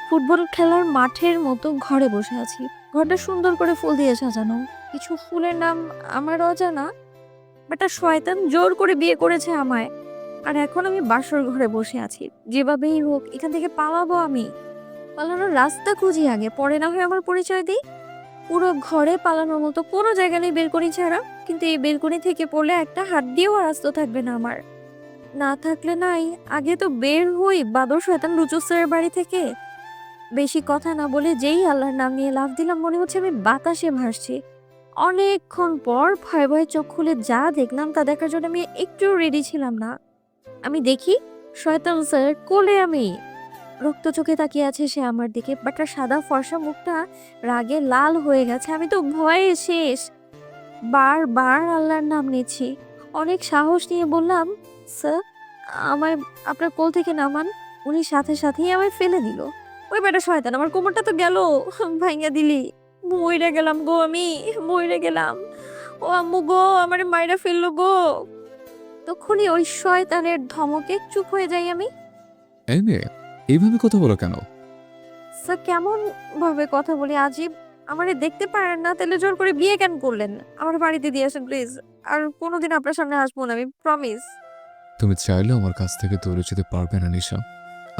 Football খেলার মাঠের মতো ঘরে বসে আছি। ঘরটা সুন্দর করে ফুল দিয়ে সাজানো। কিছু ফুলের নাম আমার অজানা। একটা শয়তান জোর করে বিয়ে করেছে আমায়। আর এখন আমি বাসর ঘরে বসে আছি। যেভাবেই হোক এখান থেকে পালাবো আমি। পালানোর রাস্তা খুঁজি আগে, পরে না হয় আমার পরিচয় দিই। পুরো ঘরে পালানোর মতো কোনো জায়গা নেই বেলকনি ছাড়া। কিন্তু এই বেলকনি থেকে পড়লে একটা হাত দিয়েও আস্ত থাকবে না আমার। না থাকলে নাই, আগে তো বের হই বাদর শয়তান লুচু স্যারের বাড়ি থেকে। বেশি কথা না বলে যেই আল্লাহর নাম নিয়ে লাফ দিলাম, মনে হচ্ছে আমি বাতাসে ভাসছি। অনেকক্ষণ পর ভয়ে ভয়ে চোখ খুলে যা দেখলাম তা দেখার জন্য আমি একটু রেডি ছিলাম না। আমি দেখি শয়তান স্যার কোলে আমি। রক্ত চোখে তাকিয়ে আছে সে আমার দিকে, বাট তার সাদা ফর্সা মুখটা রাগে লাল হয়ে গেছে। আমি তো ভয়ে শেষ। বারবার আল্লাহর নাম নিচ্ছি। অনেক সাহস নিয়ে বললাম, স্যার আমায় আপনার কোল থেকে নামান। উনি সাথে সাথেই আমায় ফেলে দিল। ওই বেটা শয়তান, আমার কোমরটা তো গেল ভাইঙ্গা দিলি। মইরা গেলাম গো, আমি মইরা গেলাম। ও আম্মু গো, আমারে মাইরা ফেললো গো। তখনই ওই শয়তানের ধমকে চুপ হয়ে যাই আমি। এই মেয়ে, এইভাবে কথা বলো কেন? স্যার কেমন ভাবে কথা বলি আজীব। আমারে দেখতে পারেন না, তাহলে জোর করে বিয়ে কেন করলেন? আমার বাড়িতে দিয়ে আসেন প্লিজ। আর কোনোদিন আপনার সামনে আসবো না আমি, প্রমিস। তুমি চাইলেও আমার কাছ থেকে দূরে যেতে পারবে না নিশা।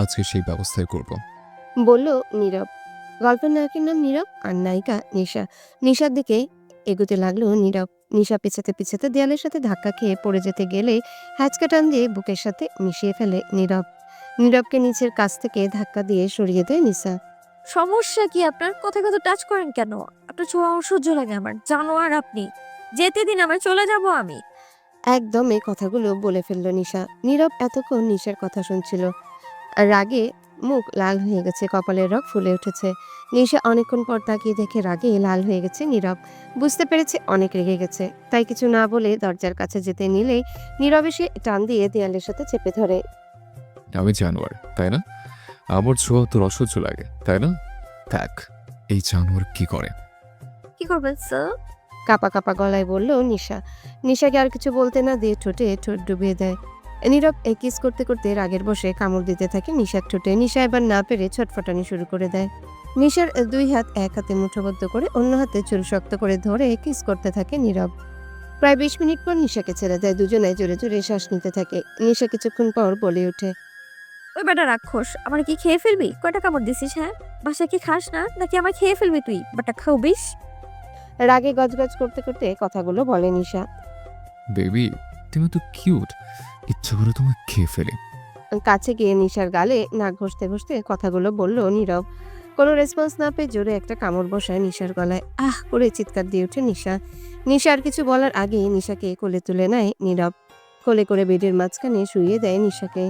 আজকে সেই ব্যবস্থাই করব। বলল নীরব। গল্পের নায়কের নাম নীরব আর নায়িকা নিশা। নিশার দিকে এগোতে লাগলো নীরব। নিশা পিছাতে পিছাতে দেয়ালের সাথে ধাক্কা খেয়ে পড়ে যেতে গেলে হ্যাচকা টান দিয়ে বুকের সাথে মিশিয়ে ফেলে নীরব। নীরবকে নিচের কাছ থেকে ধাক্কা দিয়ে সরিয়ে দেয় নিশা। সমস্যা কি আপনার? কথা কথা টাচ করেন কেন? আপনার ছোঁয়া অসহ্য লাগে আমার। জানোয়ার আপনি। যেতে দিন আমায়, চলে যাব আমি। একদম এই কথাগুলো বলে ফেলল নিশা। নীরব এতক্ষণ নিশার কথা শুনছিল। আর রাগে মুখ লাল হয়ে গেছে, কপালের রগ ফুলে উঠেছে। নিশা অনেকক্ষণ পর তাকিয়ে দেখে রাগে লাল হয়ে গেছে নীরব। বুঝতে পেরেছে অনেক রেগে গেছে, তাই কিছু না বলে দরজার কাছে যেতে নিলেই নীরব এসে টান দিয়ে দেয়ালের সাথে চেপে ধরে। আমি জানোয়ার, তাই না? আমার ছোঁয়া তোর অসহ্য লাগে, তাই না? থাক, এই জানোয়ার কি করে? কি করবেন স্যার? কাপা কাপা গলায় বলল নিশা। নিশাকে আর কিছু বলতে না দিয়ে ঠোঁটে ঠোঁট ডুবিয়ে দেয়। নীরব কিস করতে করতে রাগের বসে কামড় দিতে থাকে নিশার ঠোঁটে। নিশা এবার না পেরে ছটফটানি শুরু করে দেয়। নিশার দুই হাত এক হাতে মুঠোবদ্ধ করে অন্য হাতে চুল শক্ত করে ধরে কিস করতে থাকে নীরব। প্রায় 20 মিনিট পর নিশাকে ছেড়ে দেয়। দুজনে জোরে জোরে শ্বাস নিতে থাকে। নিশা কিছুক্ষণ পর বলে ওঠে। ওই বেটা রাক্ষস, আমার কি খেয়ে ফেলবি? কয়টা কামড় দিছিস? হ্যাঁ, বাসায় কি খাস না নাকি আমায় খেয়ে ফেলবি তুই? বেটা খাওবিস? রাগে গজগজ করতে করতে কথাগুলো বলে নিশা। বেবি, তুমি তো কিউট, ইচ্ছা করে তোমায় খেয়ে ফেলে। কাছে গিয়ে নিশার গালে নাক ঘষতে ঘষতে কথাগুলো বলল নীরব। কোনো রেসপন্স না পেয়ে জোরে একটা কামড় বসায় নিশার গলায়। আহ করে চিৎকার দিয়ে ওঠে নিশা। নিশা আর কিছু বলার আগে নিশাকে কোলে তুলে নেয় নীরব। কোলে করে বেডের মাঝখানে শুইয়ে দেয় নিশাকে।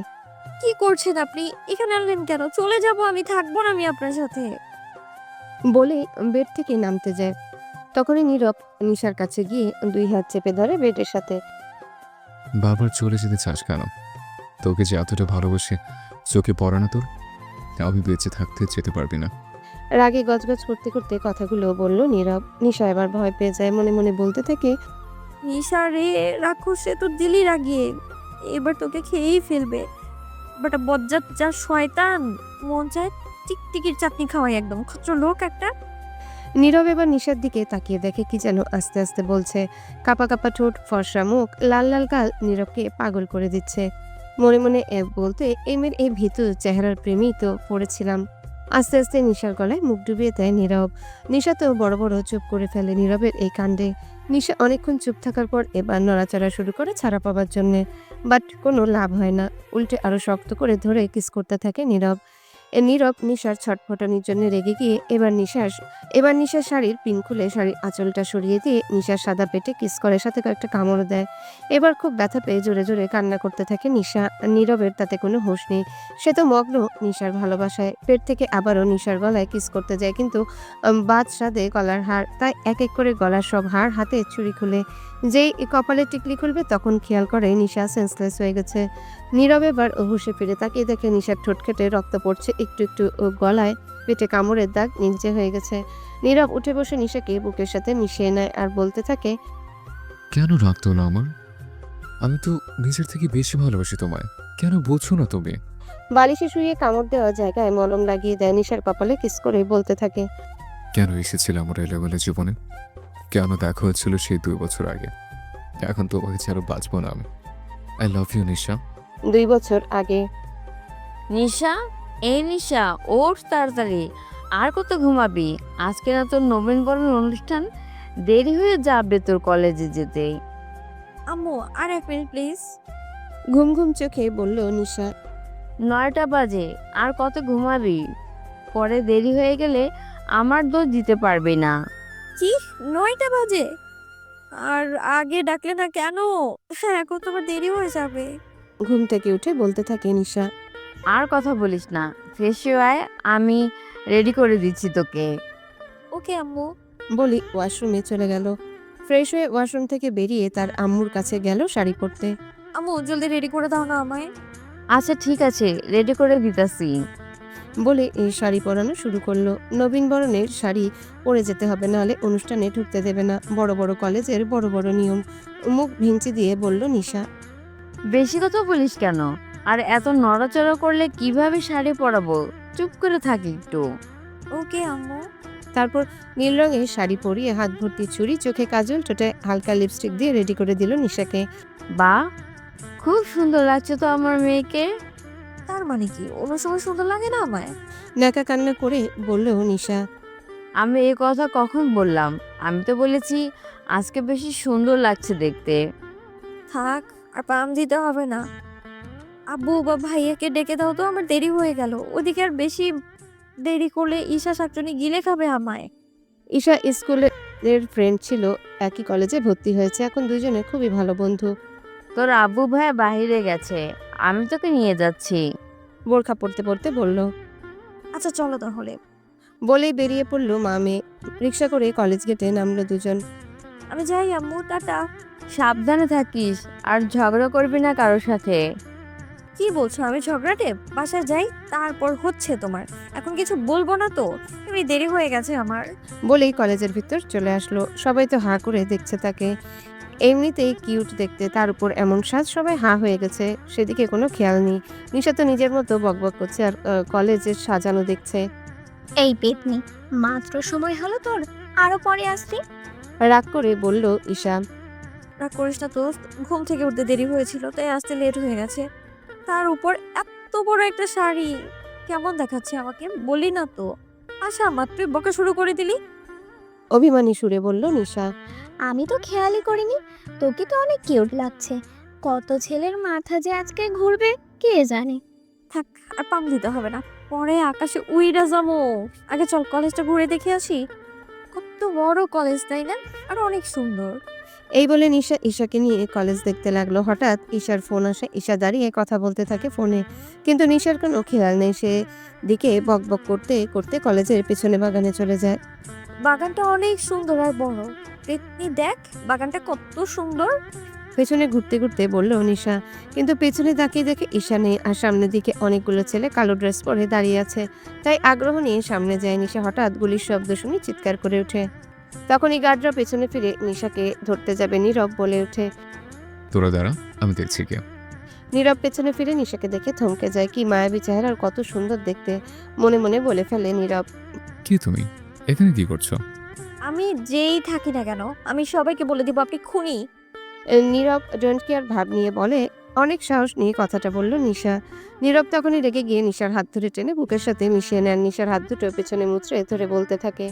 কি করছেন আপনি? এখানে আনলেন কেন? চলে যাব আমি, থাকবো না আমি আপনার সাথে। বলে বেড থেকে নামতে যায়। তখনই নীরব নিশার কাছে গিয়ে দুই হাত চেপে ধরে বেডের সাথে। বারবার চলে যেতে চাস কেন? তোকে যে এতটা ভালোবাসে, চোখে পড়ে না তোর? আমি বেঁচে থাকতে যেতে পারবি না। রাগে গজগজ করতে করতে কথাগুলো বলল নীরব। নিশা এবার ভয় পেয়ে যায়, মনে মনে বলতে থাকে। নিশা রে, রাক্ষসে তো দিলি রাগিয়ে। এবার তোকে খেয়েই ফেলবে। বেটা বজ্জাত যা শয়তান। মন চায় টিকটিকির চাটনি খাওয়াই, একদম খচ্চর লোক একটা। নীরব এবার নিশার দিকে তাকিয়ে দেখে কি যেন আস্তে আস্তে বলছে। কাপা কাপা ঠোঁট, ফর্সা মুখ, লাল লাল গাল নীরবকে পাগল করে দিচ্ছে। মনে মনে বলতে এই মেয়ের এই ভীতু চেহারার প্রেমেই তো পড়েছিলাম। আস্তে আস্তে নিশার গলায় মুখ ডুবিয়ে দেয় নীরব। নিশা তো বড় বড় চুপ করে ফেলে নীরবের এই কাণ্ডে। নিশা অনেকক্ষণ চুপ থাকার পর এবার নড়াচড়া শুরু করে ছাড়া পাবার জন্যে। বাট কোনো লাভ হয় না, উল্টে আরো শক্ত করে ধরে কিস করতে থাকে নীরব। নীরব নিশার ছটফটানির জন্য রেগে গিয়ে এবার নিশার শাড়ির পিন খুলে শাড়ির আঁচলটা সরিয়ে দিয়ে নিশার সাদা পেটে কিস করে, সাথে কয়েকটা কামড় দেয়। এবার খুব ব্যথা পেয়ে জোরে জোরে কান্না করতে থাকে নিশা। নীরবের তাতে কোনো হুঁশ নেই। সে তো মগ্ন নিশার ভালোবাসায়। পেট থেকে আবারও নিশার গলায় কিস করতে যায়, কিন্তু বাদ সাধে গলার হার। তাই এক এক করে গলার সব হার হাতে চুরি খুলে যেই কপালে টিকলি খুলবে তখন খেয়াল করে নিশা সেন্সলেস হয়ে গেছে। নীরব এবার হুঁশে ফিরে তাকিয়ে দেখে নিশার ঠোঁট কেটে রক্ত পড়ছে একটু একটু। গলায় পেটে কামড়ের দাগ নিচে হয়ে গেছে। নীরব উঠে বসে নিশাকে বুকের সাথে মিশিয়ে নেয় আর বলতে থাকে। কেন রাগ তোলো আমার? আমি তো নিজের থেকে বেশি ভালোবাসি তোমায়, কেন বুঝছো না তুমি? বালিশে শুয়ে কামড় দেওয়া জায়গায় মলম লাগিয়ে দেয়, নিশার কপালে কিস করে বলতে থাকে। কেন এসেছিলাম আমার এই লেভেলের জীবনে? কেন দেখা হয়েছিল সেই 2 বছর আগে? এখন তোমাকে ছাড়া বাঁচবো না আমি। আই লাভ ইউ নিশা। 2 বছর আগে। নিশা, এই নিশা, ওঠ তাড়াতাড়ি। আর কত ঘুমাবি? আজকে না তোর নবীনবরণ অনুষ্ঠান, দেরি হয়ে যাবে তোর কলেজে যেতেই। আম্মু আর 1 মিনিট প্লিজ। ঘুম ঘুম চোখে বলল নিশা। 9টা বাজে, আর কত ঘুমাবি? পরে দেরি হয়ে গেলে আমার দোষ দিতে পারবি না। কি 9টা বাজে? আর আগে ডাকলে না কেন? হ্যাঁ, এখন তোমার দেরি হয়ে যাবে। ঘুম থেকে উঠে বলতে থাকে নিশা। আর কথা বলিস না, ফ্রেশ হয়ে আয়, আমি রেডি করে দিচ্ছি তোকে। ওকে আম্মু। বলি ওয়াশরুমে চলে গেল। ফ্রেশ হয়ে ওয়াশরুম থেকে বেরিয়ে তার আম্মুর কাছে গেল শাড়ি পরতে। আম্মু জলদি রেডি করে দাও না আমায়। আচ্ছা ঠিক আছে, রেডি করে দিতাছি। বলে এই শাড়ি পরানো শুরু করলো। নবীন বরণের শাড়ি পরে যেতে হবে, নাহলে অনুষ্ঠানে ঢুকতে দেবে না। বড় বড় কলেজের বড় বড় নিয়ম। মুখ ভিঞ্চি দিয়ে বলল নিশা। বেশি কথা বলিস কেন? আর এত নড়াচড়া করলে কিভাবে শাড়ি পরাবো? চুপ করে থাকি একটু। ওকে আম্মু। তারপর নীল রঙের শাড়ি পরিয়ে হাত ভর্তি চুড়ি, চোখে কাজল, ঠোঁটে হালকা লিপস্টিক দিয়ে রেডি করে দিল নিশাকে। বা, খুব সুন্দর লাগছে তো আমার মেয়েকে। তার মানে কি অন্য সময় সুন্দর লাগে না আমায়? নাকা কান্না করে বলল নিশা। আমি এই কথা কখন বললাম? আমি তো বলেছি আজকে বেশি সুন্দর লাগছে দেখতে। থাক, আর পাম দিতে হবে না। আব্বু বা ভাইয়াকে ডেকে দাও তো, আমার দেরি হয়ে গেল। ওদিকে আর বেশি দেরি করলে ঈশা শাকচুনি গিলে খাবে আমায়। ঈশা স্কুলের ফ্রেন্ড ছিল, একই কলেজে ভর্তি হয়েছে, এখন দুজনে খুবই ভালো বন্ধু। তোর আব্বু ভাই বাইরে গেছে, আমি তোকে নিয়ে যাচ্ছি। বোরখা পড়তে পড়তে বলল। আচ্ছা চলো তাহলে। বলেই বেরিয়ে পড়লো মা মেয়ে। রিক্সা করে কলেজ গেটে নামলো দুজন। আমি যাই আম্মু, টাটা। সাবধানে থাকিস, আর ঝগড়া করবি না কারোর সাথে। কি বলছো? আমি ঝগড়াটে? বাসায় যাই, তারপর হচ্ছে তোমার। এখন কিছু বলবো না তো, এমনি দেরি হয়ে গেছে আমার। বলেই কলেজের ভিতর চলে আসলো। সবাই তো হাঁ করে দেখছে তাকে। এমনিতেই কিউট দেখতে, তার উপর এমন সাজ, সবাই হাঁ হয়ে গেছে। সেদিকে কোনো খেয়াল নেই। নিশা তো নিজের মতো বকবক করছে আর কলেজের সাজানো দেখছে। এই পেতনি, মাত্র সময় হলো তোর, আরো পরে আসবি। রাগ করে বলল ঈশা। রাগ করিস না দোস্ত, ঘুম থেকে উঠতে দেরি হয়েছিল তাই আসতে লেট হয়ে গেছে। তার উপর এত বড় একটা শাড়ি, কেমন দেখাচ্ছে আমাকে বলি না তো। আচ্ছা মাত্রই বকা শুরু করে দিলি। অভিমানী সুরে বলল নিশা। আমি তো খেয়ালই করিনি, তোকে তো অনেক কিউট লাগছে। কত ছেলের মাথা যে আজকে ঘুরবে কে জানে। থাক, আর পাম দিতে হবে না, পরে আকাশে উইরা যাবো। আগে চল কলেজটা ঘুরে দেখে আসি। কত বড় কলেজ তাই না? আর অনেক সুন্দর। এই বলে নিশা ঈশাকে নিয়ে কলেজ দেখতে লাগলো। হঠাৎ ঈশার ফোন আসে। ঈশা দাঁড়িয়ে কথা বলতে থাকে ফোনে, কিন্তু নিশার কোনো খেয়াল নেই। সে দিকে বকবক করতে করতে কলেজের পেছনে বাগানে চলে যায়। বাগানটা অনেক সুন্দর আর বড়। পেতনি দেখ বাগানটা কত সুন্দর। পেছনে ঘুরতে ঘুরতে বলল নিশা, কিন্তু পেছনে তাকিয়ে দেখে ঈশা নেই। আর সামনের দিকে অনেকগুলো ছেলে কালো ড্রেস পরে দাঁড়িয়ে আছে। তাই আগ্রহ নিয়ে সামনে যায় নিশা। হঠাৎ গুলির শব্দ শুনে চিৎকার করে ওঠে। তখনই গার্ডরা পেছনে ফিরে নিশাকে ধরতে যাবে। নীরব বলে ওঠে। তোরা দাঁড়া, আমি দেখছি কে। নীরব পেছনে ফিরে নিশাকে দেখে থমকে যায়। কি মায়াবী চেহারা, আর কত সুন্দর দেখতে। মনে মনে বলে ফেলে নীরব। কি তুমি এখানে কি করছো? আমি যেই থাকি না কেন, আমি সবাইকে বলে দিব আপনি খুনি। নীরব ডোন্ট কেয়ার ভাব নিয়ে বলে। অনেক সাহস নিয়ে কথাটা বলল নিশা। নীরব তখনই রেগে গিয়ে নিশার হাত ধরে টেনে বুকের সাথে মিশিয়ে নেন। নিশার হাত দুটো পেছনে মুচড়ে ধরে বলতে থাকে।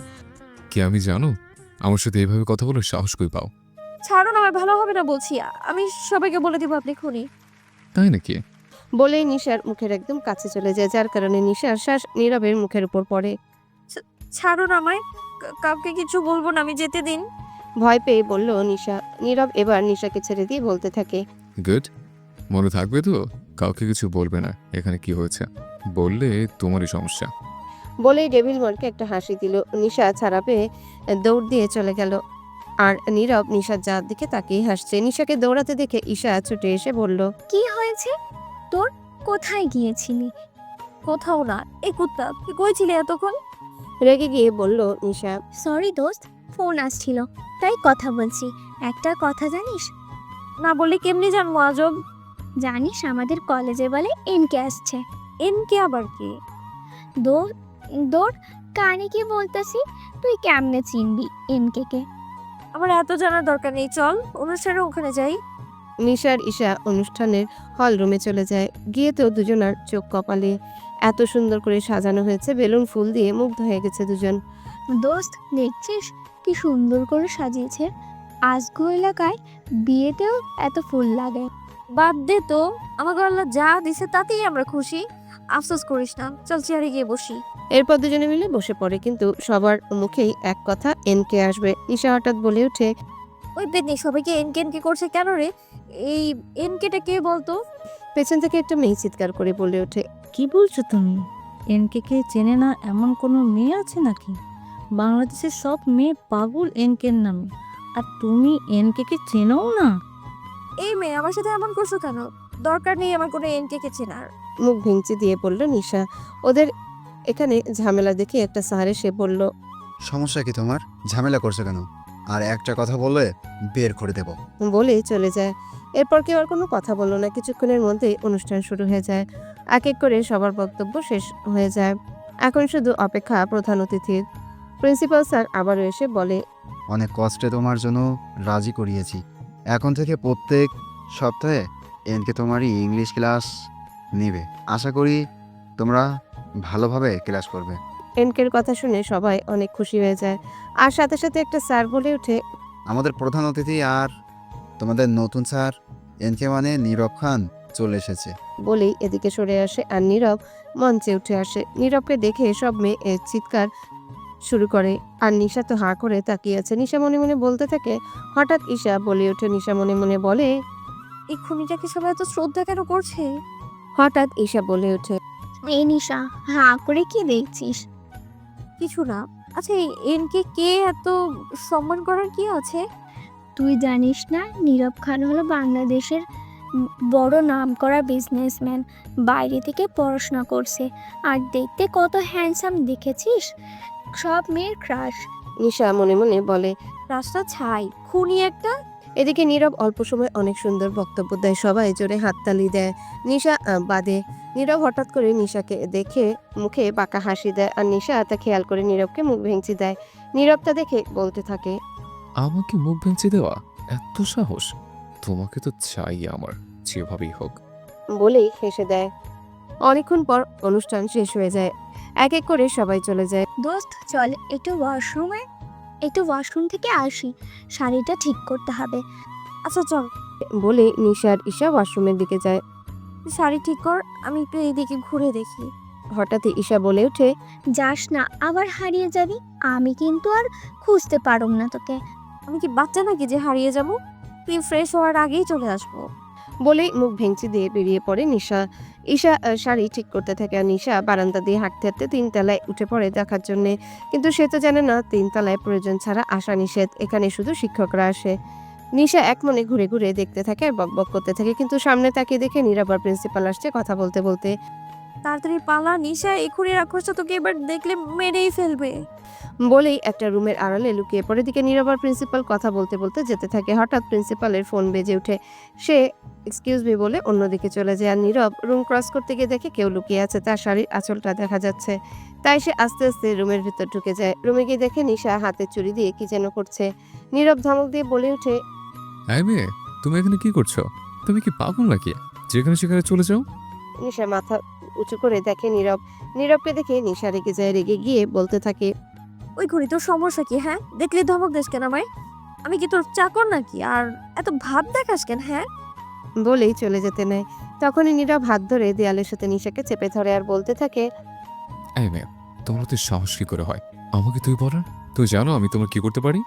কি আমি জানো আমার সাথে এইভাবে কথা বলো? সাহস কই পাও? ছাড়ুন, আমার ভালো হবে না বলছি। আমি সবাইকে বলে দিব আপনি খুনি। তাই নাকি? বলেই নিশার মুখের একদম কাছে চলে যায়, যার কারণে নিশার শ্বাস নীরবের মুখের উপর পড়ে। ছাড়ুন আমায়, কাউকে কিছু বলবো না, আমি যেতে দিন। ভয় পেয়ে বলল নিশা। নীরব এবার নিশাকে ছেড়ে দিয়ে বলতে থাকে। গুড, মনে থাকবে তো? কাউকে কিছু বলবে না এখানে কি হয়েছে, বললে তোমারই সমস্যা। বলেই ডেভিল মনকে একটা হাসি দিল। নিশা ছাড়া পেয়ে দৌড় দিয়ে চলে গেল। আর নীরব নিশার যার দিকে তাকিয়ে হাসছে। নিশাকে দৌড়াতে দেখে ঈশা ছুটে এসে বলল। কি হয়েছে তোর? কোথায় গিয়েছিলি? কোথাও না। এই কুত্তা, তুই কই ছিলে এতক্ষণ? রেগে গিয়ে বলল নিশা। সরি দোস্ত, ফোন আসছিল তাই কথা বলছি। একটা কথা জানিস? না বললে কেমনি জানবো আজব? জানিস আমাদের কলেজে বলে এনকে আসছে। এনকে আবার কি? দৌড় দৌড়, কানে কি বলতেছি, তুই কেমনে চিনবি এনকে কে? আমার এত জানার দরকার নেই, চল অনুষ্ঠানে ওখানে যাই। নিশার ঈশা অনুষ্ঠানের হল রুমে চলে যায়। গিয়ে তো দুজনার চোখ কপালে। এত সুন্দর করে সাজানো হয়েছে, বেলুন ফুল দিয়ে মুগ্ধ হয়ে গেছে দুজন। দোস্ত দেখছিস কি সুন্দর করে সাজিয়েছে। আজগো এলাকায় বিয়েতেও এত ফুল লাগে। বাদ দে তো, আমাকে আল্লাহ যা দিছে তাতেই আমরা খুশি। আফসোস করিস না, চল চেয়ারে গিয়ে বসি। এরপর দুজনে মিলে বসে পড়ে, কিন্তু সবার মুখেই এক কথা, এনকে আসবে। ঈশা হঠাৎ বলে ওঠে, ওই পেতনি সবাইকে এনকে এনকে করছে কেন রে? এই এনকেটা কে বলতো? পেছন থেকে একটা মেয়ে চিৎকার করে বলে ওঠে, কি বলছো তুমি? এনকে কে চেনে না এমন কোনো মেয়ে আছে নাকি? বাংলাদেশের সব মেয়ে পাগল এনকের নামে, আর তুমি এনকে কে চেনও না? এই মেয়ে আমার সাথে এমন করছো কেন? দরকার নেই আমার কোনো এনকে কে চেনার। মুখ ভেঙচি দিয়ে বলল নিশা। ওদের এখানে ঝামেলা দেখে একটা স্যার এসে বলল, সমস্যা কি তোমার? ঝামেলা করছো কেন? আর একটা কথা বললে বের করে দেব। বলেই চলে যায়। এরপর কেউ আর কোনো কথা বলল না। কিছুক্ষণের মধ্যেই অনুষ্ঠান শুরু হয়ে যায়। এক এক করে সবার বক্তব্য শেষ হয়ে যায়। এখন শুধু অপেক্ষা প্রধান অতিথির। প্রিন্সিপাল স্যার আবারও এসে বলে, অনেক কষ্টে তোমার জন্য রাজি করিয়েছি। এখন থেকে প্রত্যেক সপ্তাহে এনকে তোমারই ইংলিশ ক্লাস নেবে। আশা করি তোমরা ভালোভাবে ক্লাস করবে। এনকের কথা শুনে সবাই অনেক খুশি হয়ে যায়। আর সাথে সাথে একটা স্যার বলে ওঠে, আমাদের প্রধান অতিথি আর তোমাদের নতুন স্যার এনকে মানে নীরব খান চলে এসেছে। বলেই এদিকে সরে আসে। আর নীরব মঞ্চে উঠে আসে। নীরবকে দেখে সব মেয়ে চিৎকার শুরু করে। আর নিশা তো হাঁ করে তাকিয়ে আছে। নিশা মনে মনে বলতে থাকে। হঠাৎ ঈশা বলে ওঠে। নিশা মনে মনে বলে, এই খুনিটাকে সবাই এত শ্রদ্ধা কেন করছে? হঠাৎ ঈশা বলে ওঠে, এই নিশা, হাঁ করে কি দেখছিস? কিছু না। আচ্ছা, এই এনকে কে এত সম্মান করার কি আছে? তুই জানিস না, নীরব খান হলো বাংলাদেশের বড় নামকরা বিজনেসম্যান। বাইরে থেকে পড়াশোনা করছে, আর দেখতে কত হ্যান্ডসাম দেখেছিস, সব মেয়ের ক্রাশ। নিশা মনে মনে বলে। রাস্তা ছাই, খুনি একটা। এদিকে নীরব অল্প সময় অনেক সুন্দর বক্তব্য দেয়। সবাই জোরে হাততালি দেয়। নিশা বাদে। নীরব হঠাৎ করে নিশাকে দেখে মুখে বাঁকা হাসি দেয়। আর নিশা তা খেয়াল করে নীরবকে মুখ ভেঙচি দেয়। নীরব তা দেখে বলতে থাকে, আমাকে মুখ ভেঙচি দেওয়া এত সাহস? তোমাকে তো চাই আমার, যেভাবেই হোক। বলেই হেসে দেয়। অনেকক্ষণ পর অনুষ্ঠান শেষ হয়ে যায়। এক এক করে সবাই চলে যায়। দোস্ত চল একটু ওয়াশরুম থেকে আসি, শাড়িটা ঠিক করতে হবে। আচ্ছা চল, বলে নিশা আর ঈশা ওয়াশরুমের দিকে যায়। শাড়ি ঠিক কর, আমি একটু এইদিকে ঘুরে দেখি। হঠাৎই ঈশা বলে ওঠে, যাস না, আবার হারিয়ে যাবি। আমি কিন্তু আর খুঁজতে পারুম না তোকে। আমি কি বাচ্চা নাকি যে হারিয়ে যাব? তুই ফ্রেশ হওয়ার আগেই চলে আসবো। বলেই মুখ ভেঙচি দিয়ে বেরিয়ে পড়ে নিশা। ঈশা শাড়ি ঠিক করতে থাকে। আর নিশা বারান্দা দিয়ে হাঁটতে হাঁটতে 3 তলায় উঠে পড়ে দেখার জন্যে। কিন্তু সে তো জানে না 3 তলায় প্রয়োজন ছাড়া আসা নিষেধ। এখানে শুধু শিক্ষকরা আসে। নিশা এক মনে ঘুরে ঘুরে দেখতে থাকে আর বকবক করতে থাকে। কিন্তু সামনে তাকিয়ে দেখে নীরব আর প্রিন্সিপাল আসছে কথা বলতে বলতে। তাড়াতাড়ি পালা নিশা, এই খুনির রাক্ষসটা তোকে এবার দেখলে মেরেই ফেলবে। বলেই একটা রুমের আড়ালে লুকিয়ে পড়ে। দিকে নীরব আর প্রিন্সিপাল কথা বলতে বলতে যেতে থাকে। হঠাৎ প্রিন্সিপালের ফোন বেজে ওঠে। সে এক্সকিউজ মি বলে অন্যদিকে চলে যায়। আর নীরব রুম ক্রস করতে গিয়ে দেখে কেউ লুকিয়ে আছে। তার শাড়ির আঁচলটা দেখা যাচ্ছে। তাই সে আস্তে আস্তে রুমের ভিতর ঢুকে যায়। রুমে গিয়ে দেখে নিশা হাতে চুড়ি দিয়ে কি যেন করছে। নীরব ধমক দিয়ে বলে ওঠে, এই মেয়ে, তুমি এখানে কি করছো? তুমি কি পাগল নাকি? যেখানে সেখানে চলে যাও। নিশা মাথা উঁচু করে দেখে নীরব। নীরবকে দেখে নিশা রেগে যায়। রেগে গিয়ে বলতে থাকে, ওই খুনি, তোর সমস্যা কি? হ্যাঁ, দেখলে ধমক দেশ কেন আমায়? আমি কি তোর চাকর নাকি? আর এত ভাব দেখাস কেন? হ্যাঁ, বলেই চলে যেতে নেয়। তখনই নীরব হাত ধরে দেয়ালের সাথে নিশাকে চেপে ধরে আর বলতে থাকে, এই মেয়ে, তোমার তো সাহস কি করে হয় আমাকে তুই বলার? তুই জানো আমি তোমার কি করতে পারি?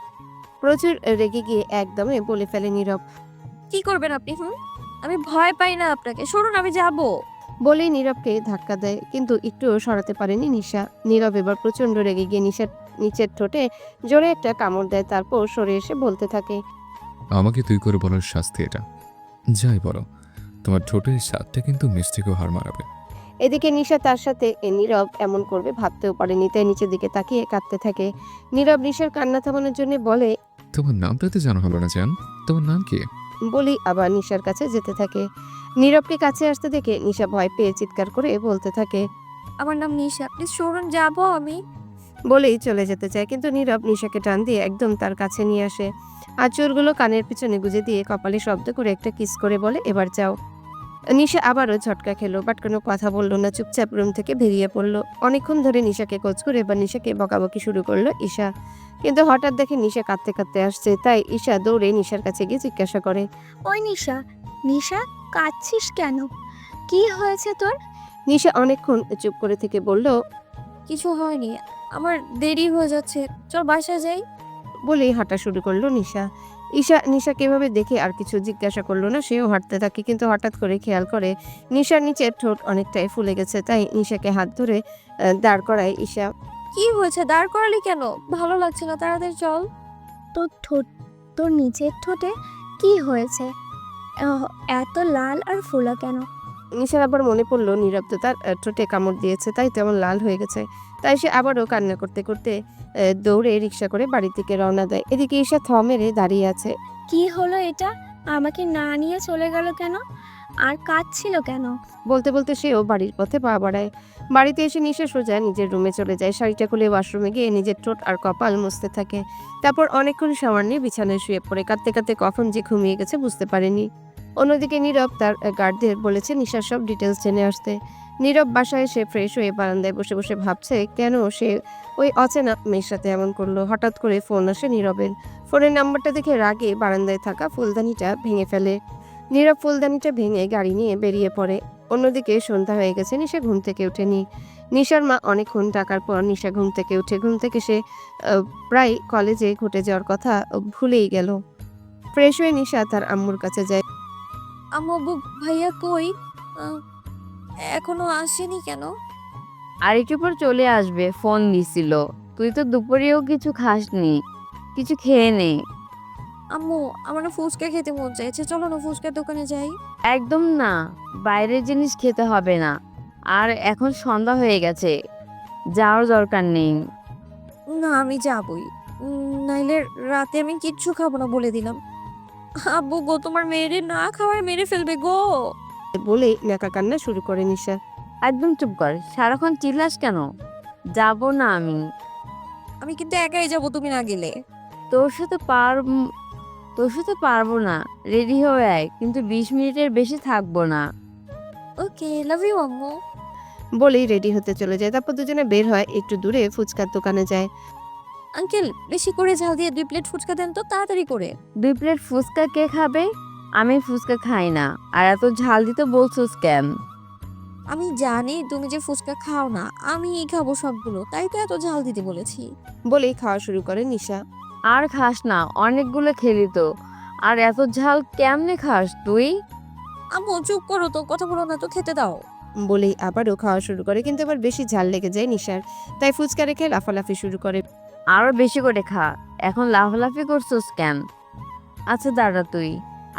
প্রচুর রেগে গিয়ে একদমে বলে ফেলে নীরব। কি করবেন আপনি? আমি ভয় পাই না আপনাকে, সরুন, আমি যাব। বলেই নীরবকে ধাক্কা দেয়। কিন্তু একটুও সরাতে পারেনি নিশা। নীরব এবার প্রচন্ড রেগে গিয়ে নিশার নিচের ঠোঁটে জোরে একটা কামড় দেয়। তারপর সরে এসে বলতে থাকে, আমাকে তুই করে বলার শাস্তি এটা। যাই বলো, তোমার ঠোঁটের স্বাদটা কিন্তু মিষ্টিকেও হার মারাবে। এদিকে নিশা তার সাথে নীরব এমন করবে ভাবতেও পারেনি। তাই নিচের দিকে তাকিয়ে কাঁদতে থাকে। নীরব নিশার কান্না থামানোর জন্য বলে, তোমার নামটা তো জানা হলো না জান, তোমার নাম কি? বলেই আবার নিশার কাছে যেতে থাকে। নীরবকে কাছে আসতে দেখে নিশা ভয় পেয়ে চিৎকার করে বলতে থাকে। আমার নাম নিশা, প্লিজ সরুন, যাবো আমি। বলেই চলে যেতে চায়, কিন্তু নীরব নিশাকে টান দিয়ে একদম তার কাছে নিয়ে আসে। আর চোরগুলো কানের পিছনে গুজে দিয়ে কপালে শব্দ করে একটা কিস করে বলে, এবার যাও। নিশা আবারও ঝটকা খেলো, বাট কোনো কথা বললো না, চুপচাপ রুম থেকে বেরিয়ে পড়লো। অনেকক্ষণ ধরে নিশাকে খোঁজ করে এবার নিশাকে বকাবকি শুরু করলো ঈশা। কিন্তু হঠাৎ দেখে নিশা কাঁদতে কাঁদতে আসছে, তাই ঈশা দৌড়ে নিশার কাছে গিয়ে জিজ্ঞাসা করে। ওই নিশা, নিশা কাঁদছিস কেন? কি হয়েছে তোর? নিশা অনেকক্ষণ চুপ করে থেকে বলল, কিছু হয়নি, আমার দেরি হয়ে যাচ্ছে, চল বাসায় যাই। বলেই হাঁটা শুরু করলো নিশা। নিশাকে এভাবে দেখে আর কিছু জিজ্ঞাসা করলো না, সেও হাঁটতে থাকে। কিন্তু হঠাৎ করে খেয়াল করে নিশার নিচের ঠোঁট অনেকটাই ফুলে গেছে, তাই নিশাকে হাত ধরে দাঁড় করায় ঈশা। কি হয়েছে, দাঁড় করালি কেন? ভালো লাগছে না, তাড়াতাড়ি চল। তোর ঠোঁট, তোর নিচের ঠোঁটে কি হয়েছে? আহ, এত লাল আর ফোলা কেন? নিশার আবার মনে পড়লো নীরব তো তার ঠোঁটে কামড় দিয়েছে, তাই তেমন লাল হয়ে গেছে। তাই সে আবারও কান্না করতে করতে দৌড়ে রিক্সা করে বাড়ির দিকে রওনা দেয়। এদিকে ঈশা থ মেরে দাঁড়িয়ে আছে। কি হলো এটা? আমাকে না নিয়ে চলে গেল কেন? আর কাঁদছিল কেন? বলতে বলতে সেও বাড়ির পথে পা বাড়ায়। বাড়িতে এসে নিশা সোজা নিজের রুমে চলে যায়। শাড়িটা খুলে ওয়াশরুমে গিয়ে নিজের ঠোঁট আর কপাল মুছতে থাকে। তারপর অনেকক্ষণ শাওয়ার নিয়ে বিছানায় শুয়ে পড়ে কাঁদতে কাঁদতে কখন যে ঘুমিয়ে গেছে বুঝতে পারেনি। অন্যদিকে নীরব তার গার্ডদের বলেছে নিশার সব ডিটেলস জেনে আসতে। নীরব বাসায় এসে ফ্রেশ হয়ে বারান্দায় বসে বসে ভাবছে কেন সে ওই অচেনা মেয়ের সাথে এমন করলো। হঠাৎ করে ফোন আসে নীরবের। ফোনের নাম্বারটা দেখে রাগে বারান্দায় থাকা ফুলদানিটা ভেঙে ফেলে। নীরব ফুলদানিটা ভেঙে গাড়ি নিয়ে বেরিয়ে পড়ে। অন্যদিকে সন্ধ্যা হয়ে গেছে, নিশা ঘুম থেকে ওঠেনি। নিশার মা অনেকক্ষণ টাকার পর নিশা ঘুম থেকে উঠে। ঘুম থেকে সে প্রায় কলেজে ঘটে যাওয়ার কথা ভুলেই গেল। ফ্রেশ হয়ে নিশা তার আম্মুর কাছে যায়। আম্মু, আব্বু, ভাইয়া কই? আহ, এখনো আসেনি কেন? আর একটু পর চলে আসবে, ফোন দিছিল। তুই তো দুপুরেও কিছু খাসনি, কিছু খেয়ে নে। আম্মু, আমার না ফুচকা খেতে মন চাইছে, চলো না ফুচকার দোকানে যাই। একদম না, বাইরের জিনিস খেতে হবে না। আর এখন সন্ধ্যা হয়ে গেছে, যাওয়ার দরকার নেই। না, আমি যাবই। নাইলে রাতে আমি কিচ্ছু খাবো না বলে দিলাম। আব্বু গো, তোমার মেয়েরে না খাওয়ায় মেরে ফেলবে গো। বলেই নেকা কান্না শুরু করে নিশা। একদম চুপ কর, সারাক্ষণ চিল্লাস কেন? যাব না আমি। আমি কিন্তু একাই যাবো তুমি না গেলে। তোর সাথে তোর সাথে পারবো না। রেডি হয়ে আয়, কিন্তু 20 মিনিটের বেশি থাকবো না। ওকে, লাভ ইউ আম্মু। বলেই রেডি হতে চলে যায়। তারপর দুজনে বের হয়, একটু দূরে ফুচকার দোকানে যায়। আঙ্কেল, বেশি করে ঝাল দিয়ে 2 প্লেট ফুচকা দেন তো, তাড়াতাড়ি করে। 2 প্লেট ফুচকা কে খাবে? আমি ফুচকা খাই না। আর এত ঝাল দিতে বলছোস কেন? আমি জানি তুমি যে ফুচকা খাও না, আমি খাবো সবগুলো, তাই তো এত ঝাল দিতে বলেছি। বলেই খাওয়া শুরু করে নিশা। আর খাস না, অনেকগুলো খেলি তো। আর এত ঝাল কেমনে খাস তুই? আম্মু চুপ করো তো, কথা বলো না তো, খেতে দাও। বলেই আবারও খাওয়া শুরু করে, কিন্তু এবার বেশি ঝাল লেগে যায় নিশার। তাই ফুচকা রেখে লাফালাফি শুরু করে। আরো বেশি করে খা। এখন লাফালাফি করছোস কেন? আচ্ছা দাঁড়া তুই,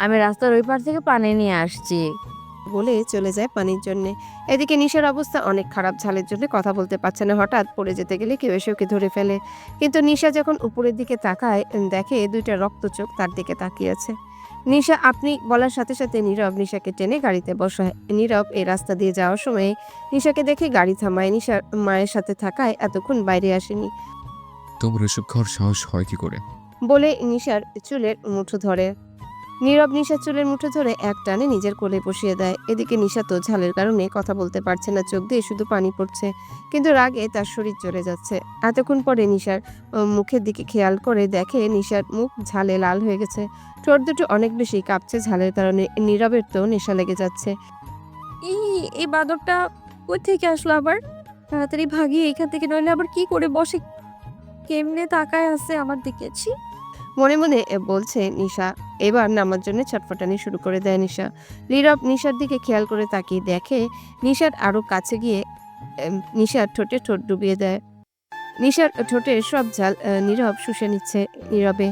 আমি রাস্তার ওই পার থেকে পানি নিয়ে আসছি। বলে চলে যায় পানির জন্য। এদিকে নিশার অবস্থা অনেক খারাপ, ঝালের জন্য কথা বলতে পারছে না। হঠাৎ পড়ে যেতে গেলে কেউ এসে ওকে ধরে ফেলে। কিন্তু নিশা যখন উপরের দিকে তাকায়, দেখে 2টা রক্ত চোখ তার দিকে তাকিয়ে আছে। নিশা আপনি বলার সাথে সাথে নীরব নিশাকে টেনে গাড়িতে বসায়। নীরব এই রাস্তা দিয়ে যাওয়ার সময় নিশাকে দেখে গাড়ি থামায়। নিশার মায়ের সাথে থাকায় এতক্ষণ বাইরে আসেনি। তোমার এসব খাওয়ার সাহস হয় কি করে? বলে নিশার চুলের মুঠো ধরে। নীরব নিশার চুলের মুঠো ধরে এক টানে নিজের কোলে বসিয়ে দেয়। এদিকে নিশা তো ঝালের কারণে কথা বলতে পারছে না, চোখ দিয়ে শুধু পানি পড়ছে। কিন্তু রাগে তার শরীর চলে যাচ্ছে। এতক্ষণ পরে নিশার মুখের দিকে খেয়াল করে দেখে নিশার মুখ ঝালে লাল হয়ে গেছে। ঠোঁট দুটো অনেক বেশি কাঁপছে ঝালের কারণে। নীরবের তো নেশা লেগে যাচ্ছে। এই বাদরটা কই থেকে আসলো আবার? তাড়াতাড়ি ভাগি এখান থেকে, নইলে আবার কি করে বসে কেমনে তাকায় আছে আমার দিকে। ছি। মনে মনে বলছে নিশা। এবার নামার জন্য ছটফটানি শুরু করে দেয় নিশা। নীরব নিশার দিকে খেয়াল করে তাকিয়ে দেখে নিশার আরো কাছে গিয়ে নিশার ঠোঁটে ঠোঁট ডুবিয়ে দেয়। নিশার ঠোঁটে সব ঝাল নীরব শুষে নিচ্ছে। নীরবে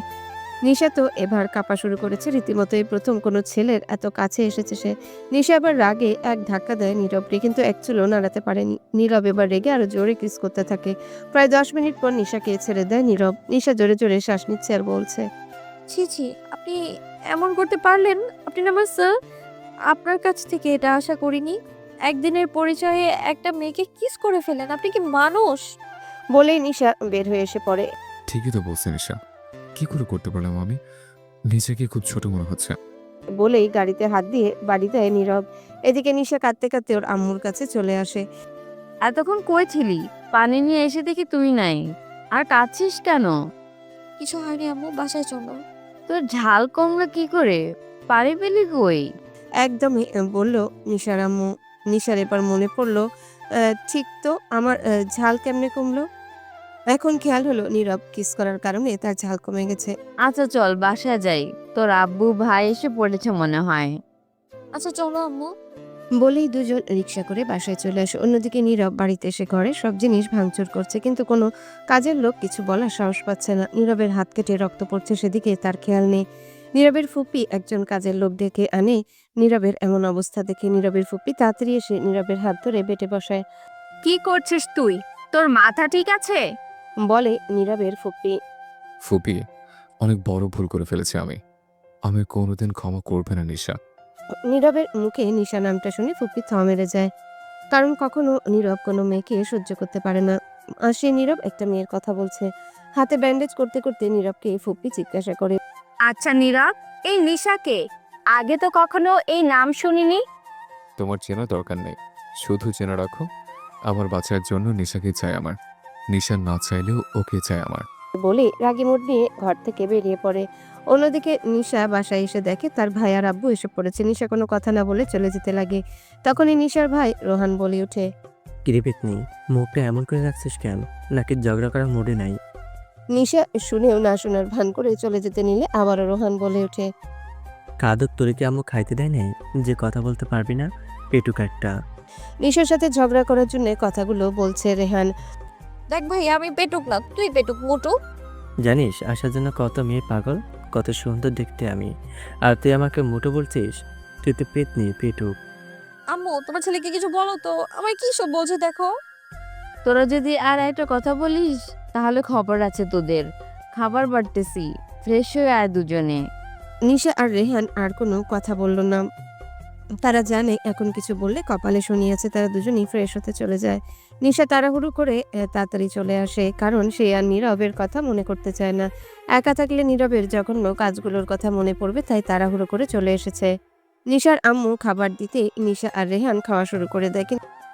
নিশা তো এবার কাঁপা শুরু করেছে রীতিমতো। এই প্রথম কোনো ছেলের এত কাছে এসেছে সে। নিশা এবার রাগে এক ধাক্কা দেয় নীরবকে, কিন্তু এক চুলও নাড়াতে পারেনি। নীরব এবার রেগে আরো জোরে কিস করতে থাকে। প্রায় 10 মিনিট পর নিশাকে ছেড়ে দেয় নীরব। নিশা জোরে জোরে শ্বাস নিচ্ছে আর বলছে, ছি ছি, আপনি এমন করতে পারলেন? আপনি না আমার স্যার, আপনার কাছ থেকে এটা আশা করিনি। একদিনের পরিচয়ে একটা মেয়েকে কিস করে ফেলেন, আপনি কি মানুষ? বলেই নিশা বের হয়ে এসে পড়ে। ঠিকই তো বলছেন ঈশা, কি করে করতে পারলাম আমি? নিজেকে খুব ছোট মনে হচ্ছে। বলেই গাড়িতে হাত দিয়ে বাড়ি দেয় নীরব। এদিকে নিশা কাঁদতে কাঁদতে ওর আম্মুর কাছে চলে আসে। এতক্ষণ কই ছিলি? পানি নিয়ে এসে দেখি তুই নাই। আর কাঁদছিস কেন? কিছু হয়নি আম্মু, বাসায় চলো। তোর ঝাল কমলো কি করে? পানি পেলি কই? একদমই বলল নিশার আম্মু। নিশার এবার মনে পড়লো, ঠিক তো, আমার ঝাল কেমনে কমলো। এখন খেয়াল হলো নীরব কিস করার কারণে তার ঝাল কমে গেছে। আচ্ছা চল বাসায় যাই, তোর আব্বু ভাই এসে পড়েছে মনে হয়। আচ্ছা চলো আম্মু। বলেই দুজন রিক্সা করে বাসায় চলে আসে। অন্যদিকে নীরব বাড়িতে এসে ঘরে সব জিনিস ভাঙচুর করছে, কিন্তু কোনো কাজের লোক কিছু বলার সাহস পাচ্ছে না। নীরবের হাত কেটে রক্ত পড়ছে, সেদিকে তার খেয়াল নেই। নীরবের ফুপি একজন কাজের লোক ডেকে আনে। নীরবের এমন অবস্থা দেখে নীরবের ফুপি তাড়াতাড়ি এসে নীরবের হাত ধরে বেটে বসায়। কি করছিস তুই? তোর মাথা ঠিক আছে? বলে নীরবের ফুপি। ফুপি, অনেক বড় ভুল করে ফেলেছি আমি। আমি কোনোদিন ক্ষমা করবে না নিশা। নীরবের মুখে নিশা নামটা শুনে ফুপি থ মেরে যায়, কারণ কখনো নীরব কোনো মেয়েকে সহ্য করতে পারে না। আর সে নীরব একটা মেয়ের কথা বলছে। হাতে ব্যান্ডেজ করতে করতে নীরবকে ফুপি জিজ্ঞাসা করে। আচ্ছা নীরব, এই নিশাকে আগে তো কখনো এই নাম শুনিনি। তোমার চেনা দরকার নেই, শুধু জেনে রাখো আমার বাচ্চার জন্য নিশাকে চাই আমার। নিশা না চাইলেও ওকে চাই আমার। বলে রাগী মুড নিয়ে ঘর থেকে বেরিয়ে পড়ে। অন্যদিকে নিশা বাসায় এসে দেখে তার ভাই আর আব্বু এসে পড়েছে। নিশা কোনো কথা না বলে চলে যেতে লাগে। তখনই নিশার ভাই রোহান বলে ওঠে। কিরে পেতনি, মুখটা এমন করে রাখছিস কেন? নাকি ঝগড়া করার মুডে নাই? নিশা শুনেও না শোনার ভান করে চলে যেতে নিলে আবারও রোহান বলে ওঠে। কাদর তোরে কি আম্মু খাইতে দেয় নাই যে কথা বলতে পারবি না? পেটুক একটা। নিশার সাথে ঝগড়া করার জন্য কথাগুলো বলছে রেহান। দেখ ভাই, আমি পেটুক না, তুই পেটুক মোটু। জানিস আসার জন্য কত মেয়ে পাগল, কত সুন্দর দেখতে আমি, আর তুই আমাকে মুটো বলছিস? তুই তো পেতনি, পেটুক। আম্মু, তোমার ছেলেকে কিছু বলো তো, আমার কি সব বলছে দেখো। তোরা যদি আর একটা কথা বলিস তাহলে খবর আছে তোদের। খাবার বাড়তেছি, ফ্রেশ হয়ে আয় দুজনে। নিশা আর রেহান আর কোনো কথা বলল না। তারা জানে এখন কিছু বললে কপালে শনিয়েছে। তারা দুজনেই ফ্রেশ হতে চলে যায়। নিশা তাড়াহুড়ো করে তাড়াতাড়ি চলে আসে, কারণ সে আর নীরবের কথা মনে করতে চায় না। একা থাকলে নীরবের জঘন্য কাজগুলোর কথা মনে পড়বে, তাই তাড়াহুড়ো করে চলে এসেছে। নিশার আম্মু খাবার দিতে নিশা আর রেহান খাওয়া শুরু করে দেয়,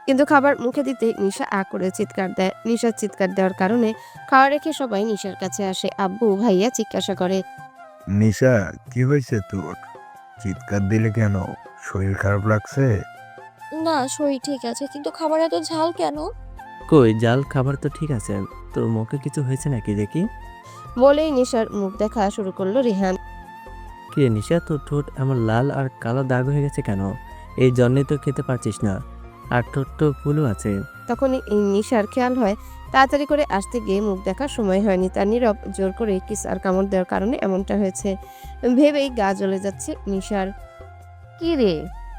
কিন্তু খাবার মুখে দিতে নিশা আ করে চিৎকার দেয়। নিশার চিৎকার দেওয়ার কারণে খাওয়া রেখে সবাই নিশার কাছে আসে। আব্বু ভাইয়া জিজ্ঞাসা করে। নিশা, কি হয়েছে তোর? চিৎকার দিলে কেন? শরীর খারাপ লাগছে? না, শরীর ঠিক আছে, কিন্তু খাবার এত ঝাল কেন? কই জাল খাবার তো ঠিক আছে, তোর মুখে কিছু হয়েছে নাকি দেখি? বলেই নিশার মুখ দেখা শুরু করলো রেহান। কি রে নিশা, তোর ঠোঁট এমন লাল আর কালো দাগ হয়ে গেছে কেন? এই জন্যই তো খেতে পারছিস না, আর ঠোঁট তো ফুলও আছে। তখনই এই নিশার খেয়াল হয় তাড়াতাড়ি করে আসতে গিয়ে মুখ দেখার সময় হয়নি। তার নীরব জোর করে কিস আর কামড় দেওয়ার কারণে এমনটা হয়েছে ভেবেই গা জ্বলে যাচ্ছে নিশার। কি রে,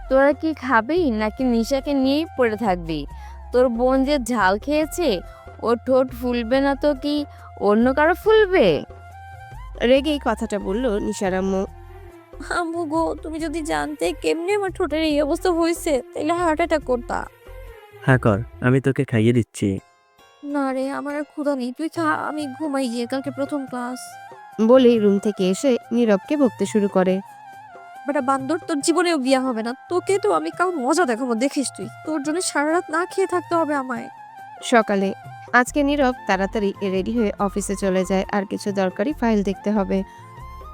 তোরা কি খাবি নাকি নিশাকে নিয়েই পড়ে থাকবি? তোর বোন যে ঝাল খেয়েছে, ওর ঠোঁট ফুলবে না তো কি অন্য কারো ফুলবে? রেগেই কথাটা বলল নিশার আম্মু। আম্মু গো, তুমি যদি জানতে কেমনে আমার ঠোঁটের এই অবস্থা হয়েছে, তাহলে হার্ট অ্যাটাক করতা। হ্যাঁ কর, আমি তোকে খাইয়ে দিচ্ছি। না রে, আমার আর ক্ষুধা নেই, তুই খা, আমি ঘুমাই গিয়ে, কালকে প্রথম ক্লাস। বলেই রুম থেকে এসে নীরবকে বকতে শুরু করে। বেটা বান্দর, তোর জীবনেও বিয়া হবে না, তোকে তো আমি কাল মজা দেখাবো, দেখিস তুই। তোর জন্য সারা রাত না খেয়ে থাকতে হবে আমায়। সকালে আজকে নীরব তাড়াতাড়ি রেডি হয়ে অফিসে চলে যায়। আর কিছু দরকারি ফাইল দেখতে হবে,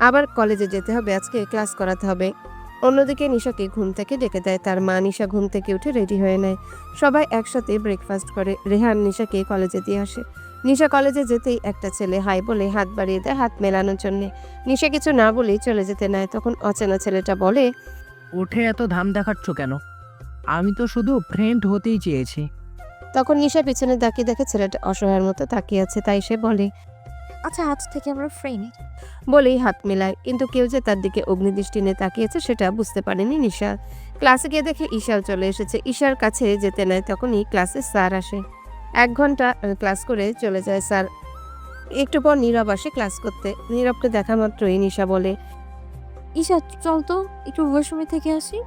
আবার কলেজে যেতে হবে, আজকে ক্লাস করাতে হবে। অন্যদিকে নিশাকে ঘুম থেকে ডেকে দেয় তার মা। নিশা ঘুম থেকে উঠে রেডি হয়ে নেয়। সবাই একসাথে ব্রেকফাস্ট করে। রেহান নিশাকে কলেজে দিয়ে আসে। নিশা কলেজে যেতেই একটা ছেলে হাই বলে হাত বাড়িয়ে দেয় হাত মেলানোর জন্য। নিশা কিছু না বলেই চলে যেতে নেয়। তখন অচেনা ছেলেটা বলে। উঠে এত ধাম দেখাচ্ছ কেন? আমি তো শুধু ফ্রেন্ড হতেই চেয়েছি। তখন নিশা পিছনে তাকিয়ে দেখে ছেলেটা অসহায়ের মতো তাকিয়ে আছে, তাই সে বলে। আচ্ছা, আজ থেকে আমরা ফ্রেন্ড। বলেই হাত মেলায়, কিন্তু কেউ যে তার দিকে অগ্নিদৃষ্টি নিয়ে তাকিয়েছে সেটা বুঝতে পারেনি নিশা। ক্লাসে গিয়ে দেখে ঈশাও চলে এসেছে। ঈশার কাছে যেতে নেয়, তখনই ক্লাসে স্যার আসে। 1 ঘন্টা ক্লাস করে চলে যায় স্যার। একটু পর নীরব আসে ক্লাস করতে। নীরবকে দেখা মাত্রই নিশা বলে। ঈশা চল তো একটু ওয়াশরুমে থেকে আসি।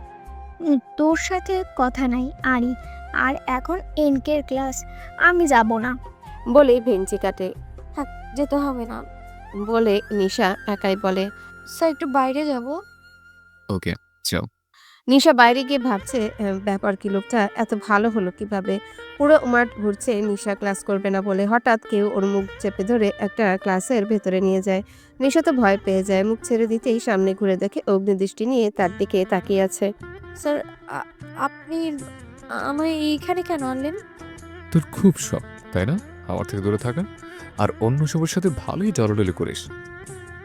তোর সাথে কথা নাই আরি, আর এখন এনকের ক্লাস, আমি যাব না। বলে ভেঞ্চি কাটে। থাক, যেতে হবে না। বলে নিশা একাই বলে। স্যার একটু বাইরে যাব। ওকে, যাও। নিশা বাইরে গিয়ে ভাবছে ব্যাপার কি, লোকটা এত ভালো হলো কিভাবে। পুরো মাঠ ঘুরছে নিশা ক্লাস করবে না বলে, হঠাৎ কেউ ওর মুখ চেপে ধরে একটা ক্লাসের ভেতরে নিয়ে যায়। নিশা তো ভয় পেয়ে যায়, মুখ ছেড়ে দিতেই সামনে ঘুরে দেখে অগ্নিদৃষ্টি নিয়ে তার দিকে তাকিয়ে আছে। স্যার আপনি আমায় এইখানে কেন আনলেন? তোর খুব শখ তাই না আমার থেকে দূরে থাকা, আর অন্য সবার সাথে ভালোই ডলাডলি করিস।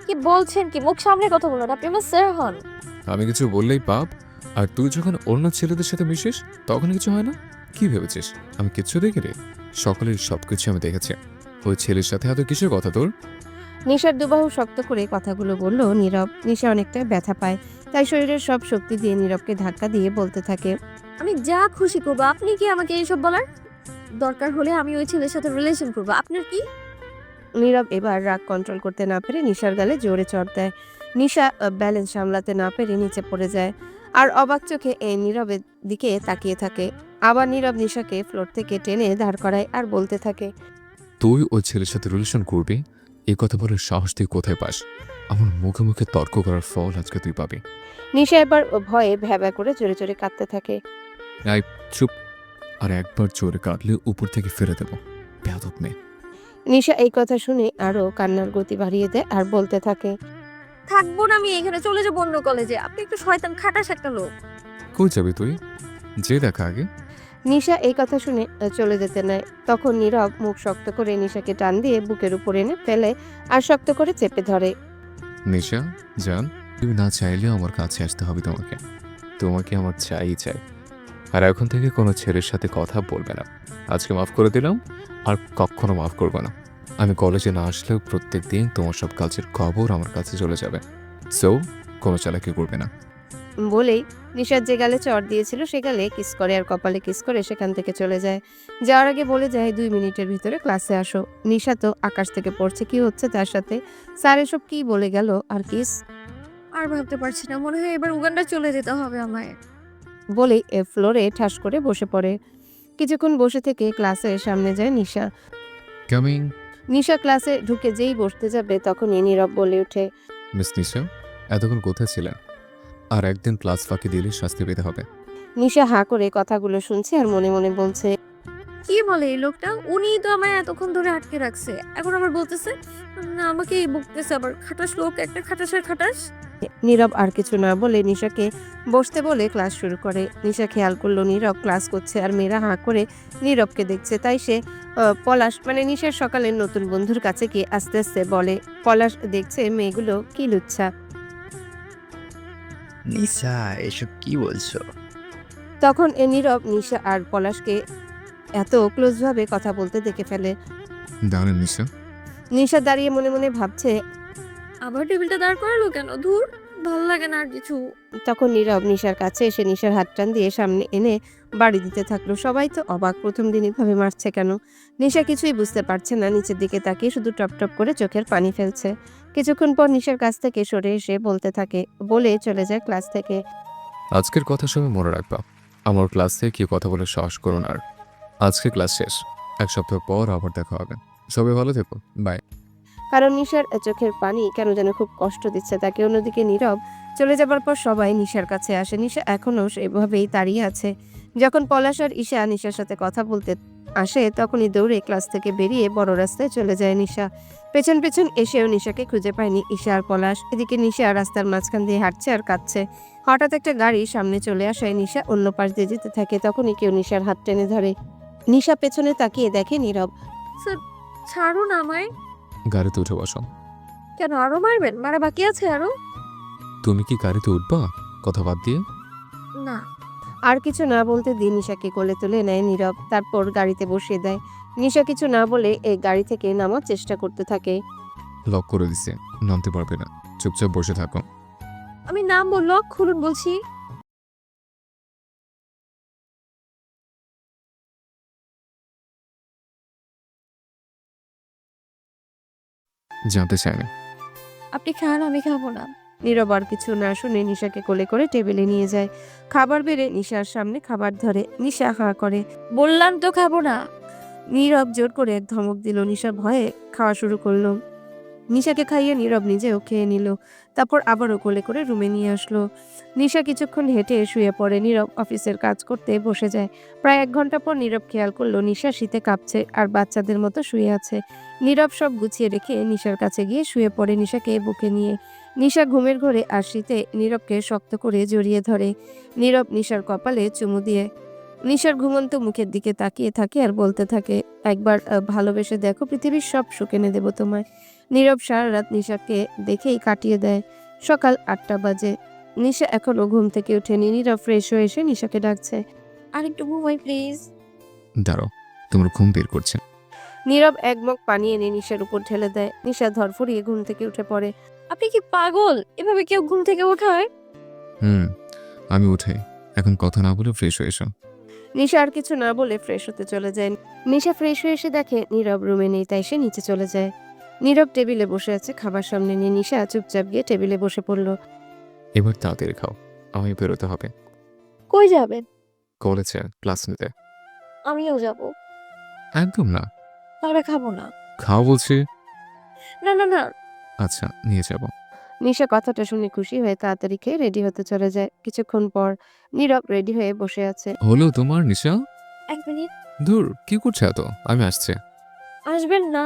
কি বলছেন কি? মুখ সামনে কথা বলুন, আপনি আমার স্যার হন। আমি কিছু বললেই পাপ, আর তুই যখন অন্য ছেলেদের সাথে মিশিস তখন কিছু হয় না? কি ভেবেছিস আমি কিচ্ছু দেখি রে? সকলের সবকিছু আমি দেখেছি। ওই ছেলের সাথে এত কিসের কথা তোর? নিশার দুবাহু শক্ত করে কথাগুলো বলল নীরব। নিশা অনেকটা ব্যথা পায়, তাই শরীরের সব শক্তি দিয়ে নীরবকে ধাক্কা দিয়ে বলতে থাকে। আমি যা খুশি করবো, আপনি কি আমাকে এইসব বলার? দরকার হলে আমি ওই ছেলের সাথে রিলেশন করবো, আপনার কি? নীরব এবার রাগ কন্ট্রোল করতে না পেরে নিশার গালে জোরে চড় দেয়। নিশা ব্যালেন্স সামলাতে না পেরে নিচে পড়ে যায়, আর অবাক চোখে নীরবের দিকে তাকিয়ে থাকে। আবার নীরব নিশাকে ফ্লোর থেকে টেনে দাঁড় করায় আর বলতে থাকে। তুই ওই ছেলের সাথে রিলেশন করবি এই কথা বলার সাহস তুই কোথায় পাস? আমার মুখে মুখে তর্ক করার ফল আজকে তুই পাবি। নিশা এবার ভয়ে ভ্যাবা করে জোরে জোরে কাঁদতে থাকে। আই চুপ, আর একবার জোরে কাটলে উপর থেকে ফেলে দেবো, বেয়াদব মেয়ে। নিশা এই কথা শুনে আরো কান্নার গতি বাড়িয়ে দেয় আর বলতে থাকে। থাকবো না আমি এখানে, চলে যাবো অন্য কলেজে। আপনি একটু শয়তান খাটাস একটা লোক। কই যাবি তুই? যে দেখা আগে। নিশা এই কথা শুনে চলে যেতে নেয়। তখন নীরব মুখ শক্ত করে নিশাকে টান দিয়ে বুকের উপর এনে ফেলে আর শক্ত করে চেপে ধরে। নিশা জান, তুমি না চাইলেও আমার কাছে আসতে হবে তোমাকে। তোমাকে আমার চাই চাই। আর এখন থেকে কোনো ছেলের সাথে কথা বলবে না। আজকে মাফ করে দিলাম, আর কখনো মাফ করবো না। আমি কলেজে না আসলেও প্রত্যেক দিন তোমার সব কাজের খবর আমার কাছে চলে যাবে। সো কোনো চালাকি করবে না। বলেই নিশার যে গালে চড় দিয়েছিল সে গালে কিস করে আর কপালে কিস করে সেখান থেকে চলে যায়। যাওয়ার আগে বলে যায় 2 মিনিটের ভিতরে ক্লাসে আসো। নিশা তো আকাশ থেকে পড়ছে কি হচ্ছে তার সাথে। স্যার এসব কি বলে গেল, আর কিস। আর ভাবতে পারছি না, মনে হয় এবার উগান্ডা চলে যেতে হবে আমায়। বলেই ফ্লোরে ঠাস করে বসে পড়ে। কিছুক্ষণ বসে থেকে ক্লাসের সামনে যায় নিশা। কামিং। নিশা ক্লাসে ঢুকে যেই বসতে যাবে তখনই নীরব বলে ওঠে। মিস নিশা, এতক্ষণ কোথায় ছিলেন? আর একদিন ক্লাস ফাঁকি দিলে শাস্তি পেতে হবে। নিশা হাঁ করে কথাগুলো শুনছে আর মনে মনে বলছে। কি বলে এই লোকটা? উনিই তো আমায় এতক্ষণ ধরে আটকে রাখছে, এখন আবার বলতেছে না, আমাকে বকতেছে আবার। খাটাস লোক একটা, খাটাসের খাটাস। নীরব আর কিছু না বলে নিশাকে বসতে বলে ক্লাস শুরু করে। নিশা খেয়াল করলো নীরব ক্লাস করছে আর মেয়েরা হাঁ করে নীরবকে দেখছে, তাই সে পলাশ মানে নিশার সকালের নতুন বন্ধুর কাছে গিয়ে আস্তে আস্তে বলে। পলাশ দেখছে মেয়েগুলো কি লুচ্ছা। নিশা এসব কি বলছো? তখন নীরব নিশা আর পলাশকে এত ক্লোজ ভাবে কথা বলতে দেখে ফেলে। দাঁড়ান নিশা। নিশা দাঁড়িয়ে মনে মনে ভাবছে। আবার টেবিলটা দাঁড় করালো কেন? ধুর, ভালো লাগে না আর কিছু। তখন নীরব নিশার কাছে এসে নিশার হাত টান দিয়ে সামনে এনে বাড়ি দিতে থাকলো। সবাই তো অবাক, প্রথম দিন এভাবে মারছে কেন। নিশা কিছুই বুঝতে পারছে না, নিচের দিকে তাকিয়ে শুধু টপ টপ করে চোখের পানি ফেলছে। কিছুক্ষণ পর নিশার কাছ থেকে সরে এসে বলতে থাকে, বলে চলে যায় ক্লাস থেকে। আজকের কথা সবাই মনে রাখবা। আমার ক্লাস থেকে কেউ কথা বলে সাহস করুন। আর আজকে ক্লাস শেষ, 1 সপ্তাহ পর আবার দেখা হবে। সবাই ভালো থেকো, বাই। কারণ নিশার চোখের পানি কেন যেন খুব কষ্ট দিচ্ছে তাকে। অন্যদিকে নীরব চলে যাবার পর সবাই নিশার কাছে আসে। নিশা এখনো সেভাবেই দাঁড়িয়ে আছে। যখন পলাশ আর ঈশা নিশার সাথে কথা বলতে আসে তখনই দৌড়ে ক্লাস থেকে বেরিয়ে বড় রাস্তায় চলে যায় নিশা। পেছন পেছন এসেও নিশাকে খুঁজে পায়নি ঈশা আর পলাশ। এদিকে নিশা রাস্তার মাঝখান দিয়ে হাঁটছে আর কাঁদছে। হঠাৎ একটা গাড়ি সামনে চলে আসায় নিশা অন্য পাশ দিয়ে যেতে থাকে। তখনই কেউ নিশার হাত টেনে ধরে। নিশা পেছনে তাকিয়ে দেখে নীরব। স্যার ছাড়ুন আমায়। গাড়িতে উঠে বসো। কেন আরো মারবেন? মারা বাকি আছে আরো। তুমি কি গাড়িতে উঠবা কথা বাদ দিয়ে? না। আর কিছু না বলতে দিয়ে নিশাকে কোলে তুলে নেয় নীরব, তারপর গাড়িতে বসিয়ে দেয়। নিশা কিছু না বলে এই গাড়ি থেকে নামার চেষ্টা করতে থাকে। লক করে দিছে, নামতে পারবে না। চুপচাপ বসে থাকো। আমি নাম বললো, খুলুন বলছি। জানতে চাই না। আপনি খান, আমি খাবো না। নীরব আর কিছু না শুনে নিশাকে কোলে করে টেবিলে নিয়ে যায়। খাবার বেড়ে নিশার সামনে খাবার ধরে। নিশা হাঁ করে। বললাম তো খাবো না। নীরব জোর করে এক ধমক দিল। নিশা ভয়ে খাওয়া শুরু করলো। নিশাকে খাইয়ে নীরব নিজেও খেয়ে নিল। তারপর আবারও কোলে করে রুমে নিয়ে আসলো। নিশা কিছুক্ষণ হেঁটে শুয়ে পড়ে। নীরব অফিসের কাজ করতে বসে যায়। প্রায় 1 ঘন্টা পর নীরব খেয়াল করলো নিশা শীতে কাঁপছে আর বাচ্চাদের মতো শুয়ে আছে। নীরব সব গুছিয়ে রেখে নিশার কাছে গিয়ে শুয়ে পড়ে নিশাকে বুকে নিয়ে। নিশা ঘুমের ঘোরে আর শীতে নীরবকে শক্ত করে জড়িয়ে ধরে। নীরব নিশার কপালে চুমু দিয়ে নিশার ঘুমন্ত মুখের দিকে তাকিয়ে থাকে আর বলতে থাকে, একবার ভালোবেসে দেখো, পৃথিবীর সব সুখ এনে দেবো তোমায়। নীরব সারা রাত নিশাকে দেখেই কাটিয়ে দেয়। সকাল 8টা বাজে। নিশা এখনো ঘুম থেকে ওঠেনি। নীরব ফ্রেশ হয়ে এসে নিশাকে ডাকছে। আর একটু ঘুমাই প্লিজ। দাঁড়াও, তোমার ঘুম বের করছে। নীরব এক মগ পানি এনে নিশার উপর ঢেলে দেয়। নিশা ধরফরিয়ে ঘুম থেকে উঠে পড়ে। আপনি কি পাগল? এভাবে কেউ ঘুম থেকে ওঠায়? আমি উঠে এখন কথা না বলে ফ্রেশ হয়ে এসো। নিশা আর কিছু না বলে ফ্রেশ হতে চলে যায়। নিশা ফ্রেশ হয়ে এসে দেখে নীরব রুমে নেই, তাই সে নিচে চলে যায়। নীরব টেবিলে বসে আছে খাবার সামনে নিয়ে। নিশা চুপচাপ গিয়ে টেবিলে বসে পড়লো। এবার তাড়াতাড়ি খাও, আমি বেরোতে হবে। কই যাবেন? কলেজে ক্লাস নিতে। আমিও যাব। একদম না। তাহলে খাবো না। খাও বলছি। না না না। আচ্ছা, নিয়ে যাব। নিশা কথাটা শুনে খুশি হয়ে তাড়াতাড়ি খেয়ে রেডি হতে চলে যায়। কিছুক্ষণ পর নীরব রেডি হয়ে বসে আছে। হলো তোমার নিশা? 1 মিনিট। দূর, কি করছে এত? আমি আসছে। আসবেন না?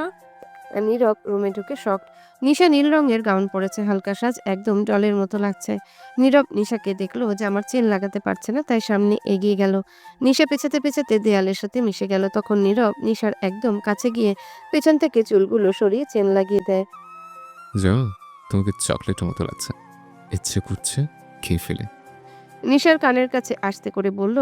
নীরব রুমে ঢুকে শখ। নিশা নীল রঙের গাউন পরেছে, হালকা সাজ, একদম ডলের মতো লাগছে। নীরব নিশাকে দেখলো যে আমার চেন লাগাতে পারছে না, তাই সামনে এগিয়ে গেল। নিশা পেছাতে পেছাতে দেয়ালের সাথে মিশে গেল। তখন নীরব নিশার একদম কাছে গিয়ে পেছন থেকে চুলগুলো সরিয়ে চেন লাগিয়ে দেয়। যাও, তোমাকে চকলেটের মতো লাগছে। ইচ্ছে করছে খেয়ে ফেলে। নিশার কানের কাছে আস্তে করে বলল।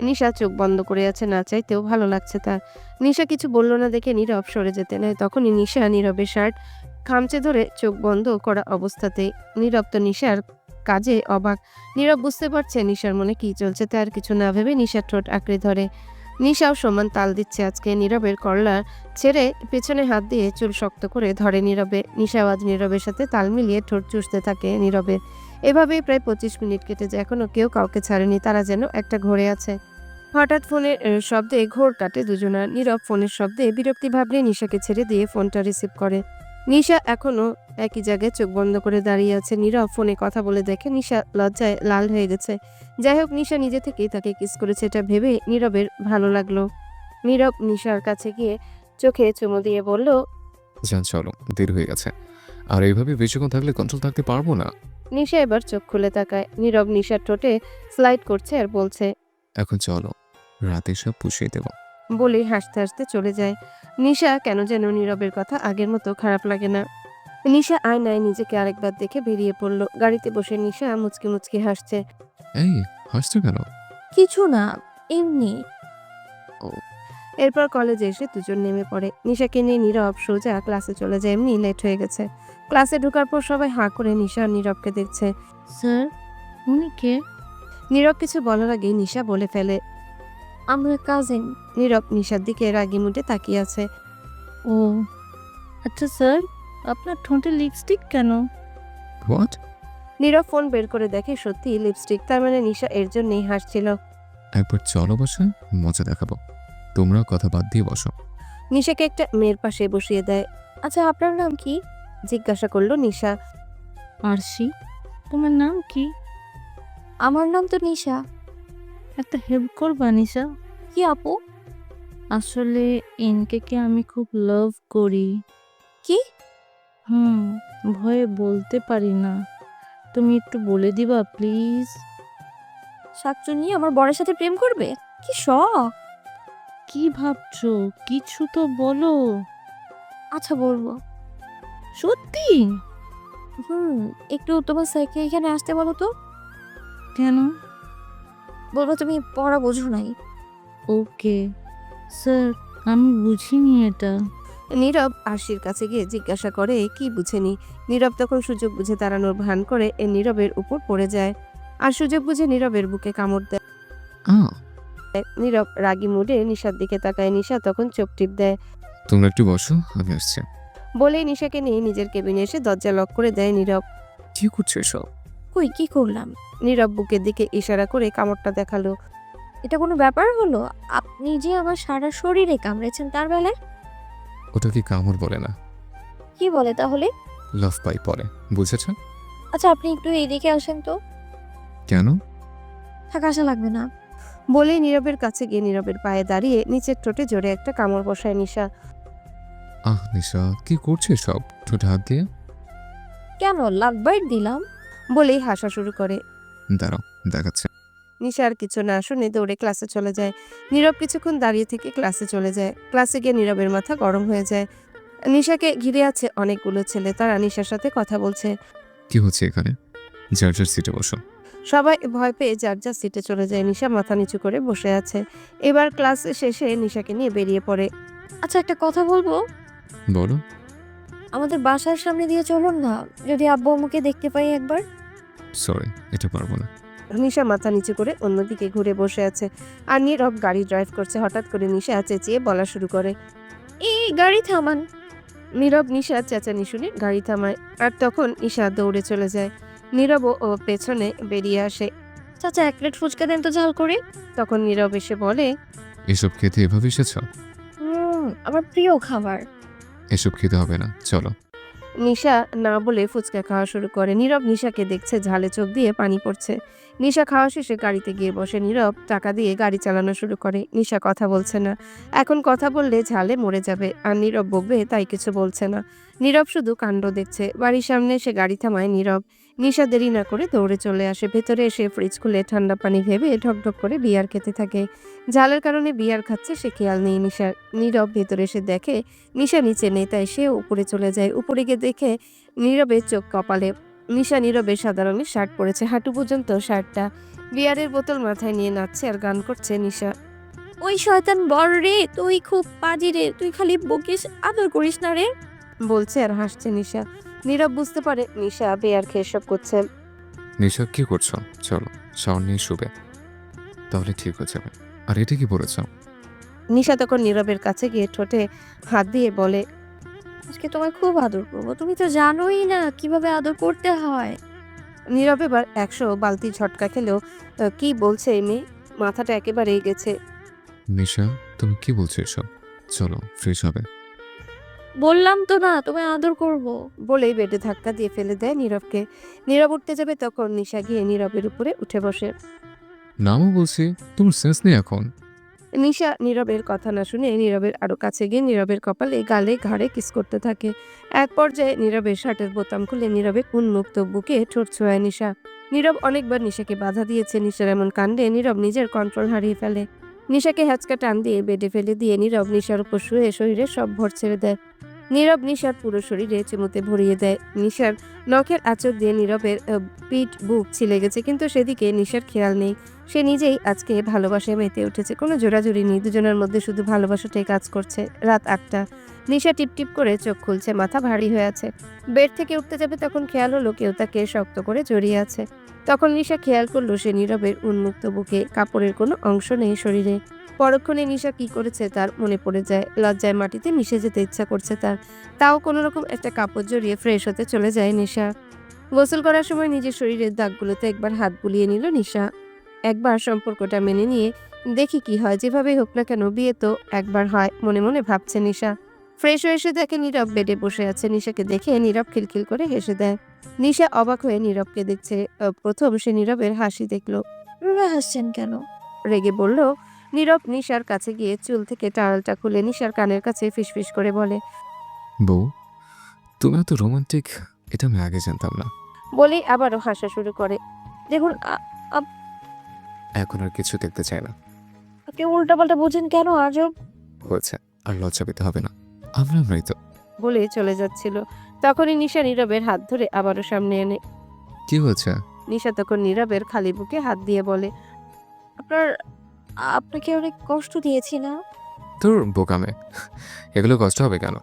নিশা চোখ বন্ধ করে আছে, না চাইতেও ভালো লাগছে তার। নিশা কিছু বলল না দেখে নীরব সরে যেতে নেয়। তখনই নিশা নীরবের শার্ট খামচে ধরে চোখ বন্ধ করা অবস্থাতেই। নীরব তো নিশার কাজে অবাক। নীরব বুঝতে পারছে নিশার মনে কি চলছে, তার কিছু না ভেবে নিশার ঠোঁট আঁকড়ে ধরে। নিশাও সমান তাল দিচ্ছে আজকে। নীরবের কলার ছেড়ে পেছনে হাত দিয়ে চুল শক্ত করে ধরে নীরবে। নিশাও আজ নীরবের সাথে তাল মিলিয়ে ঠোঁট চুষতে থাকে নীরবে। এভাবেই প্রায় 25 মিনিট কেটে যায়। এখনো কেউ কাউকে ছাড়েনি, তারা যেন একটা ঘোরে আছে। হঠাৎ ফোনের শব্দে ঘোর কাটে দুজনার। নীরব ফোনের শব্দে বিরক্তি ভাবলে নিশাকে ছেড়ে দিয়ে ফোনটা রিসিভ করে। নিশা এখনো একই জায়গায় চোখ বন্ধ করে দাঁড়িয়ে আছে। নীরব ফোনে কথা বলে দেখে নিশা লজ্জায় লাল হয়ে গেছে। যাই হোক, নিশা নিজে থেকেই তাকে কিস করেছে, এটা ভেবে নীরবের ভালো লাগলো। নীরব নিশার কাছে গিয়ে চোখে চুমু দিয়ে বলল, যান, চলো, দেরি হয়ে গেছে। আর এইভাবে বেশিক্ষণ থাকলে কন্ট্রোল থাকতে পারবো না। নিশা এবার চোখ খুলে তাকায়। নীরব নিশার ঠোঁটে স্লাইড করছে আর বলছে, এখন চলো, রাতে সব পুষিয়ে দেবো। বলে হাসতে হাসতে চলে যায়। নিশা কেন যেন নীরবের কথা আগের মতো খারাপ লাগে না। নিশা আয়নায় নিজেকে আরেকবার দেখে বেরিয়ে পড়ল। গাড়িতে বসে নিশা মুচকি মুচকি হাসছে। এই, হাসছো কেন? কিছু না, এমনি। এরপর কলেজে এসে দুজন নেমে পড়ে। নিশাকে নিয়ে নীরব সোজা ক্লাসে চলে যায়, এমনি লেট হয়ে গেছে। ক্লাসে ঢোকার পর সবাই হাঁ করে নিশা আর নীরবকে দেখছে। স্যার, উনি কে? নীরব কিছু বলার আগেই নিশা বলে ফেলে। আমরা কাজিন। নীরব নিশার দিকে রাগি মুডে তাকিয়ে আছে। ও আচ্ছা স্যার, আপনার ঠোঁটে লিপস্টিক কেন? হোয়াট? নীরব ফোন বের করে দেখে সত্যি লিপস্টিক। তার মানে নিশা এর জন্যই হাসছিল। একবার চলো বাসায়, মজা দেখাবো। তোমরাও কথা বাদ দিয়ে বসো। নিশাকে একটা মেয়ের পাশে বসিয়ে দেয়। আচ্ছা, আপনার নাম কি? জিজ্ঞাসা করলো নিশা। আরশি। তোমার নাম কি? আমার নাম তো নিশা। একটা হেল্প করবা নিশা? কি আপু? আসলে এনকে আমি খুব লাভ করি। কি? ভয়ে বলতে পারি না। তুমি একটু বলে দিবা প্লিজ? শাকচুন্নি আমার বরের সাথে প্রেম করবে? কি শখ! কি ভাবছো? কিছু তো বলো। আচ্ছা, বলবো। সত্যি? একটু তোমার স্যারকে এখানে আসতে বলো তো। কেন? বলবো তুমি পড়া বোঝো নাই। ওকে স্যার, আমি বুঝিনি এটা। নীরব আরশির কাছে গিয়ে জিজ্ঞাসা করে কি বুঝেনি। নীরব তখন সুযোগ বুঝে দাঁড়ানোর ভান করে নীরবের উপর পড়ে যায় আর সুযোগ বুঝে নীরবের বুকে কামড় দেয়। নীরব রাগী মুডে নিশার দিকে তাকায়। নিশা তখন চোখ টিপ দেয়। তোমরা একটু বসো, আমি আসছি। বলেই নিশাকে নিয়ে নিজের কেবিনে এসে দরজা লক করে দেয় নীরব। কি করছো এসব? কই কি করলাম? নীরব বুকের দিকে ইশারা করে কামড়টা দেখালো। এটা কোনো ব্যাপার হলো? আপনি যে আমার সারা শরীরে কামড়েছেন তার বেলায়? ওটা কি কামড় বলে না, কি বলে তাহলে? লাভ পাই পরে, বুঝেছ? আচ্ছা আপনি একটু এইদিকে আসেন তো। কেন? থাকা আসা লাগবে না। বলেই নীরবের কাছে গিয়ে নীরবের পায়ে দাঁড়িয়ে নিচের ঠোঁটে জোরে একটা কামড় বসায় নিশা। আহ নিশা, কি করছো এসব? ঠোঁটে হাত দিয়ে। কেন লাভ বাইট দিলাম? বলেই হাসা শুরু করে। দাঁড়াও, দেখাচ্ছে। নিশা আর কিছু না শুনে দৌড়ে ক্লাসে চলে যায়। নীরব কিছুক্ষণ দাঁড়িয়ে থেকে ক্লাসে চলে যায়। ক্লাসে গিয়ে নীরবের মাথা গরম হয়ে যায়। নিশাকে ঘিরে আছে অনেকগুলো ছেলে, তারা নিশার সাথে কথা বলছে। কি হচ্ছে এখানে? যার যার সিটে বসো। সবাই ভয় পেয়ে যার যার সিটে চলে যায়। নিশা মাথা নিচু করে বসে আছে। এবার ক্লাস শেষে নিশাকে নিয়ে বেরিয়ে পড়ে। আচ্ছা একটা কথা বলবো? বলো। আমাদের বাসার সামনে দিয়ে চলুন না, যদি আব্বু আম্মুকে দেখতে পাই একবার। সরি, এটা পারবো না। নিশা মাথা নিচু করে অন্যদিকে ঘুরে বসে আছে। আর নীরব গাড়ি ড্রাইভ করছে। হঠাৎ করে নিশা চেঁচিয়ে বলা শুরু করে। এই গাড়ি থামান। নীরব নিশা চেঁচানি শুনে গাড়ি থামায়। আর তখন ঈশা দৌড়ে চলে যায়। নীরবও ও পেছনে বেরিয়ে আসে। চাচা এক প্লেট ফুচকা দেন তো ঝাল করে। তখন নীরব এসে বলে, এসব খেতে এভাবে এসেছ? আমার প্রিয় খাবার। এসব খেতে হবে না, চলো। নিশা না বলে ফুচকা খাওয়া শুরু করে। নীরব নিশাকে দেখছে, ঝালে চোখ দিয়ে পানি পড়ছে। নিশা খাওয়া শেষে গাড়িতে গিয়ে বসে। নীরব টাকা দিয়ে গাড়ি চালানো শুরু করে। নিশা কথা বলছে না। এখন কথা বললে ঝালে মরে যাবে, আর নীরব বকবে তাই কিছু বলছে না। নীরব শুধু কাণ্ড দেখছে। বাড়ির সামনে এসে গাড়ি থামায় নীরব। নিশা দেরি না করে দৌড়ে চলে আসে। ভেতরে এসে ফ্রিজ খুলে ঠান্ডা পানি ভেবে ঢকঢক করে বিয়ার খেতে থাকে। ঝালের কারণে বিয়ার খাচ্ছে সে খেয়াল নেই নিশার। নীরব ভেতরে এসে দেখে নিশা নিচে নেই, তাই সে উপরে চলে যায়। উপরে গিয়ে দেখে নীরবের চোখ কপালে। নিশা নীরবের সাদা রঙের শার্ট পরেছে, হাঁটু পর্যন্ত শার্টটা। বিয়ারের বোতল মাথায় নিয়ে নাচছে আর গান করছে নিশা। ওই শয়তান বড় রে, তুই খুব পাজি রে, তুই খালি বকিস, আদর করিস না রে। বলছে আর হাসছে নিশা। নীরব বুঝতে পারে নিশা বিয়ার খেয়ে সব করছে। নিশা কি করছো? চলো, শাওয়ার নিয়ে শুবে, তাহলে ঠিক হয়ে যাবে। আর এটা কি পড়েছ? নিশা তখন নীরবের কাছে গিয়ে ঠোঁটে হাত দিয়ে বলে, আজকে তোমায় খুব আদর করবো, তুমি তো জানোই না কিভাবে আদর করতে হয়। নীরব এবার 100 বালতি ঝটকা খেলেও কি বলছে এই মেয়ে, মাথাটা একেবারেই গেছে। নিশা, তুমি কি বলছো এসব? চলো, ফ্রেশ হবে। বললাম তো না তোমায় আদর করব। বলেই বেডে ধাক্কা দিয়ে ফেলে দেয় নীরবকে। নীরব উঠতে যাবে, তখন নিশা গিয়ে নীরবের উপরে উঠে বসে। নামও বলছি, তোমার সেন্স নেই এখন। নিশা নীরবের কথা না শুনে নীরবের আরো কাছে গিয়ে নীরবের কপালে, গালে, ঘাড়ে কিস করতে থাকে। এক পর্যায়ে নীরবের শার্টের বোতাম খুলে নীরবের উন্মুক্ত বুকে ঠোঁট ছোঁয়ায় নিশা। নীরব অনেকবার নিশাকে বাধা দিয়েছে। নিশার এমন কাণ্ডে নীরব নিজের কন্ট্রোল হারিয়ে ফেলে। নিশাকে হ্যাচকা টান দিয়ে বেডে ফেলে দিয়ে নীরব নিশার উপর শুয়ে শরীরে সব ভর ছেড়ে দেয়। নীরব নিশার পুরো শরীরে চুমুতে ভরিয়ে দেয়। নিশার নখের আঁচড় দিয়ে নীরবের পিঠ বুক ছিলে গেছে, কিন্তু সেদিকে নিশার খেয়াল নেই। সে নিজেই আজকে ভালোবাসায় মেতে উঠেছে। কোনো জোড়াজুড়ি নেই, দুজনের মধ্যে শুধু ভালোবাসাটাই কাজ করছে। রাত 8টা। নিশা টিপটিপ করে চোখ খুলছে, মাথা ভারী হয়ে আছে। বেড থেকে উঠতে যাবে, তখন খেয়াল হলো কেউ তাকে শক্ত করে জড়িয়ে আছে। তখন নিশা খেয়াল করলো সে নীরবের উন্মুক্ত বুকে, কাপড়ের কোনো অংশ নেই শরীরে। পরক্ষণে নিশা কি করেছে তার মনে পড়ে যায়। লজ্জায় মাটিতে মিশে যেতে ইচ্ছা করছে তার। তাও কোনো রকম একটা কাপড় জড়িয়ে ফ্রেশ হতে চলে যায় নিশা। গোসল করার সময় নিজের শরীরের দাগগুলোতে একবার হাত বুলিয়ে নিল নিশা। একবার সম্পর্কটা মেনে নিয়ে দেখি কি হয়, যেভাবেই হোক না কেন বিয়ে তো একবার হয়, মনে মনে ভাবছে নিশা। ফ্রেশ হয়ে এসে দেখে নীরব বেডে বসে আছে। নিশাকে দেখে নীরব খিলখিল করে হেসে দেয়। নিশা অবাক হয়ে নীরবকে দেখছে। প্রথম সে নীরবের হাসি দেখলো। এভাবে হাসছেন কেন? রেগে বলল। নীরব নিশার কাছে গিয়ে চুল থেকে টাওয়ালটা খুলে নিশার কানের কাছে ফিসফিস করে বলে। বউ, তুমি এত রোমান্টিক, এটা আমি আগে জানতাম না। বলেই আবারও হাসা শুরু করে। দেখুন এখন আর কিছু দেখতে চাই না। আপনি উল্টাপাল্টা বুঝেন কেন আজব? হয়েছে, আর লজ্জা পেতে হবে না, আমরাই তো। বলে চলে যাচ্ছিল। তখনই নিশা নীরবের হাত ধরে আবারও সামনে এনে। কি হয়েছে? নিশা তখন নীরবের খালি বুকে হাত দিয়ে বলে, আপনাকে অনেক কষ্ট দিয়েছি না? তোর বোকামে, এগুলো কষ্ট হবে কেন?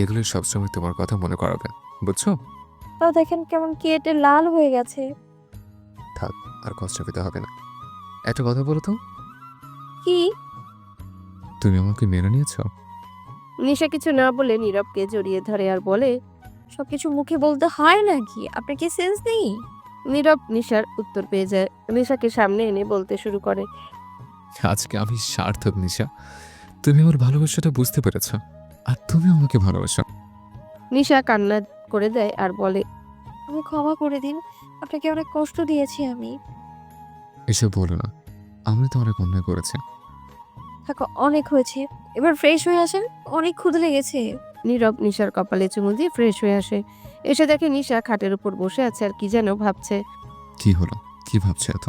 এগুলো সবসময় তোমার কথা মনে করাবে, বুঝছো? তা দেখেন কেমন কেটে লাল হয়ে গেছে। থাক, আর কষ্ট পেতে হবে না। একটা কথা বলো তো, কি? তুমি আমাকে মেনে নিয়েছো? নিশা কিছু না বলে নীরবকে জড়িয়ে ধরে আর বলে, সবকিছু মুখে বলতে হয় নাকি? আপনার কি সেন্স নেই? নীরব নিশার উত্তর পেয়ে যায়। নিশাকে সামনে এনে বলতে শুরু করে। আজকে আমি সার্থক নিশা। তুমি আমার ভালোবাসাটা বুঝতে পেরেছ, আর তুমি আমাকে ভালোবাসো। নিশা কান্না করে দেয় আর বলে, আমি ক্ষমা করে দিন। আপনাকে অনেক কষ্ট দিয়েছি আমি। এসব বলো না, আমি তো অনেক অন্যায় করেছি। থাকো, অনেক হয়েছে। এবার ফ্রেশ হয়ে আসেন, অনেক ক্ষুধা লেগেছে। নীরব নিশার কপালে চুমু দিয়ে ফ্রেশ হয়ে আসে। এসে দেখে নিশা খাটের উপর বসে আছে আর কি যেন ভাবছে। কি হলো? কি ভাবছো এত?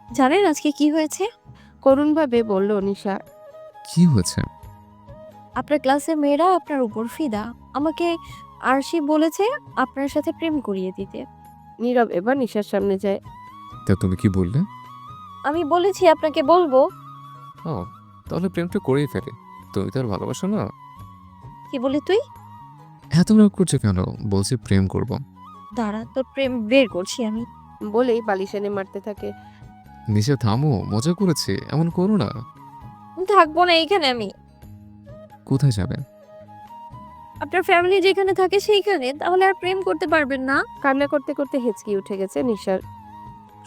জানেন আজকে কি হয়েছে? করুণভাবে বলল নিশা। কি হয়েছে? আপনার ক্লাসের মেয়েরা আপনার উপর ফিদা। আমাকে আরশি বলেছে আপনার সাথে প্রেম করিয়ে দিতে। নীরব এবার নিশার সামনে যায়। তা তুমি কি বললে? আমি বলেছি আপনাকে বলবো। ও, তাহলে প্রেমটা করেই ফেলে। তুমি তো আর ভালোবাসো না। কি বলি তুই? এত রাগ করছো কেন? বলছি প্রেম করব। দাঁড়া, তোর প্রেম বের করছি আমি। বলেই বালিশ এনে মারতে থাকে। নিশা থামো, মজা করেছে, এমন করো না। থাকবো না এইখানে আমি। কোথায় যাবে? আপনার ফ্যামিলি যেখানে থাকে সেইখানে। তাহলে আর প্রেম করতে পারবেন না। কান্না করতে করতে হেঁচকি উঠে গেছে নিশার।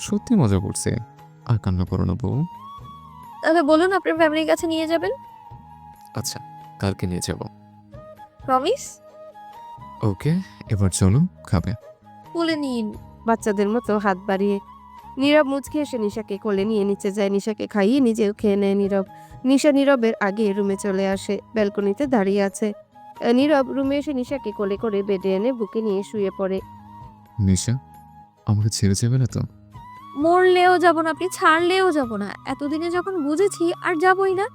সত্যি মজা করছে, আর কান্না করো না বউ। তাহলে বলুন আপনার ফ্যামিলির কাছে নিয়ে যাবেন। আচ্ছা, কালকে নিয়ে যাব। প্রমিস? ওকে, এবার চলো, খাবে? বলে নিন। বাচ্চাদের মতো হাত বাড়িয়ে নীরব মুচকে এসে নিশাকে কোলে নিয়ে নিচে যায়। নিশাকে খাইয়ে নিজেও খেয়ে নেয় নীরব। নিশা নীরবের আগে রুমে চলে আসে, ব্যালকনিতে দাঁড়িয়ে আছে। নীরব রুমে এসে নিশাকে কোলে করে বেডে এনে বুকে নিয়ে শুয়ে পড়ে। নিশা, আমাকে ছেড়ে যাবে না তো? মরলেও যাব না, আপনি ছাড়লেও যাব না। এতদিনে যখন বুঝেছি আর যাবই না।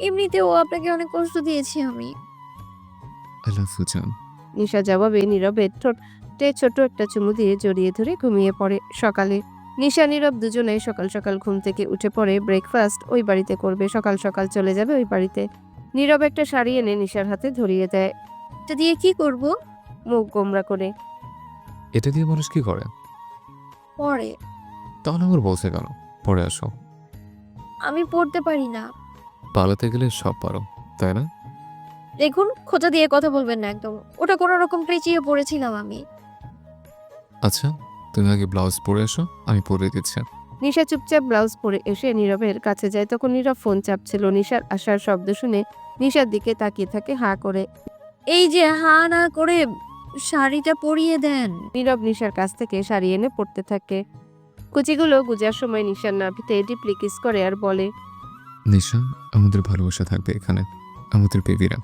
এমনিতেও আপনাকে অনেক কষ্ট দিয়েছি আমি। আই লাভ ইউ জান। নিশা জবাবে নীরবের ঠোঁটে ছোট একটা চুমু দিয়ে জড়িয়ে ধরে ঘুমিয়ে পড়ে। সকালে নিশা নীরব দুজনেই সকাল সকাল ঘুম থেকে উঠে পড়ে। ব্রেকফাস্ট ওই বাড়িতে করবে, সকাল সকাল চলে যাবে ওই বাড়িতে। নীরব একটা শাড়ি এনে নিশার হাতে ধরিয়ে দেয়, এটা দিয়ে কি করব? মুখ গোমরা করে। এটা দিয়ে মানুষ কি করে? পরে। তাহলে আমার বলছে কেন? পরে আসো। আমি পড়তে পারি না। পালাতে গেলে সব পারো, তাই না? দেখুন, খোঁচা দিয়ে কথা বলবেন না একদম। ওটা কোনো রকম পেঁচিয়ে পড়েছিলাম আমি। আচ্ছা, তুমি আগে ব্লাউজ পরে আসো, আমি পরে দিচ্ছি। নিশা চুপচাপ ব্লাউজ পরে এসে নীরবের কাছে যায়। তখন নীরব ফোন চাপছিল। নিশার আসার শব্দ শুনে নিশার দিকে তাকিয়ে থাকে হা করে। এই যে হা না করে শাড়িটা পরিয়ে দেন। নীরব নিশার কাছ থেকে শাড়ি এনে পড়তে থাকে। কুচিগুলো গুজার সময় নিশার নাভিতে ডিপলি কিস করে আর বলে, নিশা, আমাদের ভালোবাসা থাকবে এখানে, আমাদের বেবিরা।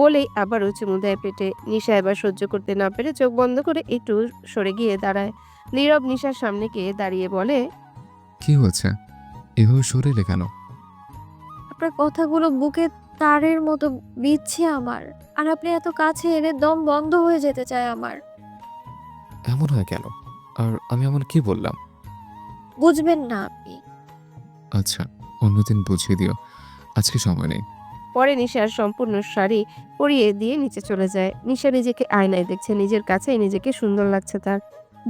বলেই আবারও চুমু দেয় পেটে। নিশা এবার সহ্য করতে না পেরে চোখ বন্ধ করে একটু সরে গিয়ে দাঁড়ায়। নীরব নিশার সামনে গিয়ে দাঁড়িয়ে বলে, কি হয়েছে? এভাবে শরীরে কেন? আপনার কথাগুলো বুকে তারের মতো বিচ্ছে আমার। আর আপনি এত কাছে এলে দম বন্ধ হয়ে যেতে চায় আমার। এমন হয় কেন? আর আমি এমন কি বললাম? বুঝবেন না আপনি। আচ্ছা, অন্যদিন বুঝিয়ে দিও, আজকে সময় নেই। পরে নিশার সম্পূর্ণ শাড়ি পরিয়ে দিয়ে নিচে চলে যায়। নিশা নিজেকে আয়নায় দেখছে, নিজের কাছেই নিজেকে সুন্দর লাগছে তার।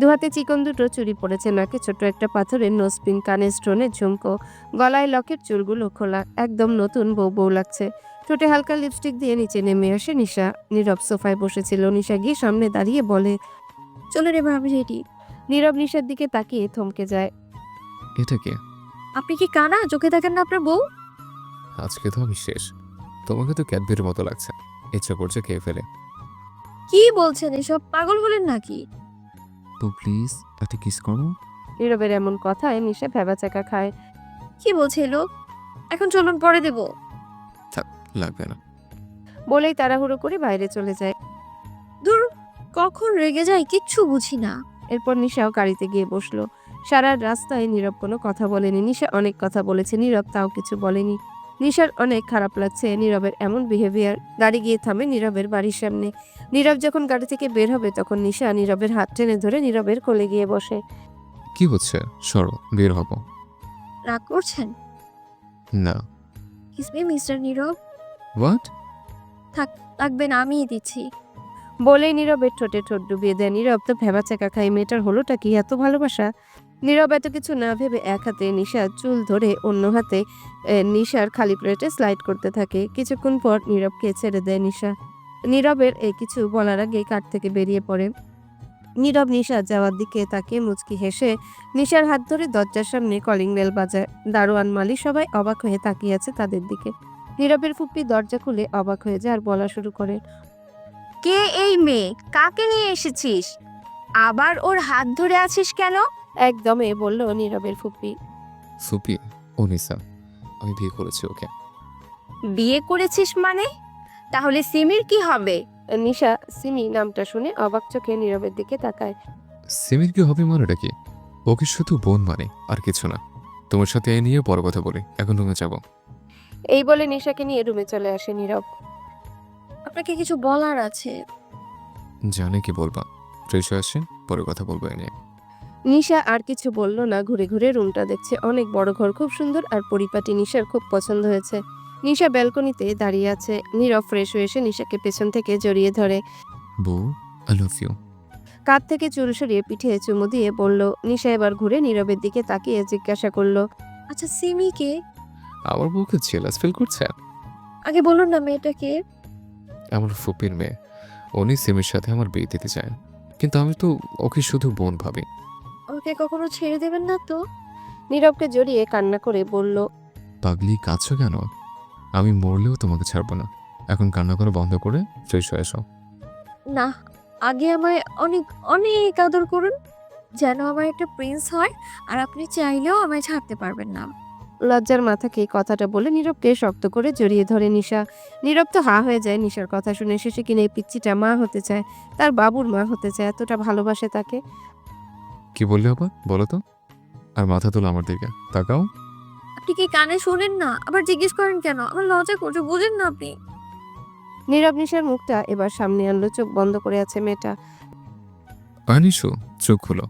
দুহাতে চিকন দুটো চুড়ি পড়েছে, নাকে ছোট একটা পাথরের নোজপিন, কানে স্টোনের ঝুমকো, গলায় লকেট, চুলগুলো খোলা, একদম নতুন বউ বউ লাগছে। ঠোঁটে হালকা লিপস্টিক দিয়ে নিচে নেমে আসে নিশা। নীরব সোফায় বসেছিল। নিশা গিয়ে সামনে দাঁড়িয়ে বলে, চলেন এবার আমি রেডি। নীরব নিশার দিকে তাকিয়ে থমকে যায়। এটা কে? আপনি কি কানা? চোখে দেখেন না আপনার বউ? আজকে তো আমি শেষ। তোমাকে তো ক্যাডবেরির মতো লাগছে, ইচ্ছা করছে খেয়ে ফেলে। কি বলছেন এসব? পাগল হলেন নাকি? তো প্লিজ একটা কিস করো। নীরবের এমন কথায় নিশা ভেবাচাকা খায়। কি বলছে এই লোক? এখন চলুন, পরে দেব। লাগবে না। বলেই তাড়াহুড়ো করে বাইরে চলে যায়। দূর, কখন রেগে যায় কিচ্ছু বুঝি না। এরপর নিশাও গাড়িতে গিয়ে বসলো। সারা রাস্তায় নীরব কোনো কথা বলেনি। নিশা অনেক কথা বলেছে, নীরব তাও কিছু বলেনি। নিশার অনেক খারাপ লাগছে নীরবের এমন বিহেভিয়ার। গাড়ি গিয়ে থামে নীরবের বাড়ির সামনে। নীরব যখন গাড়ি থেকে বের হবে তখন নিশা নীরবের হাত টেনে ধরে নীরবের কোলে গিয়ে বসে। কি হচ্ছে? সরো, বের হবো। রাগ করছেন? না। Kiss me mister Nirav. What? থাক, লাগবে না, আমিই দিচ্ছি। বলেই নীরবের ঠোঁটে ঠোঁট ডুবিয়ে দেয়। নীরব তো ভেবাচাকা খায়, মেয়েটার হলোটা কি? এত ভালোবাসা? নীরব এত কিছু না ভেবে এক হাতে নিশার চুল ধরে অন্য হাতে নিশার খালি প্লেটে স্লাইড করতে থাকে। কিছুক্ষণ পর নীরবকে ছেড়ে দেয় নিশা। নীরবের কিছু বলার আগে কাঠ থেকে বেরিয়ে পড়ে। নীরব নিশা যাওয়ার দিকে তাকিয়ে মুচকি হেসে নিশার হাত ধরে দরজার সামনে কলিং বেল বাজায়। দারোয়ান মালি সবাই অবাক হয়ে তাকিয়ে আছে তাদের দিকে। নীরবের ফুপ্পি দরজা খুলে অবাক হয়ে যায় আর বলা শুরু করে, কে এই মেয়ে? কাকে নিয়ে এসেছিস? আবার ওর হাত ধরে আছিস কেন? একদমে বলল নীরবের ফুপ্পি। সুপি ও নিসা, আমি বিয়ে করেছি ওকে। বিয়ে করেছিস মানে? তাহলে সিমির কি হবে? নিশা সিমি নামটা শুনে অবাক চোখে নীরবের দিকে তাকায়। সিমির কি হবে মানেটা কি? ওকে শুধু বোন মানে, আর কিছু না। তোমার সাথে এই নিয়ে পরে কথা বলি, এখন রুমে যাবো। এই বলে নিশাকে নিয়ে রুমে চলে আসে নীরব। আপনাকে কিছু বলার আছে। জানে কি বলবা? ফ্রেশ হয়ে আসে, পরে কথা বলবো এ নিয়ে। নিশা আর কিছু বলল না, ঘুরে ঘুরে রুমটা দেখছে। অনেক বড় ঘর, খুব সুন্দর আর পরিপাটি। নিশার খুব পছন্দ হয়েছে। নিশা ব্যালকনিতে দাঁড়িয়ে আছে। নীরব ফ্রেশ হয়ে এসে নিশাকে পেছন থেকে জড়িয়ে ধরে। বউ, আই লাভ ইউ। কাঁধ থেকে চুল সরিয়ে পিঠে চুমু দিয়ে বলল। নিশা এবার ঘুরে নীরবের দিকে তাকিয়ে জিজ্ঞাসা করলো, আচ্ছা সিমিকে আমার বউকে জেলাস ফিল করছে? আগে বলুন না মেয়েটাকে। আমার ফুপির মেয়ে, উনি সিমির সাথে আমার বিয়ে দিতে চায়, কিন্তু আমি তো ওকে শুধু বোন ভাবি। ওকে কখনো ছেড়ে দেবেন না তো? নীরবকে জড়িয়ে কান্না করে বলল, পাগলি কাঁদছো কেন? আমি মরলেও তোমাকে ছাড়বো না। এখন কান্না করা বন্ধ করে ফ্রেশ হয়ে এসো। না, আগে আমায় অনেক অনেক আদর করুন, যেন আমার একটা প্রিন্স হয়, আর আপনি চাইলেও আমায় ছাড়তে পারবেন না। লজ্জার মাথাকে কথাটা বলে নীরবকে শক্ত করে জড়িয়ে ধরে নিশা। নীরব তো হা হয়ে যায় নিশার কথা শুনে। শেষে কিনে এই পিচ্চিটা মা হতে চায়, তার বাবুর মা হতে চায়, এতটা ভালোবাসে তাকে। কি বললে আবার বলো তো? আর মাথা তোলো আমার দিকে, তাকাও। আপনি কি কানে শোনেন না? আবার জিজ্ঞেস করেন কেন? আমার লজ্জা করছে, বুঝেন না আপনি? নীরব নিশার মুখটা এবার সামনে আনলো। চোখ বন্ধ করে আছে মেয়েটা। আনিসু, চোখ খুলো।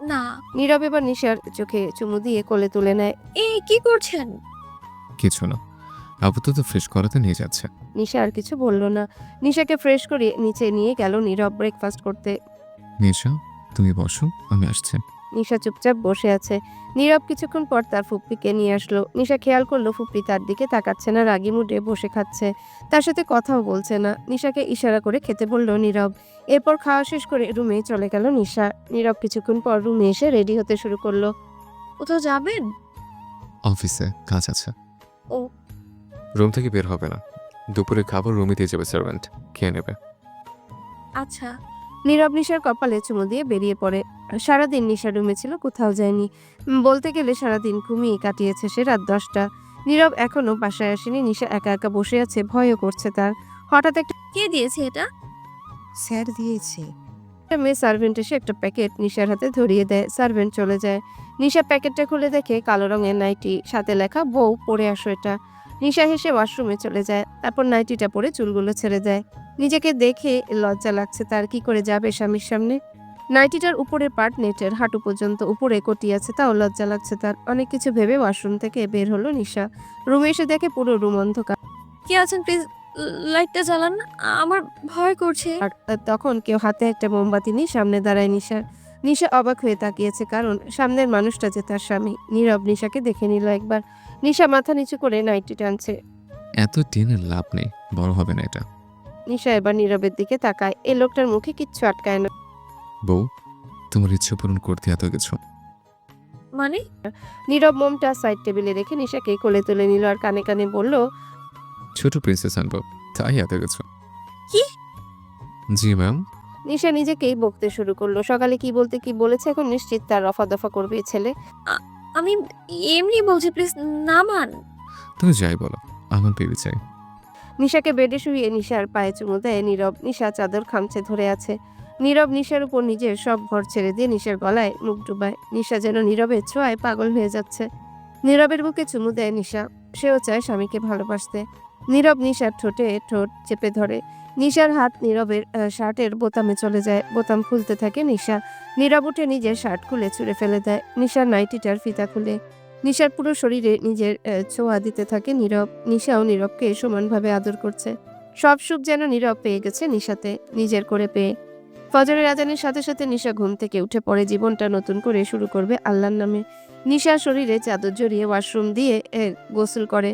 না। নীরব এবার নিশার চোখে চুমু দিয়ে কোলে তুলে নেয়। এই কি করছেন? কিছু না, আপাতত ফ্রেশ করাতে নিয়ে যাচ্ছে। নিশা আর কিছু বলল না। নিশাকে ফ্রেশ করে নিচে নিয়ে গেল নীরব ব্রেকফাস্ট করতে। নিশা, তুমি বসো, আমি আসছি। নিশা চুপচাপ বসে আছে। নীরব কিছুক্ষণ পর তার ফুপ্পিকে নিয়ে আসলো। নিশা খেয়াল করলো ফুপ্পি তার দিকে তাকাচ্ছে না, রাগি মুডে বসে খাচ্ছে, তার সাথে কথাও বলছে না। নিশাকে ইশারা করে খেতে বলল নীরব। এরপর খাওয়া শেষ করে রুমে চলে গেল নিশা। নীরব কিছুক্ষণ পর রুমে এসে রেডি হতে শুরু করলো। কোথাও যাবেন? অফিসে কাজ আছে। ও। রুম থেকে বের হবে না, দুপুরে খাবার রুমে দিয়ে যাবে সার্ভেন্ট, খেয়ে নেবে। আচ্ছা। নীরব নিশার কপালে চুমু দিয়ে বেরিয়ে পড়ে। সারাদিন নিশা রুমে ছিল, কোথাও যায়নি। বলতে গেলে সারাদিন ঘুমিয়ে কাটিয়েছে সে। রাত 10টা। নীরব এখনো বাসায় আসেনি। নিশা একা একা বসে আছে, ভয়ও করছে তার। হঠাৎ একটা কে দিয়েছে এটা? স্যার দিয়েছে। মেয়ে সার্ভেন্ট এসে একটা প্যাকেট নিশার হাতে ধরিয়ে দেয়। সার্ভেন্ট চলে যায়। নিশা প্যাকেটটা খুলে দেখে কালো রঙের নাইটি, সাথে লেখা বউ, পরে আসো এটা। নিশা হেসে ওয়াশরুমে চলে যায়। তারপর নাইটিটা পরে চুলগুলো ছেড়ে দেয়। নিজেকে দেখে লজ্জা লাগছে তার। কি করে যাবে স্বামীর সামনে? নাইটিটার উপরের পার্ট নেটের হাঁটু পর্যন্ত, উপরে কোটি আছে, তাও লজ্জা লাগছে তার। অনেক কিছু ভেবে ওয়াশরুম থেকে বের হলো নিশা। রুমে এসে দেখে পুরো রুম অন্ধকার। কে আছেন প্লিজ লাইটটা জ্বালান, আমার ভয় করছে। আর তখন কেউ হাতে একটা মোমবাতি নিয়ে সামনে দাঁড়ায় নিশার। নিশা অবাক হয়ে তাকিয়েছে, কারণ সামনের মানুষটা যে তার স্বামী। নীরব নিশাকে দেখে নিল একবার। নিশা মাথা নিচু করে নাইটি টানছে। এত টেনের লাভ নেই, বড় হবে না এটা। নিশা এবার নীরবের দিকে তাকায়। এই লোকটার মুখে কিচ্ছু আটকায় না। বউ, তোমার ইচ্ছে পূরণ করতে এত কিছু। মানে? নীরব মোমটা সাইড টেবিলে রেখে নিশাকে কোলে তুলে নিল আর কানে কানে বলল, ছোট প্রিন্সেস আনবো, তাই এত কিছু। কি? জি ম্যাম। নিশা নিজেকেই বকতে শুরু করলো। সকালে কি বলতে কি বলেছে, এখন নিশ্চিত তার রফা দফা করবে এই ছেলে। আমি এমনি বলছি, প্লিজ নামান। তুমি যাই বলো, আমার বেবি চাই। নিশাকে বেডে শুয়ে নিশার পায়ে চুমু দেয় নীরব। নিশা চাদর খামচে ধরে আছে। নীরব নিশার উপর নিজের সব ভর ছেড়ে দিয়ে নিশার গলায় মুখ ডুবায়। নিশা যেন নীরবের ছোঁয়ায় পাগল হয়ে যাচ্ছে। নীরবের বুকে চুমু দেয় নিশা। সেও চায় স্বামীকে ভালোবাসতে। নীরব নিশার ঠোঁটে ঠোঁট চেপে ধরে। নিশার হাত নীরবের শার্টের বোতামে চলে যায়। বোতাম খুলতে থাকে নিশা। নীরব উঠে নিজের শার্ট খুলে ছুঁড়ে ফেলে দেয়। নিশার নাইটিটার ফিতা খুলে নিশার পুরো শরীরে নিজের ছোঁয়া দিতে থাকে নীরব। নিশাও নীরবকে সমানভাবে আদর করছে। সব সুখ যেন নীরব পেয়ে গেছে নিশাতে, নিজের করে পেয়ে। ফজরের আজানের সাথে সাথে নিশা ঘুম থেকে উঠে পড়ে। জীবনটা নতুন করে শুরু করবে আল্লাহর নামে। নিশা শরীরে চাদর জড়িয়ে ওয়াশরুম দিয়ে গোসল করে।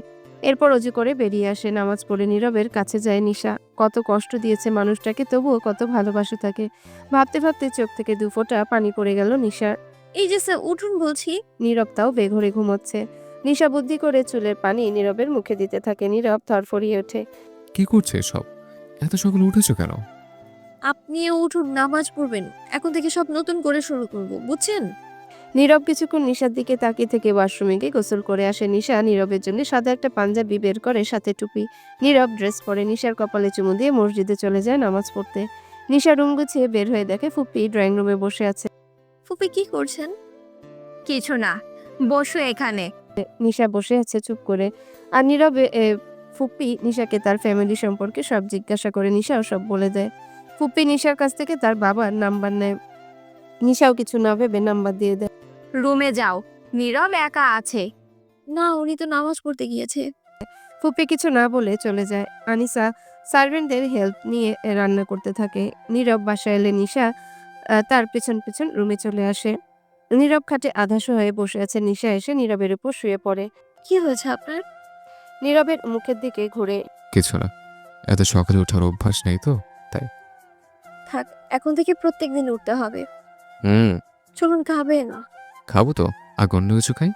এরপর অজু করে বেরিয়ে আসে, নামাজ পড়ে নীরবের কাছে যায় নিশা। কত কষ্ট দিয়েছে মানুষটাকে, তবুও কত ভালোবাসা থাকে। ভাবতে ভাবতে চোখ থেকে 2 ফোঁটা পানি পড়ে গেল নিশার। এই যে স্যার উঠুন বলছি। নীরব তাও বেঘরে ঘুমোচ্ছে। নিশা বুদ্ধি করে চুলের পানি নীরবের মুখে দিতে থাকে। নীরব থরফরিয়ে ওঠে। কি করছে সব? এত সকালে উঠেছো কেন? আপনিও উঠুন, নামাজ পড়বেন। এখন থেকে সব নতুন করে শুরু করব, বুঝছেন? নীরব কিছুক্ষণ নিশার দিকে তাকিয়ে থেকে ওয়াশরুমে গিয়ে গোসল করে আসে। নিশা নীরবের জন্য সাদা একটা পাঞ্জাবি বের করে, সাথে টুপি। নীরব ড্রেস পরে নিশার কপালে চুমু দিয়ে মসজিদে চলে যায় নামাজ পড়তে। নিশা রুম গুছিয়ে বের হয়ে দেখে ফুপ্পি ড্রয়িং রুমে বসে আছে। ফুপি কি করছেন? কিছু না, বসো এখানে। নিশা বসে আছে চুপ করে। আর নীরবে ফুপ্পি নিশাকে তার ফ্যামিলি সম্পর্কে সব জিজ্ঞাসা করে। নিশাও সব বলে দেয়। ফুপ্পি নিশার কাছ থেকে তার বাবার নাম্বার নেয়। নিশাও কিছু না ভেবে নাম্বার দিয়ে দেয়। রুমে যাও, নীরব একা আছে। না, উনি তো নামাজ পড়তে গিয়েছে। ফুপ্পি কিছু না বলে চলে যায়। আনিসা সার্ভেন্টদের হেল্প নিয়ে রান্না করতে থাকে। নীরব বাসায় এলে নিশা তার পেছন পেছন রুমে চলে আসে। নীরব খাটে আধাশ হয়ে বসে আছে। নিশা এসে নীরবের উপর শুয়ে পড়ে। কি হয়েছে আপনার? নীরবের মুখের দিকে ঘুরে। কিছু না, এত সকালে ওঠার অভ্যাস নেই তো। থাক, এখন থেকে প্রত্যেকদিন উঠতে হবে। চলুন, খাবেন? খাবো তো, আগে অন্য কিছু খাই।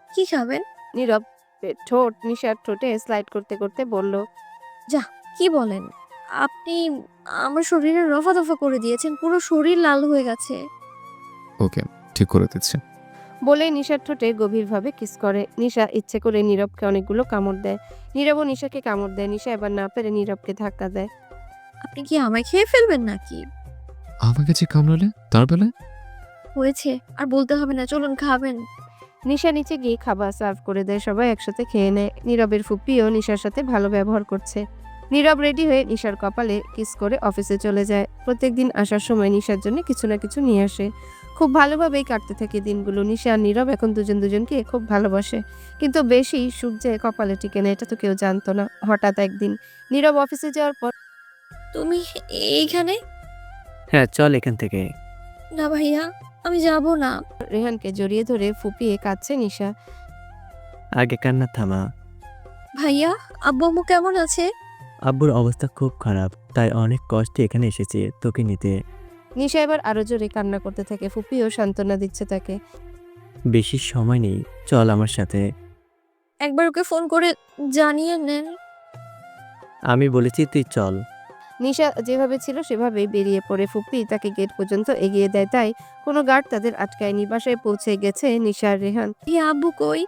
কি খাবেন? নীরব ঠোঁট নিশার ঠোঁটে স্লাইড করতে করতে বলল। কি বলেন আপনি? আমার শরীরে রফা দফা করে দিয়েছেন, পুরো শরীর লাল হয়ে গেছে। ওকে, ঠিক করে দিচ্ছি। বলে নিশার ঠোঁটে গভীরভাবে কিস করে। নিশা ইচ্ছে করে নীরবকে অনেকগুলো কামড় দেয়। নীরবও নিশাকে কামড় দেয়। নিশা এবার না পেরে নীরবকে ধাক্কা দেয়। আপনি কি আমায় খেয়ে ফেলবেন নাকি? আমাকে যে কামড়ালে তার বেলায়? হয়েছে, আর বলতে হবে না, চলুন খাবেন। নিশা নিচে গিয়ে খাবার সার্ভ করে দেয়। সবাই একসাথে খেয়ে নেয়। নীরবের ফুপ্পিও নিশার সাথে ভালো ব্যবহার করছে। নীরব রেডি হয়ে নিশার কপালে কিস করে অফিসে চলে যায়। প্রত্যেকদিন আসার সময় নিশার জন্য কিছু না কিছু নিয়ে আসে। খুব ভালোভাবেই কাটতে থাকে দিনগুলো। নিশা আর নীরব এখন দুজনকে খুব ভালোবাসে, কিন্তু বেশি সুখ যে কপালে টিকে না এটা তো কেউ জানতো না। হঠাৎ একদিন নীরব অফিসে যাওয়ার পর। তুমি এইখানে? হ্যাঁ, চল এখান থেকে। না ভাইয়া, আমি যাব না। রেহানকে জড়িয়ে ধরে ফুপিয়ে কাঁদছে নিশা। আগে কান্না থামা। ভাইয়া, আব্বু আম্মু কেমন আছে? আব্বুর অবস্থা খুব খারাপ, তাই অনেক কষ্টে এখানে এসেছি তোকে নিতে। নিশা এবার আরো জোরে কান্না করতে থাকে। ফুপিও সান্ত্বনা দিচ্ছে তাকে। বেশি সময় নেই, চল আমার সাথে। একবার ওকে ফোন করে জানিয়ে নেন। আমি বলেছি তুই চল। নিশা যেভাবে ছিল সেভাবেই বেরিয়ে পড়ে। ফুপ্পি তাকে গেট পর্যন্ত এগিয়ে দেয়, তাই কোনো গার্ড তাদের আটকায়নি। বাসায় পৌঁছে গেছে নিশা আর রেহান। আব্বু কই?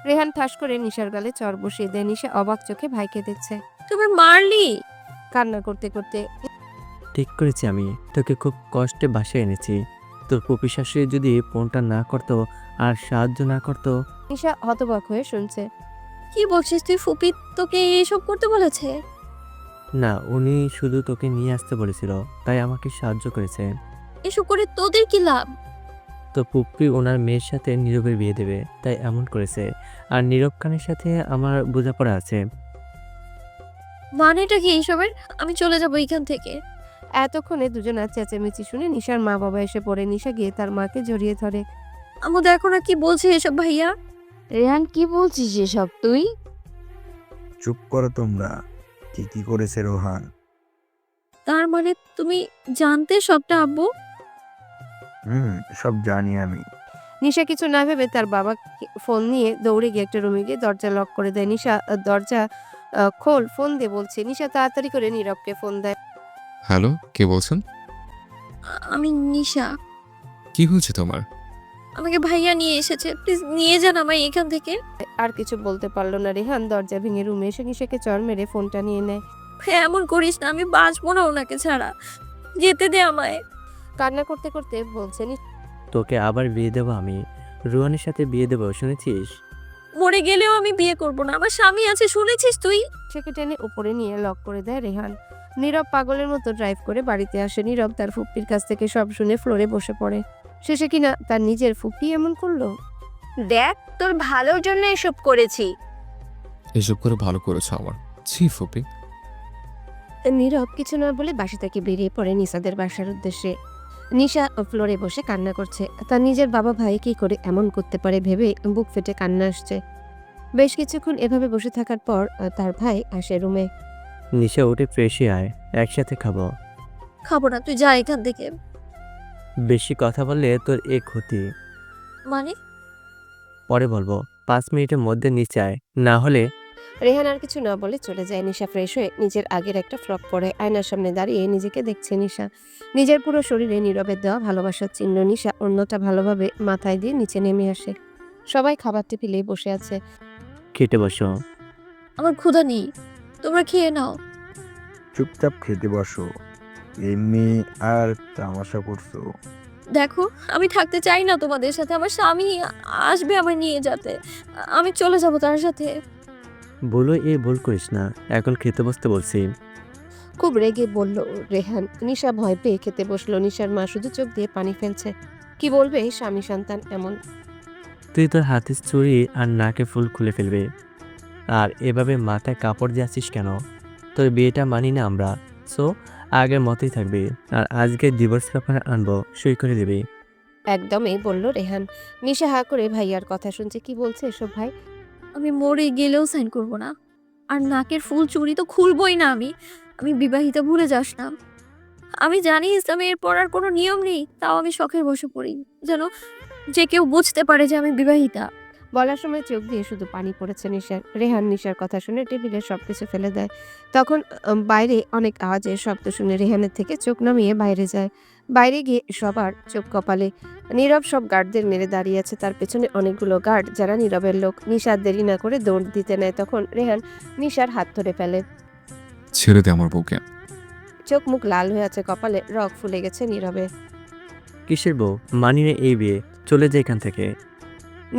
রেহান ঠাস করে নিশার গালে চড় বসিয়ে দেয়। নিশা অবাক চোখে ভাইকে দেখছে। তুমি মারলি? কান্না করতে করতে। ঠিক করেছি, আমি তোকে খুব কষ্টে বাসায় এনেছি। তোর পপি শাশুড়ি যদি ফোনটা না করতো আর সাহায্য না করতো। নিশা হতবাক হয়ে শুনছে। কি বলছিস তুই? ফুপি তোকে এসব করতে বলেছে? না, উনি শুধু তোকে নিয়ে আসতে বলেছিল, তাই আমাকে সাহায্য করেছে। এসব করে তোদের কি লাভ? তো পুপ্পি ওনার মেয়ের সাথে নীরবের বিয়ে দেবে, তাই এমন করেছে। আর নীরব খানের সাথে আমার বোঝাপড়া আছে। মানেটা কি এইসবের? আমি চলে যাব এখান থেকে। এতক্ষণে দুজনা চেঁচামেচি শুনে নিশার মা বাবা এসে পড়ে। নিশা গিয়ে তার মাকে জড়িয়ে ধরে। আমু দেখো না কি বলছে এসব ভাইয়া। রেহান, কি বলছিস এসব তুই? চুপ করো তোমরা। কি করেছে রোহান? তার মানে তুমি জানতে সবটা আব্বু? সব জানি আমি। নিশা কিছু না ভেবে তার বাবা ফোন নিয়ে দৌড়ে গিয়ে একটা রুমে গিয়ে দরজা লক করে দেয়। নিশা দরজা খোল, ফোন দে বলছে। নিশা তাড়াতাড়ি করে নীরবকে ফোন দেয়। হ্যালো, কে বলছেন? আমি নিশা। কি হয়েছে তোমার? আমাকে ভাইয়া নিয়ে এসেছে, প্লিজ নিয়ে যান আমায় এখান থেকে। আর কিছু বলতে পারলো না। রেহান দরজা ভেঙে রুমে এসে নিশাকে চড় মেরে ফোনটা নিয়ে নেয়। এমন করিস না, আমি বাঁচবো না ওনাকে ছাড়া। যেতে দে আমায়। কান্না করতে করতে বলছে। তোকে আবার বিয়ে দেবো আমি, রুহানের সাথে বিয়ে দেবো, শুনেছিস? মরে গেলেও আমি বিয়ে করব না, আমার স্বামী আছে, শুনেছিস তুই? সেকে টেনে উপরে নিয়ে লক করে দেয় রেহান। নীরব পাগলের মতো ড্রাইভ করে বাড়িতে আসে। নীরব তার ফুপ্পির কাছ থেকে সব শুনে ফ্লোরে বসে পড়ে। শেষে কিনা তার নিজের ফুপ্পি এমন করলো। দেখ, তোর ভালোর জন্য এসব করেছি। এসব করে ভালো করেছো আমার। ছি ফুপি। নীরব কিছু না বলে বাসা থেকে বেরিয়ে পড়ে নিশাদের বাসার উদ্দেশ্যে। নিশা ফ্লোরে বসে কান্না করছে। তার নিজের বাবা ভাই কি করে এমন করতে পারে ভেবে বুক ফেটে কান্না আসছে। বেশ কিছুক্ষণ এভাবে বসে থাকার পর তার ভাই আসে রুমে। নিশা উঠে ফ্রেশই আয়, একসাথে খাবো। খাবো না, তুই যা এখান থেকে। বেশি কথা বললে তোর এ ক্ষতি। মানে? পরে বলবো, 5 মিনিটের মধ্যে নিচে আয়, না হলে। রেহান আর কিছু না বলে চলে যায়। নিশা ফ্রেশ হয়ে নিজের আগের একটা ফ্রক পরে আয়নার সামনে দাঁড়িয়ে নিজেকে দেখছে নিশা। নিজের পুরো শরীরে নীরবের দেওয়া ভালোবাসার চিহ্ন। নিশা অন্যটা ভালোভাবে মাথায় দিয়ে নিচে নেমে আসে। সবাই খাবার টেবিলেই বসে আছে। খেতে বসো। আমার ক্ষুধা নেই, তোমরা খেয়ে নাও। চুপচাপ খেতে বসো, এমনি আর তামাশা করছো? দেখো, আমি থাকতে চাই না তোমাদের সাথে। আমার স্বামী আসবে আমায় নিয়ে যেতে, আমি চলে যাব তার সাথে। বলো ভুল করিস না, এখন খেতে বসতে বলছি। খুব রেগে বলল রেহান। নিশা ভয় পেয়ে খেতে বসলো। নিশার মা শুধু চোখ দিয়ে পানি ফেলছে। কি বলবে স্বামী সন্তান এমন। তুই তোর হাতের চুড়ি আর নাকে ফুল খুলে ফেলবে, আর এভাবে মাথায় কাপড় দিয়ে আসিস কেন? তোর বিয়েটা মানি না আমরা, সো আগের মতোই থাকবি। আর আজকে ডিভোর্স পেপার আনবো, সই করে দিবি। একদমই বলল রেহান। নিশা হা করে ভাইয়ার কথা শুনছে। কি বলছে এসব ভাই? আমি মরে গেলেও সাইন করব না। আর নাকের ফুল চুড়ি তো খুলবই না আমি। আমি বিবাহিতা, ভুলে যাস না। আমি জানি ইসলামে এরপর আর কোনো নিয়ম নেই, তাও আমি শখের বসে পড়ি যেন যে কেউ বুঝতে পারে যে আমি বিবাহিতা। বলার সময় চোখ দিয়ে শুধু পানি পড়েছে নিশার। রেহান নিশার কথা শুনে টেবিলে সবকিছু ফেলে দেয়। তখন বাইরে অনেক আওয়াজের শব্দ শুনে রেহানের থেকে চোখ নামিয়ে বাইরে যায়। বাইরে গিয়ে সবার চোখ কপালে। নীরব সব গার্ডদের মেরে দাঁড়িয়ে আছে। তার পেছনে অনেকগুলো গার্ড যারা নীরবের লোক। নিশার দেরি না করে দৌড় দিতে নেয়। তখন রেহান নিশার হাত ধরে ফেলে। ছেড়ে দে আমার বউকে। চোখ মুখ লাল হয়ে আছে, কপালে রগ ফুলে গেছে নীরবে। কিসের বউ? মানি না এই বিয়ে, চলে যায় এখান থেকে।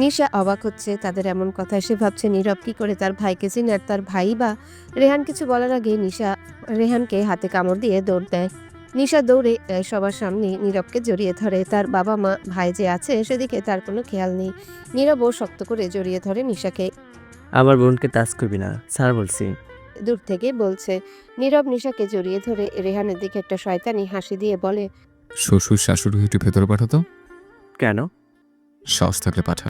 নিশা অবাক হচ্ছে তাদের এমন কথা। সে ভাবছে নীরব কি করে তার ভাইকে চিনে, আর তার ভাই বা। রেহান কিছু বলার আগে নিশা রেহানকে হাতে কামড় দিয়ে দৌড় দেয়। নিশা দৌড়ে সবার সামনে নীরবকে জড়িয়ে ধরে। তার বাবা মা ভাই যে আছে সেদিকে তার কোনো খেয়াল নেই। নীরবও শক্ত করে জড়িয়ে ধরে নিশাকে। আমার বোনকে টাচ করবি না, স্যার বলছি। দূর থেকে বলছে। নীরব নিশাকে জড়িয়ে ধরে রেহানের দিকে একটা শয়তানি হাসি দিয়ে বলে, শ্বশুর শাশুড়ি একটু ভেতরে পাঠাতো। কেন? সাহস থাকলে পাঠা।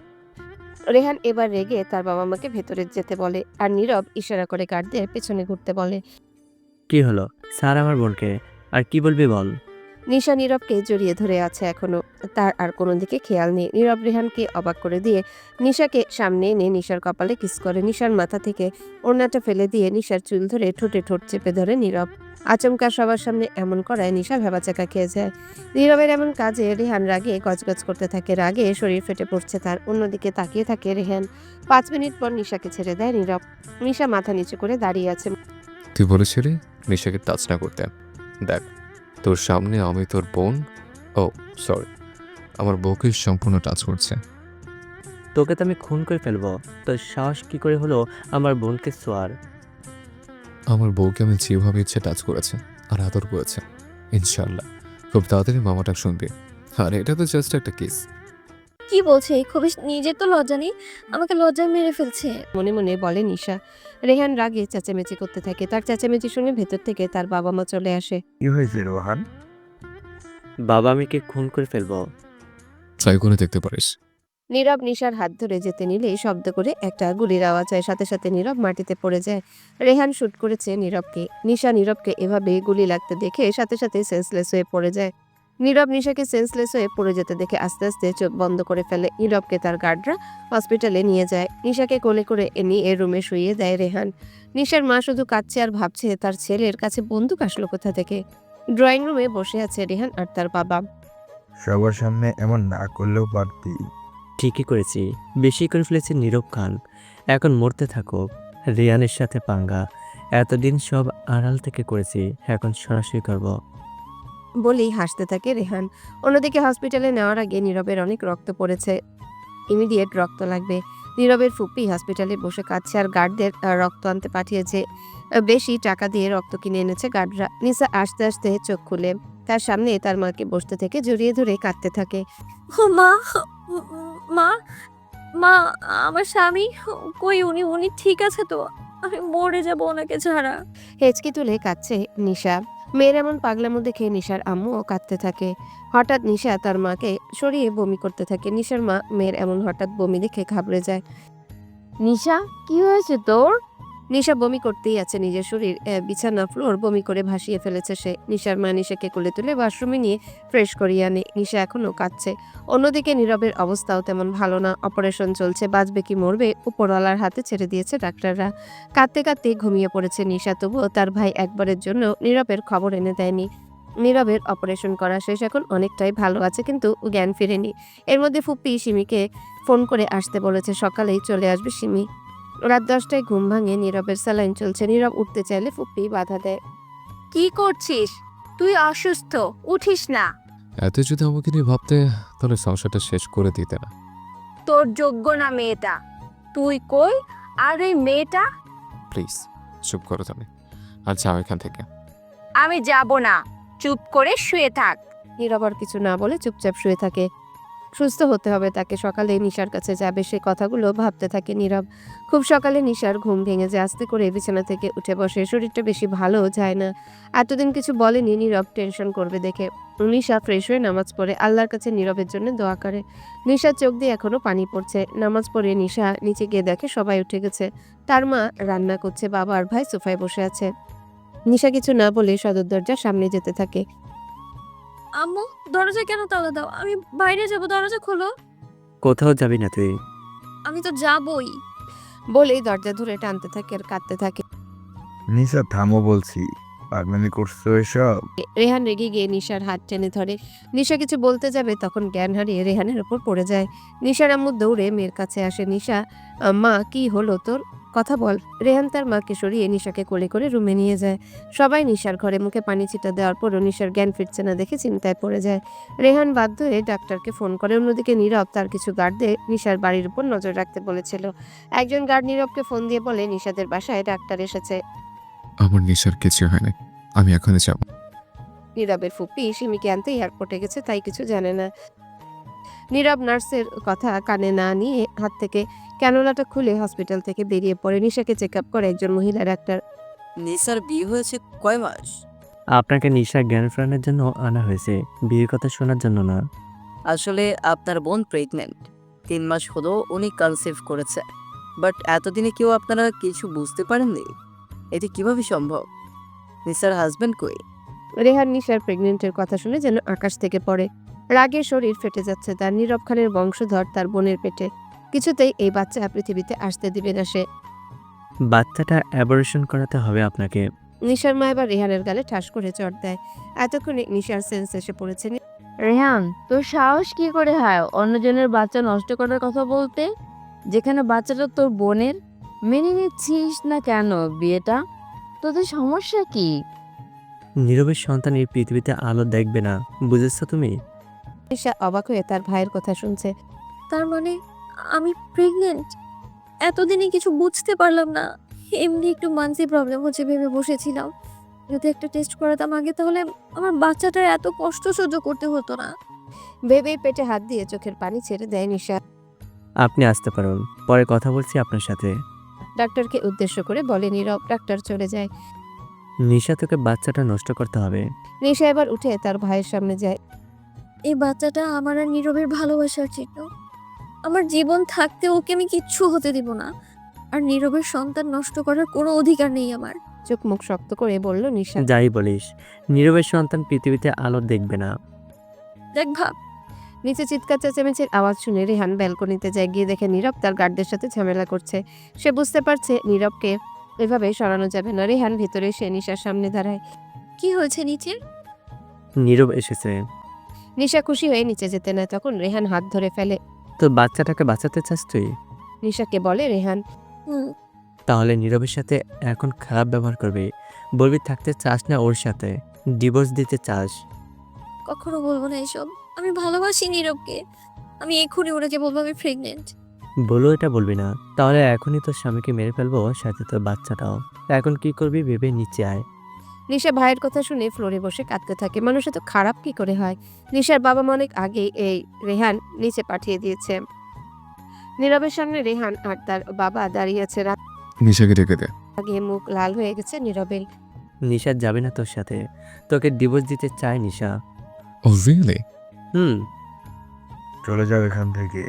রেহান এবার রেগে তার বাবা মাকে ভেতরে যেতে বলে, আর নীরব ইশারা করে গার্ডদের পেছনে ঘুরতে বলে। কি হলো? স্যার আমার বোনকে, আর কি বলবি বল। নিশা নীরবকে জড়িয়ে ধরে আছে এখনো। তার আর কোনো দিকে খেয়াল নেই। নীরব রেহানকে অবাক করে দিয়ে নিশাকে সামনে এনে নিশার কপালে কিস করে। নিশার মাথা থেকে ওড়নাটা ফেলে দিয়ে নিশার চুল ধরে ঠোঁটে ঠোঁট চেপে ধরে নীরব। আচমকা সবার সামনে এমন করায় নিশা ভেবাচাকা খেয়ে যায়। নীরবের এমন কাজে রেহান রাগে গজগজ করতে থাকে। রাগে শরীর ফেটে পড়ছে তার। অন্যদিকে তাকিয়ে থাকে রেহান। 5 মিনিট পর নিশাকে ছেড়ে দেয় নীরব। নিশা মাথা নিচু করে দাঁড়িয়ে আছে। তুই বলেছিলি নিশাকে টাচ না করতে। দেখ, তোর সামনে আমি তোর বোন, ও সরি, আমার বউকে সম্পূর্ণ টাচ করছে। তোকে তো আমি খুন করে ফেলবো। তোর সাহস কি করে হলো আমার বোনকে ছোঁয়ার? আমার বউকে আমি যেভাবে ইচ্ছে টাচ করেছে আর আদর করেছে। ইনশাল্লাহ খুব তাড়াতাড়ি মামাটা শুনবে। আর এটা তো জাস্ট একটা কেস। কি বলছে? খুবই নিজের তো লজ্জা নেই, আমাকে লজ্জায় মেরে ফেলছে। মনে মনে বলে নিশা। রেহান রাগে চেঁচামেচি করতে থাকে। তার চেঁচামেচি শুনে ভেতর থেকে তার বাবা মা চলে আসে। কি হয়েছে রোহান? বাবা আমি কি খুন করে ফেলবো? ট্রাই করে দেখতে পারিস। নীরব নিশার হাত ধরে যেতে নিলেই শব্দ করে একটা গুলির আওয়াজ হয়। সাথে সাথে নীরব মাটিতে পড়ে যায়। রেহান শুট করেছে নীরবকে। নিশা নীরবকে এভাবে গুলি লাগতে দেখে সাথে সাথে সেন্সলেস হয়ে পড়ে যায়। নীরব নিশাকে সেন্সলেস হয়ে পড়ে যেতে দেখে আস্তে আস্তে চোখ বন্ধ করে ফেলে। নীরবকে তার গার্ডরা হসপিটালে নিয়ে যায়। নিশাকে কোলে করে নিয়ে রুমে শুইয়ে দেয় রেহান। নিশার মা শুধু কাঁদছে আর ভাবছে তার ছেলের কাছে বন্দুক আসলো কোথা থেকে। ড্রয়িং রুমে বসে আছে রেহান আর তার বাবা। সবার সামনে এমন না করলেও পারতি। ঠিকই করেছি, বেশি করে ফেলেছি নীরব খান। এখন মরতে থাকো। রিয়ানের সাথে পাঙ্গা এতদিন সব আড়াল থেকে করেছি, এখন সরাসরি করব। বলেই হাসতে থাকে রেহান। অন্যদিকে হসপিটালে নেওয়ার আগে নীরবের অনেক রক্ত পড়েছে। ইমিডিয়েট রক্ত লাগবে। নীরবের ফুপি হসপিটালে বসে কাঁদছে আর গার্ডদের রক্ত আনতে পাঠিয়েছে। বেশি টাকা দিয়ে রক্ত কিনে এনেছে গার্ডরা। নিসা আস্তে আস্তে চোখ খুলে তার সামনে তার মাকে বসতে থেকে জড়িয়ে ধরে কাঁদতে থাকে। ও মা, মা, মা, আমার স্বামী কই? উনি উনি ঠিক আছে তো? আমি মরে যাব ওনাকে ছাড়া। হেঁচকি তুলে কাঁদছে নিশা। মেয়ের এমন পাগলামো দেখে নিশার আম্মুও কাঁদতে থাকে। হঠাৎ নিশা তার মাকে সরিয়ে বমি করতে থাকে। নিশার মা মেয়ের এমন হঠাৎ বমি দেখে ঘাবড়ে যায়। নিশা কি হয়েছে তোর? নিশা বমি করতেই আছে, নিজের শরীর বিছানা ফ্লোর বমি করে ভাসিয়ে ফেলেছে সে। নিশার মা নিশাকে কোলে তুলে ওয়াশরুমে নিয়ে ফ্রেশ করিয়ে আনে। নিশা এখনও কাঁদছে। অন্যদিকে নীরবের অবস্থাও তেমন ভালো না। অপারেশন চলছে, বাঁচবে কি মরবে উপরওয়ালার হাতে ছেড়ে দিয়েছে ডাক্তাররা। কাঁদতে কাঁদতে ঘুমিয়ে পড়েছে নিশা, তবুও তার ভাই একবারের জন্য নীরবের খবর এনে দেয়নি। নীরবের অপারেশন করা শেষ, এখন অনেকটাই ভালো আছে, কিন্তু জ্ঞান ফিরেনি। এর মধ্যে ফুপ্পি সিমিকে ফোন করে আসতে বলেছে, সকালেই চলে আসবে সিমি। রাত 10টায় ঘুম ভাঙে, নীরবের স্যালাইন চলছে। নীরব উঠতে চাইলে ফুপ্পি বাধা দেয়। কি করছিস? তুই অসুস্থ, উঠিস না। এত যদি আমাকে নিয়ে ভাবতে তাহলে সংসারটা শেষ করে দিতে না। তোর যোগ্য না মেয়েটা। তুই কই আর এই মেয়েটা? প্লিজ চুপ করো তুমি, আর যাও এখান থেকে। আমি যাব না, চুপ করে শুয়ে থাক। নীরব আর কিছু না বলে চুপচাপ শুয়ে থাকে। সুস্থ হতে হবে তাকে, সকালে নিশার কাছে যাবে, সে কথাগুলো ভাবতে থাকে নীরব। খুব সকালে নিশার ঘুম ভেঙে যায়, আস্তে করে বিছানা থেকে উঠে বসে। শরীরটা বেশি ভালো যায় না। এতদিন কিছু বলেনি, নীরব টেনশন করবে দেখে। নিশা ফ্রেশ হয়ে নামাজ পড়ে আল্লাহর কাছে নীরবের জন্য দোয়া করে। নিশার চোখ দিয়ে এখনো পানি পড়ছে। নামাজ পড়ে নিশা নিচে গিয়ে দেখে সবাই উঠে গেছে। তার মা রান্না করছে, বাবা আর ভাই সোফায় বসে আছে। নিশা কিছু না বলে সদর দরজার সামনে যেতে থাকে। আম্মু, দরজা কেন তালা দাও? আমি বাইরে যাব, দরজা খোলো। কোথাও যাবি না তুই? আমি তো যাবই। বলেই দরজা ধরে টানতে থাকে আর কাঁদতে থাকে। নিশা থামো বলছি, পাগলামি করছো এসব? রেহান রেগে গিয়ে নিশার হাত টেনে ধরে। নিশা কিছু বলতে যাবে, তখন জ্ঞান হারিয়ে রেহানের উপর পড়ে যায়। নিশার আম্মু দৌড়ে মেয়ের কাছে আসে। নিশা, মা কি হলো তোর? কথা বল। রেহান তার মাকে সরিয়ে নিশাকে কোলে করে রুমে নিয়ে যায়। সবাই নিশার ঘরে মুখে পানি ছিটা দেওয়ার পরও নিশার জ্ঞান ফিরছে না দেখে চিন্তায় পড়ে যায়। রেহান বাধ্য হয়ে ডাক্তারকে ফোন করে। অন্যদিকে নীরব তার কিছু গার্ডদের নিশার বাড়ির উপর নজর রাখতে বলেছিল। একজন গার্ড নীরবকে ফোন দিয়ে বলে নিশাদের বাসায় ডাক্তার এসেছে। আমার নিশার কিছু হয় না, আমি এখনই যাব। নীরবের ফুপ্পি সিমিকে আনতে এয়ারপোর্টে গেছে, তাই কিছু জানে না। নীরব নার্সের কথা কানে না নিয়ে হাত থেকে ক্যানোলাটা খুলে হসপিটাল থেকে বেরিয়ে পড়ে। নিশাকে চেক আপ করে একজন মহিলা ডাক্তার। নিসার বিয়ে হয়েছে কয় মাস? আপনাকে নিশা জ্ঞান ফেরানোর জন্য আনা হয়েছে, বিয়ের কথা শোনার জন্য না। আসলে আপনার বোন প্রেগনেন্ট। 3 মাস হলো উনি কনসিভ করেছে। বাট এতদিনে কেউ আপনারা কিছু বুঝতে পারেননি? এটি কিভাবে সম্ভব? নিসার হাজবেন্ড কই? রেহান নিশার প্রেগনেন্টের কথা শুনে যেন আকাশ থেকে পড়ে। রাগে শরীর ফেটে যাচ্ছে তার। নীরব খানের বংশধর তার বোনের পেটে, কিছুতেই এই বাচ্চা পৃথিবীতে আসতে দিবে না সে। বাচ্চাটা অ্যাবরেশন করাতে হবে আপনাকে। নিশার মা এবার রেহানের গালে ঠাস করে চড় দেয়। এতক্ষণে নিশার সেন্স এসে পড়েছে। রেহান, তোর সাহস কি করে হয় অন্যজনের বাচ্চা নষ্ট করার কথা বলতে, যেখানে বাচ্চাটা তোর বোনের? মেনে নিচ্ছিস না কেন বিয়েটা? তোদের সমস্যা কি? নীরবের সন্তান এই পৃথিবীতে আলো দেখবে না, বুঝেছো তুমি? নিশা অবাক হয়ে তার ভাইয়ের কথা শুনছে। তার মানে আমি প্রেগনেন্ট? এতদিনে কিছু বুঝতে পারলাম না। এমনি একটু মানসিক প্রবলেম হচ্ছে ভেবে বসেছিলাম। যদি একটা টেস্ট করাতাম আগে, তাহলে আমার বাচ্চাটার এত কষ্ট সহ্য করতে হতো না। ভেবেই পেটে হাত দিয়ে চোখের পানি ছেড়ে দেয় নিশা। আপনি আসতে পারুন, পরে কথা বলছি আপনার সাথে। ডাক্তারকে উদ্দেশ্য করে বলে নীরব। ডাক্তার চলে যায়। নিশা তোকে বাচ্চাটা নষ্ট করতে হবে। নিশা এবার উঠে তার ভাইয়ের সামনে যায়। এই বাচ্চাটা আমার আর নীরবের ভালোবাসার চিহ্ন। আমার জীবন থাকতে ওকে আমি কিচ্ছু হতে দিব না। আর নীরবের সন্তান নষ্ট করার কোনো অধিকার নেই আমার। চোখ মুখ শক্ত করে বলল নিশা। যাই বলিস, নীরবের সন্তান পৃথিবীতে আলো দেখবে না। দেখ ভাব, নিচে চিৎকার চেঁচামেচির আওয়াজ শুনে রেহান ব্যালকনিতে যায়। গিয়ে দেখে নীরব তার গার্ডদের সাথে ঝামেলা করছে। সে বুঝতে পারছে নীরবকে এভাবে সরানো যাবে না। রেহান ভিতরে এসে নিশার সামনে দাঁড়ায়। কি হয়েছে নিচের? নীরব এসেছে। নিশা খুশি হয়ে নিচে যেতে নেয়, তখন রেহান হাত ধরে ফেলে। তো বাচ্চাটাকে বাঁচাতে চাস তুই? নিশাকে বলে রেহান। তাহলে নীরবের সাথে এখন খারাপ ব্যবহার করবি, বলবি থাকতে চাস না ওর সাথে, ডিভোর্স দিতে চাস। কখনো বলবো না এসব। আমি ভালোবাসি নীরবকে। আমি এক্ষুনি ওনাকে বলবো আমি প্রেগনেন্ট। বলো এটা বলবি না, তাহলে এখনই তোর স্বামীকে মেরে ফেলবো, সাথে তোর বাচ্চাটাও। এখন কি করবি ভেবে নিচে আয়। নিশা ভাইয়ের কথা শুনে ফ্লোরে বসে কাঁদতে থাকে। মানুষ এত খারাপ কি করে হয়? নিশার বাবা মা অনেক আগেই এই রেহান নিচে পাঠিয়ে দিয়েছে। নীরবের সামনে রেহান আর তার বাবা দাঁড়িয়ে আছে। রাত নিশাকে ডেকে দে। আগে মুখ লাল হয়ে গেছে নীরবের। নিশা যাবে না তোর সাথে, তোকে ডিভোর্স দিতে চায় নিশা। ও রিয়েলি? হুম। চলে যাও এখান থেকে।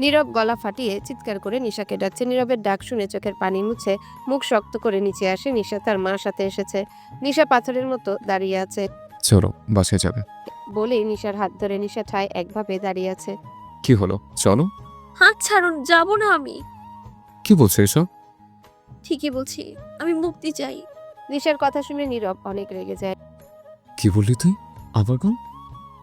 নীরব গলা ফাটিয়ে চিৎকার করে নিশাকে ডাকছে। নীরবের ডাক শুনে চোখের পানি মুছে মুখ শক্ত করে নিচে আসে। নিশা তার মার সাথে এসেছে। নিশা পাথরের মতো দাঁড়িয়ে আছে। চলো বাসায় যাবে। বলেই নিশার হাত ধরে নিশা ঠায় একভাবে দাঁড়িয়ে আছে। কি হলো চলো। হাত ছাড়ুন, যাব না আমি। কি বলছো এসব? ঠিকই বলছি, আমি মুক্তি চাই। নিশার কথা শুনে নীরব অনেক রেগে যায়। কি বললি তুই? আবার কোন?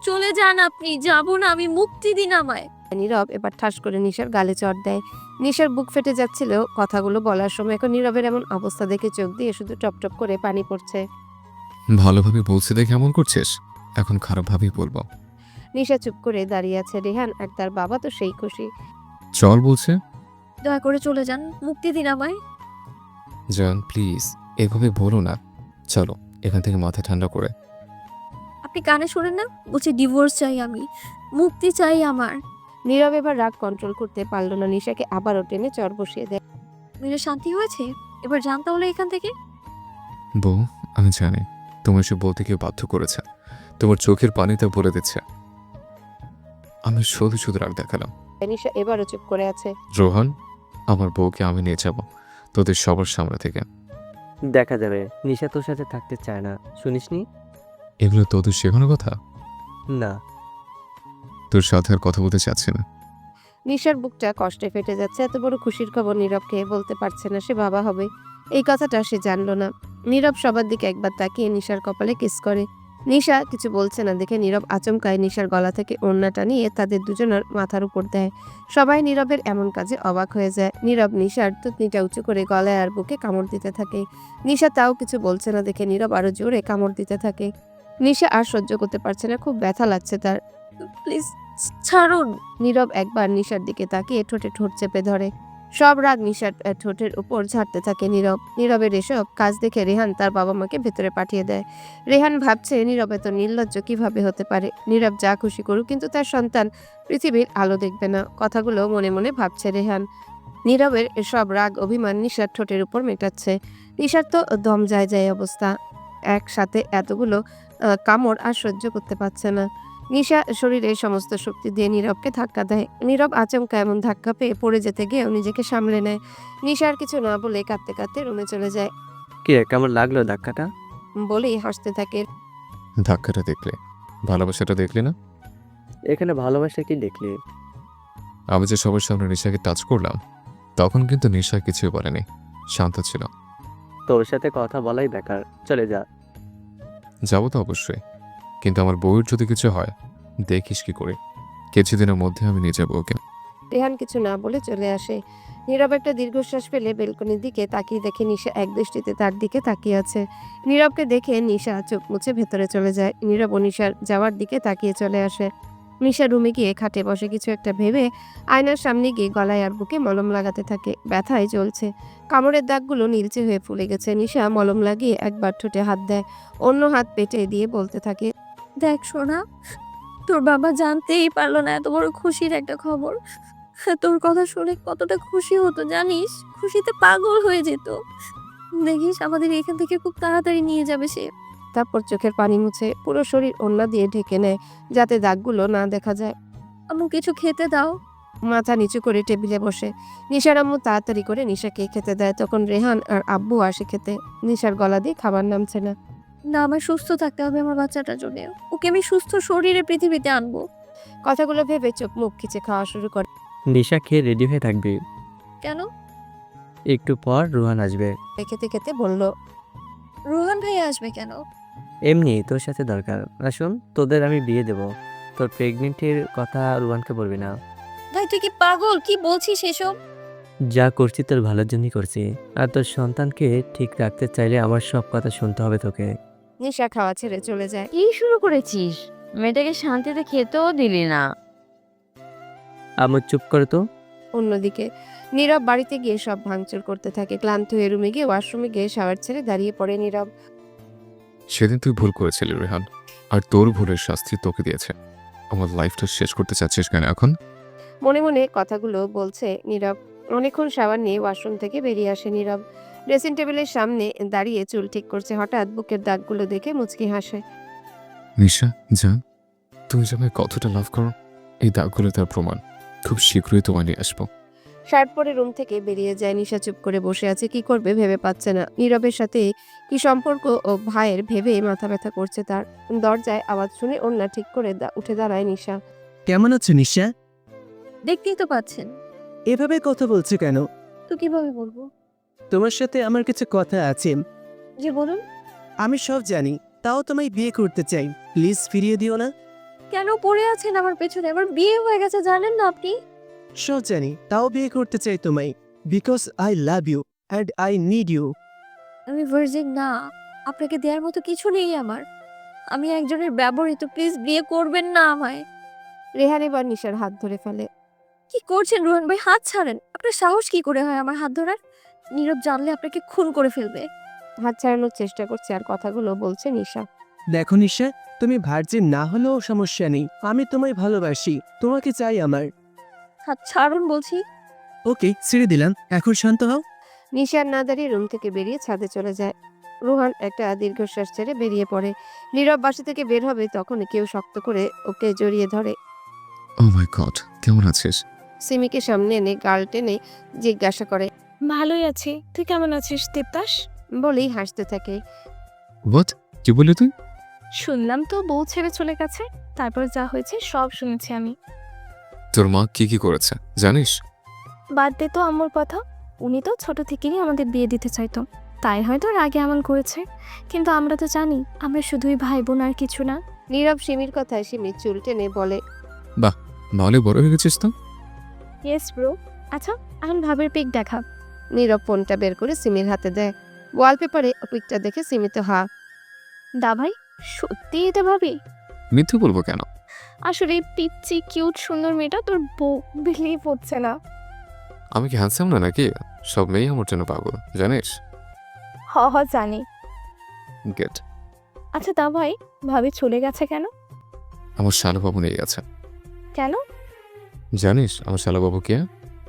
চলে যান আপনি, যাব না আমি, মুক্তি দিন আমায়। নীরব এবার ঠাস করে নিশার গালে চড় দেয়। নিশার বুক ফেটে যাচ্ছিল কথাগুলো বলার সময়। এখন নীরবের এমন অবস্থা দেখে চোখ দিয়ে শুধু টপ টপ করে পানি পড়ছে। ভালোভাবে বলছি দেখে এমন করছিস, এখন খারাপভাবেই বলবো। নিশা চুপ করে দাঁড়িয়ে আছে। রেহান আর তার বাবা তো সেই খুশি। চল বলছে। দয়া করে চলে যান, মুক্তি দিন আমায়। জান প্লিজ এভাবে বলো না, চলো এখান থেকে মাথা ঠান্ডা করে। আপনি কানে শোনেন না? বলছি ডিভোর্স চাই আমি, মুক্তি চাই আমার। নীরব এবার রাগ কন্ট্রোল করতে পারলো না। নিশাকে আবারও টেনে চড় বসিয়ে দেয়। মেরে শান্তি হয়েছে, এবার যান তাহলে এখান থেকে। বউ আমি জানি তোমার সে বলতে কেউ বাধ্য করেছে, তোমার চোখের পানিতে বলে দিচ্ছে। আমি শুধু শুধু রাগ দেখালাম। নিশা এবারও চুপ করে আছে। রোহান, আমার বউকে আমি নিয়ে যাব তোদের সবার সামনে থেকে। দেখা যাবে। নিশা তোর সাথে থাকতে চায় না, শুনিসনি? এগুলো তোদের শেখানো কথা? না। তোর সাথে আর কথা বলতে চাচ্ছি না। নিশার বুকটা কষ্টে ফেটে যাচ্ছে। এত বড় খুশির খবর নীরবকে বলতে পারছে না। সে বাবা হবে এই কথাটা সে জানলো না। নীরব সবার দিকে একবার তাকিয়ে নিশার কপালে কিস করে। নিশা কিছু বলছে না দেখে নীরব আচমকায় নিশার গলা থেকে ওড়নাটা নিয়ে তাদের দুজনের মাথার উপর দেয়। সবাই নীরবের এমন কাজে অবাক হয়ে যায়। নীরব নিশার থুতনিটা উঁচু করে গলায় আর বুকে কামড় দিতে থাকে। নিশা তাও কিছু বলছে না দেখে নীরব আরো জোরে কামড় দিতে থাকে। নিশা আর সহ্য করতে পারছে না, খুব ব্যথা লাগছে তার। প্লিজ ছাড়ুন। নীরব একবার নিশার দিকে তাকিয়ে ঠোঁটে ঠোঁট চেপে ধরে। সব রাগ নিশার ঠোঁটের উপর ঝাড়তে থাকে নীরব। নীরবের এসব কাজ দেখে রেহান তার বাবা মাকে ভেতরে পাঠিয়ে দেয়। রেহান ভাবছে নীরব এত নির্লজ্জ কিভাবে হতে পারে। নীরব যা খুশি করুক কিন্তু তার সন্তান পৃথিবীর আলো দেখবে না। কথাগুলো মনে মনে ভাবছে রেহান। নীরবের সব রাগ অভিমান নিশার ঠোঁটের উপর মেটাচ্ছে। নিশার তো দম যায় যায় অবস্থা। একসাথে এতগুলো কামড় আর সহ্য করতে পারছে না। নিশা শরীরের সমস্ত শক্তি দিয়ে নীরবকে ধাক্কা দেয়। নীরব আচমকা এমন ধাক্কা পেয়ে পড়ে যেতে গিয়েও নিজেকে সামলে নেয়। নিশা আর কিছু না বলে কাঁদতে কাঁদতে রুমে চলে যায়। কে কেমন লাগলো ধাক্কাটা? বলেই হাসতে থাকে। ধাক্কাটা দেখলে, ভালোবাসাটা দেখলে না? এখানে ভালোবাসা কি দেখলি? আমি যে সবার সামনে নিশাকে টাচ করলাম তখন কিন্তু নিশা কিছুই বলেনি, শান্ত ছিল। তোর সাথে কথা বলাই বেকার, চলে যা। যাবো তো অবশ্যই, কিন্তু আমার বউয়ের যদি কিছু হয় দেখিস কি করে। কিছুদিনের মধ্যে আমি নিয়ে যাবো ওকে। রেহান কিছু না বলে চলে আসে। নীরব একটা দীর্ঘশ্বাস ফেলে বেলকনির দিকে তাকিয়ে দেখে নিশা এক দৃষ্টিতে তার দিকে তাকিয়ে আছে। নীরবকে দেখে নিশা চোখ মুছে ভেতরে চলে যায়। নীরব ও নিশার যাওয়ার দিকে তাকিয়ে চলে আসে। নিশা রুমে গিয়ে খাটে বসে কিছু একটা ভেবে আয়নার সামনে গিয়ে গলায় আর বুকে মলম লাগাতে থাকে। ব্যথায় জ্বলছে, কামড়ের দাগগুলো নীলচে হয়ে ফুলে গেছে। নিশা মলম লাগিয়ে একবার ঠোঁটে হাত দেয়, অন্য হাত পেটে দিয়ে বলতে থাকে, দেখ সোনা, তোর বাবা জানতেই পারলো না এত বড় খুশির একটা খবর। তোর কথা শুনে কতটা খুশি হতো জানিস, খুশিতে পাগল হয়ে যেত। দেখিস আমাদের এখান থেকে খুব তাড়াতাড়ি নিয়ে যাবে সে। তারপর চোখের পানি মুছে পুরো শরীর ওড়না দিয়ে ঢেকে নেয় যাতে দাগগুলো না দেখা যায়। আম্মু কিছু খেতে দাও। মাথা নিচু করে টেবিলে বসে নিশার আম্মু তাড়াতাড়ি করে নিশাকে খেতে দেয়। তখন রেহান আর আব্বু আসে খেতে। নিশার গলা দিয়ে খাবার নামছে না। না, আমার সুস্থ থাকতে হবে আমার বাচ্চাটার জন্য। ওকে আমি সুস্থ শরীরে পৃথিবীতে আনবো। কথাগুলো ভেবে চোখ মুখ খিচে খাওয়া শুরু করে। নিশা খেয়ে রেডি হয়ে থাকবি, কেন? একটু পর রুহান আসবে। খেতে খেতে বলল, রোহান ভাই আসবে কেন? এমনি তোর সাথে দরকার। আসুন, তোদের আমি বিয়ে দেব। তোর প্রেগনেন্টের কথা রুহানকে বলবি না। ভাই তুই কি পাগল? কি বলছিস এসব? যা করছি তোর ভালোর জন্যই করছি। আর তোর সন্তানকে ঠিক রাখতে চাইলে আমার সব কথা শুনতে হবে তোকে। নিশা খাওয়া ছেড়ে চলে যায়। কি শুরু করেছিস? মেয়েটাকে শান্তিতে খেতেও দিলি না। আমার চুপ করে তো। অন্যদিকে নীরব বাড়িতে গিয়ে সব ভাঙচুর করতে থাকে। ক্লান্ত হয়ে রুমে গিয়ে ওয়াশরুমে গিয়ে শাওয়ার ছেড়ে দাঁড়িয়ে পড়ে নীরব। সেদিন তুই ভুল করেছিলি রেহান, আর তোর ভুলের শাস্তি তোকে দিয়েছে। আমার লাইফটা শেষ করতে চাচ্ছিস কেন এখন? মনে মনে কথাগুলো বলছে নীরব। অনেকক্ষণ শাওয়ার নিয়ে ওয়াশরুম থেকে বেরিয়ে আসে নীরব। ড্রেসিং টেবিলের সামনে দাঁড়িয়ে চুল ঠিক করছে। হঠাৎ বুকের দাগগুলো দেখে মুচকি হাসে। নিশা জান, তুমি যে আমায় কতটা লাভ করো এই দাগগুলো তার প্রমাণ। খুব শীঘ্রই তোমায় নিয়ে আসবো। শার্ট পরে রুম থেকে বেরিয়ে যায়। নিশা চুপ করে বসে আছে, কি করবে ভেবে পাচ্ছে না। নীরবের সাথে কি সম্পর্ক ও ভাইয়ের ভেবে মাথা ব্যথা করছে তার। দরজায় আওয়াজ শুনে ওড়না ঠিক করে উঠে দাঁড়ায় নিশা। কেমন আছো নিশা? দেখতেই তো পাচ্ছেন। এভাবে কথা বলছো কেন? তো কিভাবে বলবো? তোমার সাথে আমার কিছু কথা আছে। যে বলুন। আমি সব জানি, তাও তোমায় বিয়ে করতে চাই। প্লিজ ফিরিয়ে দিও না। কেন পড়ে আছেন আমার পেছনে? আমার বিয়ে হয়ে গেছে জানেন না আপনি? সব জানি, তাও বিয়ে করতে চাই তোমায়। Because I love you and I need you. আমি ভার্জিন না, আপনাকে দেওয়ার মতো কিছু নেই আমার। আমি একজনের ব্যবহৃত, প্লিজ বিয়ে করবেন না আমায়। রেহান এবার নিশার হাত ধরে ফেলে। কি করছেন রোহন ভাই? হাত ছাড়েন। আপনার সাহস কি করে হয় আমার হাত ধরার? নীরব জানলে আপনাকে খুন করে ফেলবে। হাত ছাড়ানোর চেষ্টা করছে আর কথাগুলো বলছে নিশা। দেখো নিশা, তুমি ভার্জিন না হলেও সমস্যা নেই। আমি তোমায় ভালোবাসি, তোমাকে চাই আমার। হাত ছাড়ুন বলছি। ওকে, ছেড়ে দিলাম, এখন শান্ত হও। নিশার না দাঁড়িয়ে রুম থেকে বেরিয়ে ছাদে চলে যায়। রোহান একটা দীর্ঘশ্বাস ছেড়ে বেরিয়ে পড়ে। নীরব বাসা থেকে বের হবে তখন কেউ শক্ত করে ওকে জড়িয়ে ধরে। ও মাই গড, কেমন আছিস? সিমিকে সামনে এনে গাল টেনে জিজ্ঞাসা করে। ভালোই আছি, তুই কেমন আছিস দেবদাস? বলেই হাসতে থাকে। হোয়াট? কি বললি তুই? শুনলাম তো বউ ছেড়ে চলে গেছে, তারপর যা হয়েছে সব শুনেছি আমি। তোর মা কি কি করেছে জানিস? বাদ দে তো আম্মুর কথা। উনি তো ছোট থেকেই আমাদের বিয়ে দিতে চাইতো, তাই হয়তো রাগে এমন করেছে। কিন্তু আমরা তো জানি আমরা শুধুই ভাই বোন আর কিছু না। নীরব সিমির কথায় সিমির চুল টেনে বলে। বাহ, ভালো বড় হয়ে গেছিস তো। Yes bro. আচ্ছা, এখন ভাবের পিক দেখা। নীরব ফোনটা বের করে সিমির হাতে দেয়। ওয়ালপেপারে পিকটা দেখে সিমি তো হা। দা ভাই, সত্যি এটা ভাবি? মিথ্যে বলবো কেন? আসলে এই পিচ্চি কিউট সুন্দর মেয়েটা তোর বউ, বিলিভ হচ্ছে না। আমি কি হ্যান্ডসাম না নাকি? সব মেয়ে আমার জন্য পাগল, জানিস? হ হ জানি। গেট। আচ্ছা দা ভাই, ভাবি চলে গেছে কেন? আমার শালবাবু নিয়ে গেছে। কেন? জানিস আমার শালবাবু কে?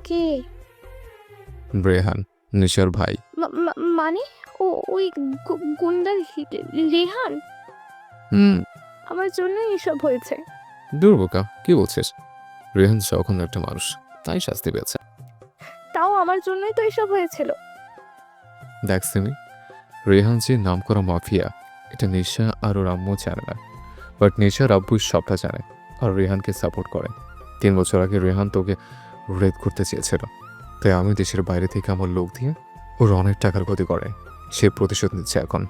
কে? রেহান, নিশার ভাই। মানে ও ওই গুন্ডার রেহান? হুম। আমার জন্য এসব হয়েছে। দুর্বোকা, কি বলছিস? রেহান যখন একটা মানুষ, তাই শাস্তি পেয়েছে। তাও আমার জন্যই তো এসব হয়েছিল। দেখ সিমি, রেহান যে নাম করা মাফিয়া, এটা নিশা আর ওর আম্মু জানে না। বাট নিশার আব্বু সবটা জানে আর রেহানকে সাপোর্ট করে। 3 বছর আগে রেহান তোকে রেড করতে চেয়েছিল, তাই আমি দেশের বাইরে থেকে আমার লোক দিয়ে ওর অনেক টাকার ক্ষতি করে। সে প্রতিশোধ নিচ্ছে এখন।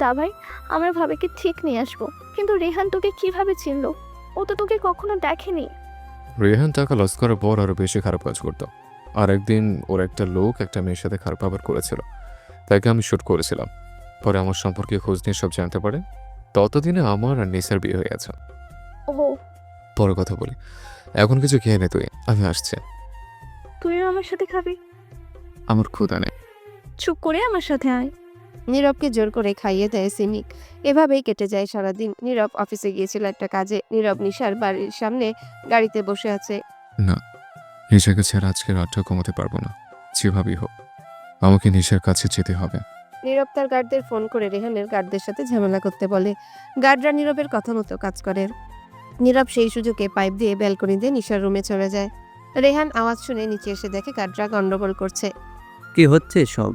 দা ভাই, আমরা ভাবিকে ঠিক নিয়ে আসবো, কিন্তু রেহান তোকে কিভাবে চিনলো? ও তো তোকে কখনো দেখেনি। রেহান টাকা লস করার পর আরও বেশি খারাপ কাজ করতো। আর একদিন ওর একটা লোক একটা মেয়ের সাথে খারাপ ব্যবহার করেছিল, তাকে আমি শ্যুট করেছিলাম। পরে আমার সম্পর্কে খোঁজ নিয়ে সব জানতে পারে। ততদিনে আমার আর নিসার বিয়ে হয়ে গেছে। ও, পরে কথা বলি, এখন কিছু খেয়ে নে তুই, আমি আসছি। তুইও আমার সাথে খাবি? আমার ক্ষুধা নেই। চুপ করে আমার সাথে আয়। নীরবকে জোর করে খাইয়ে দেয় সিমি। এভাবেই কেটে যায় সারাদিন। নীরব অফিসে গিয়েছিল একটা কাজে। নীরব নিশার বাড়ির সামনে গাড়িতে বসে আছে। না, নিশাকে ছাড়া আজকে রাতটা কমাতে পারবো না। যেভাবেই হোক আমাকে নিশার কাছে যেতে হবে। নীরব তার গার্ডদের ফোন করে রেহানের গার্ডদের সাথে ঝামেলা করতে বলে। গার্ডরা নীরবের কথা মতো কাজ করে। নীরব সেই সুযোগে পাইপ দিয়ে ব্যালকনি দিয়ে নিশার রুমে চলে যায়। রেহান আওয়াজ শুনে নিচে এসে দেখে গার্ডরা গন্ডগোল করছে। কি হচ্ছে সব?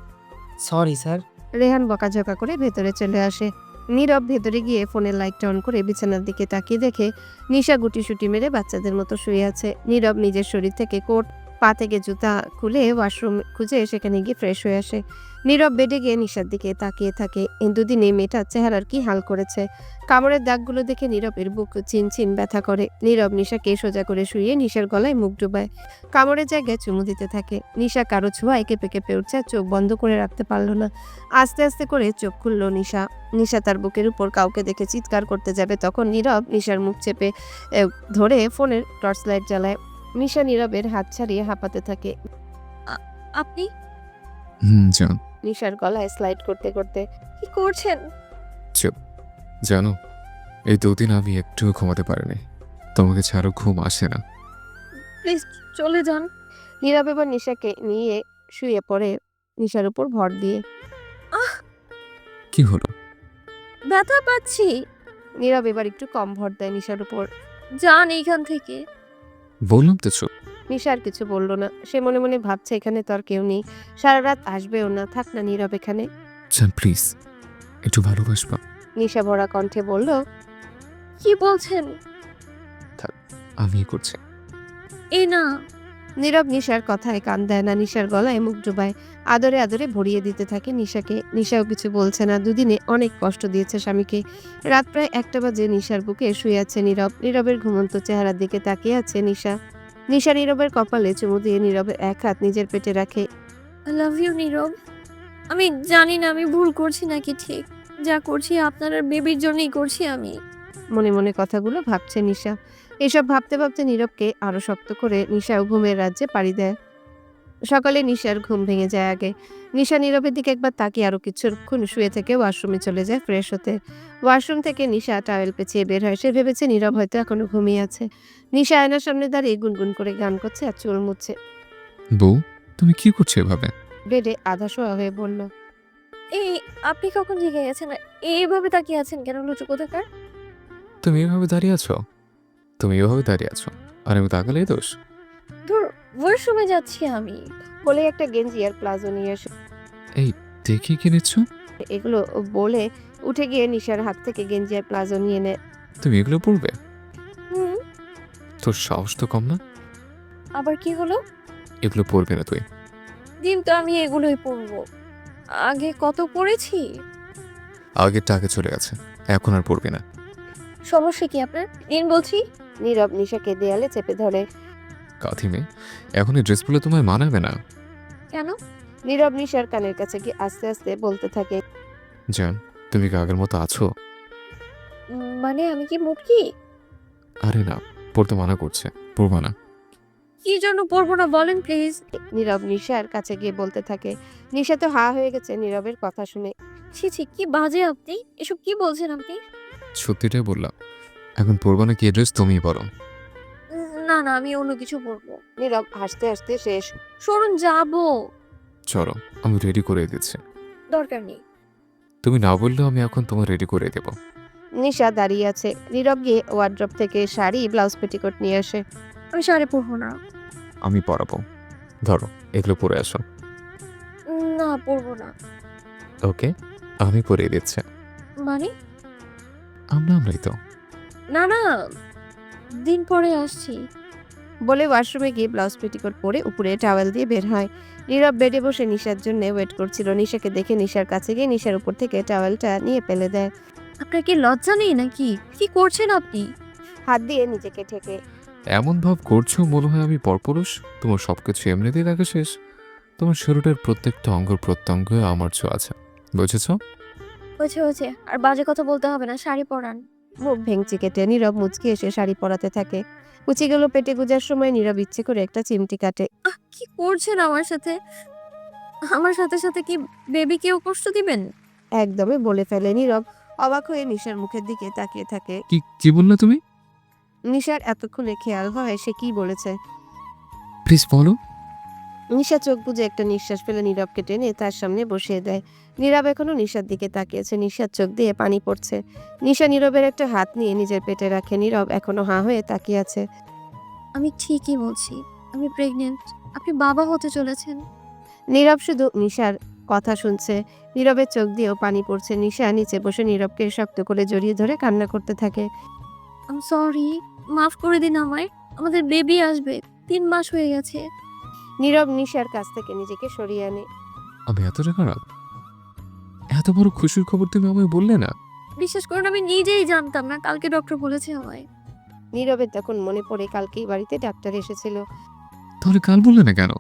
Sorry sir. রেহান বকাঝকা করে ভেতরে চলে আসে। নীরব ভেতরে গিয়ে ফোনের লাইটটা অন করে বিছানার দিকে তাকিয়ে দেখে নিশা গুটিসুটি মেরে বাচ্চাদের মতো শুয়ে আছে। নীরব নিজের শরীর থেকে কোট, পা থেকে জুতা খুলে ওয়াশরুম খুঁজে সেখানে গিয়ে ফ্রেশ হয়ে আসে। নীরব বেডে গিয়ে নিশার দিকে তাকিয়ে থাকে। এই দুদিনে মেয়েটার চেহারার কি হাল করেছে। কামড়ের দাগগুলো দেখে নীরবের বুক চিনচিন ব্যথা করে। নীরব নিশাকে সোজা করে শুয়ে নিশার গলায় মুখ ডুবায়। কামড়ের জায়গায় চুমু দিতে থাকে। নিশা কারো ছোঁয়ায় কেঁপে কেঁপে উঠছে, চোখ বন্ধ করে রাখতে পারল না। আস্তে আস্তে করে চোখ খুলল নিশা। নিশা তার বুকের উপর কাউকে দেখে চিৎকার করতে যাবে, তখন নীরব নিশার মুখ চেপে ধরে ফোনের টর্চ লাইট জ্বালায়। নিশা নীরবের হাত ছাড়িয়ে হাঁপাতে থাকে। আপনি? জান। নিশার গলায় স্লাইড করতে করতে। কি করছেন? চুপ। জানো, এই 2 দিন আমি একটুও ঘুমাতে পারিনি। তোমাকে ছাড়া ঘুম আসে না। প্লিজ চলে যান। নীরব এবার নিশাকে নিয়ে শুয়ে পড়ে নিশার উপর ভর দিয়ে। কি হলো? ব্যথা পাচ্ছি। নীরব এবার একটু কম ভর দেয় নিশার উপর। যান এইখান থেকে। বললাম তো চুপ। নিশা আর কিছু বলল না। সে মনে মনে ভাবছে এখানে তো আর কেউ নেই, সারা রাত আসবেও না, থাক না নীরব এখানে। জান প্লিজ একটু ভালোবাসবা। নিশা ভরা কণ্ঠে বলল, কি বলছেন? আমি করছি। এই না। নীরব নিশার কথায় কান দেয় না, নিশার গলায় মুখ ডুবায়, আদরে আদরে ভরিয়ে দিতে থাকে নিশাকে। নিশাও কিছু বলছে না। দুদিনে অনেক কষ্ট দিয়েছে স্বামীকে। রাত প্রায় 1টা বাজে, নিশার বুকে শুয়ে আছে নীরব। নীরবের ঘুমন্ত চেহারার দিকে তাকিয়ে আছে নিশা। নিশা নীরবের কপালে চুমু দিয়ে নীরবের এক হাত নিজের পেটে রাখে। আই লাভ ইউ নীরব। আমি জানি না আমি ভুল করছি নাকি ঠিক। যা করছি আপনার আর বেবির জন্যই করছি আমি। মনে মনে কথাগুলো ভাবছে নিশা। এসব ভাবতে ভাবতে নীরবকে আরো শক্ত করে নিশাও ঘুমের রাজ্যে পাড়ি দেয়। সকালে নিশার ঘুম ভেঙে যায় আগে। নিশা নীরবের দিকে একবার তাকিয়ে আরো কিছুক্ষণ শুয়ে থেকে ওয়াশরুমে চলে যায় ফ্রেশ হতে। ওয়াশরুম থেকে নিশা টাওয়েল পেঁচিয়ে বের হয়। সে ভেবেছে নীরব হয়তো এখনো ঘুমিয়ে আছে। নিশা আয়নার সামনে দাঁড়িয়ে গুনগুন করে গান করছে আর চুল মুছছে। বউ তুমি কি করছো এভাবে? বেডে আধা শোয়া হয়ে বলল, এই আপনি কখন জেগে গেছেন? এইভাবে তাকিয়ে আছেন কেন লুচু কোথাকার? তুমি এভাবে দাঁড়িয়ে আছো? তুমি এভাবে দাঁড়িয়ে আছো আর আমি তাকালেই দোষ? ধুর, ওয়াশরুমে যাচ্ছি আমি। বলে একটা গেঞ্জি আর প্লাজো নিয়ে এসে এই দেখি কি নিচ্ছ? এগুলো বলে উঠে গিয়ে নিশার হাত থেকে গেঞ্জি আর প্লাজো নিয়ে নেয়। তুমি এগুলো পড়বে? হুম, তোর সাহস তো কম না? আবার কি হলো? এগুলো পড়বে না তুই। দিন তো আমি এগুলোই পরবো। আগে কত পড়েছি। আগের টাকা চলে গেছে, এখন আর পড়বে না। সমস্যা কি আপনার? দিন বলছি। নীরব নিশাকে দেয়ালে চেপে ধরে। কাথি মেয়ে, এখন এই ড্রেস পরলে তোমায় মানাবে না। কেন? নীরব নিশার কানের কাছে গিয়ে আস্তে আস্তে বলতে থাকে, জান তুমি কি আগের মতো আছো? মানে আমি কি মুটকি? আরে না, পড়তে মানা করছে, পড়বা না। কি জন্য পরবো না বলেন প্লিজ। নীরব নিশার কাছে গিয়ে বলতে থাকে। নিশা তো হা হয়ে গেছে নীরবের কথা শুনে। ছি ছি, কি বাজে আপনি। এসব কি বলছেন আপনি? সত্যিটাই বললাম, এখন পড়বা না কি ড্রেস তুমিই বলো। না না, আমি অন্য কিছু পরবো। নীরব হাসতে হাসতে শেষ। সরুন, যাবো। চলো আমি রেডি করে দিচ্ছি। দরকার নেই। তুমি না বললেও আমি এখন তোমার রেডি করে দেবো। নিশা দাঁড়িয়ে আছে। নীরব গিয়ে ওয়ার্ড্রপ থেকে শাড়ি ব্লাউজ পেটিকোট নিয়ে আসে। আমি শাড়ি পরবো না। আমি পরাবো, ধরো এগুলো পরে আসো। না, পরবো না। ওকে আমি পরিয়ে দিচ্ছি। মানে? আমরাই তো। না না, দিন পরে আসছি। বলে ওয়াশরুমে গিয়ে ব্লাউজ পেটিকোট পরে উপরে টাওয়েল দিয়ে বের হয়। নীরব বেডে বসে নিশার জন্য ওয়েট করছিল। নিশাকে দেখে নিশার কাছে গিয়ে নিশার উপর থেকে টাওয়েলটা নিয়ে ফেলে দেয়। আপনার কি লজ্জা নেই নাকি? কি করছেন আপনি? হাত দিয়ে নিজেকে ঠেকে। এমন ভাব করছো মনে হয় আমি পরপুরুষ। তোমার সবকিছু এমনিতেই দেখা শেষ। তোমার শরীরের প্রত্যেকটা অঙ্গ প্রত্যঙ্গে আমার ছোঁয়া আছে, বুঝেছ? হয়েছে, আর বাজে কথা বলতে হবে না, শাড়ি পরান। মুখ ভেঙচি কেটে নীরব মুচকি এসে শাড়ি পরাতে থাকে। কুচিগুলো পেটে গুজার সময় নীরব ইচ্ছে করে একটা চিমটি কাটে। কি করছেন আমার সাথে? আমার সাথে সাথে কি বেবিকেও কষ্ট দিবেন? একদমই বলে ফেলে নীরব। অবাক হয়ে নিশার মুখের দিকে তাকিয়ে থাকে। কি বললে তুমি? নিশার এতক্ষণে খেয়াল হয় সে কি বলেছে। প্লিজ বলো। নিশা চোখ বুজে একটা নিঃশ্বাস ফেলে নীরবকে টেনে তার সামনে বসিয়ে দেয়। নীরব এখনো নিশার দিকে তাকিয়েছে। নিশার চোখ দিয়ে পানি পড়ছে। নিশা নীরবের একটা হাত নিয়ে নিজের পেটে রাখে। নীরব এখনো হাঁ হয়ে তাকিয়ে আছে। আমি ঠিকই বলছি, আমি প্রেগনেন্ট। আপনি বাবা হতে চলেছেন। নীরব শুধু নিশার কথা শুনছে। নীরবের চোখ দিয়েও পানি পড়ছে। নিশা নিচে বসে নীরবকে শক্ত করে জড়িয়ে ধরে কান্না করতে থাকে। আম সরি, মাফ করে দিন আমায়। আমাদের বেবি আসবে, 3 মাস হয়ে গেছে। নীরব নিশার কাছ থেকে নিজেকে সরিয়ে আনে। আমি এতটা খারাপ? এত বড় খুশির খবর তুমি আমায় বললে না? বিশ্বাস করুন, আমি নিজেই জানতাম না। কালকে ডক্টর বলেছে আমায়। নীরবের তখন মনে পড়ে কালকেই বাড়িতে ডাক্তার এসেছিল। তাহলে কাল বললে না কেন?